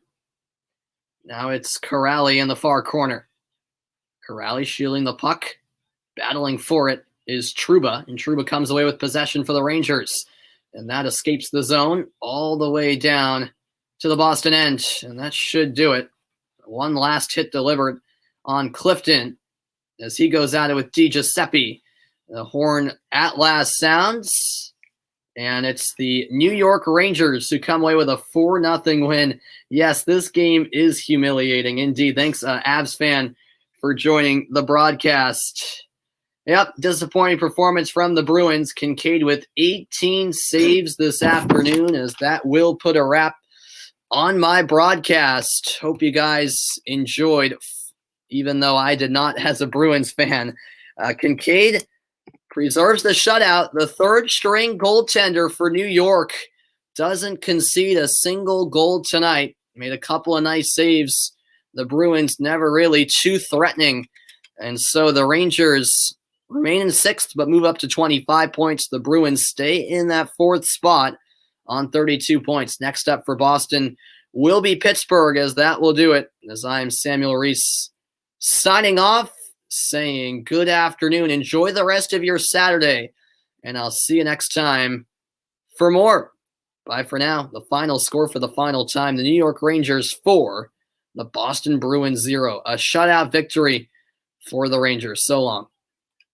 Now it's Corrali in the far corner. Corrali shielding the puck. Battling for it is Trouba, and Trouba comes away with possession for the Rangers. And that escapes the zone all the way down to the Boston end. And that should do it. One last hit delivered on Clifton as he goes at it with Di Giuseppe. The horn at last sounds, and it's the New York Rangers who come away with a 4-0 win. Yes, this game is humiliating indeed. Thanks, Avs fan, for joining the broadcast. Yep, disappointing performance from the Bruins. Kincaid with 18 saves this afternoon, as that will put a wrap on my broadcast. Hope you guys enjoyed, even though I did not as a Bruins fan. Kincaid preserves the shutout. The third-string goaltender for New York doesn't concede a single goal tonight. Made a couple of nice saves. The Bruins never really too threatening. And so the Rangers remain in sixth but move up to 25 points. The Bruins stay in that fourth spot on 32 points. Next up for Boston will be Pittsburgh, as that will do it. As I am Samuel Reese signing off, saying good afternoon. Enjoy the rest of your Saturday, and I'll see you next time for more. Bye for now. The final score for the final time, the New York Rangers 4, the Boston Bruins 0. A shutout victory for the Rangers. So long.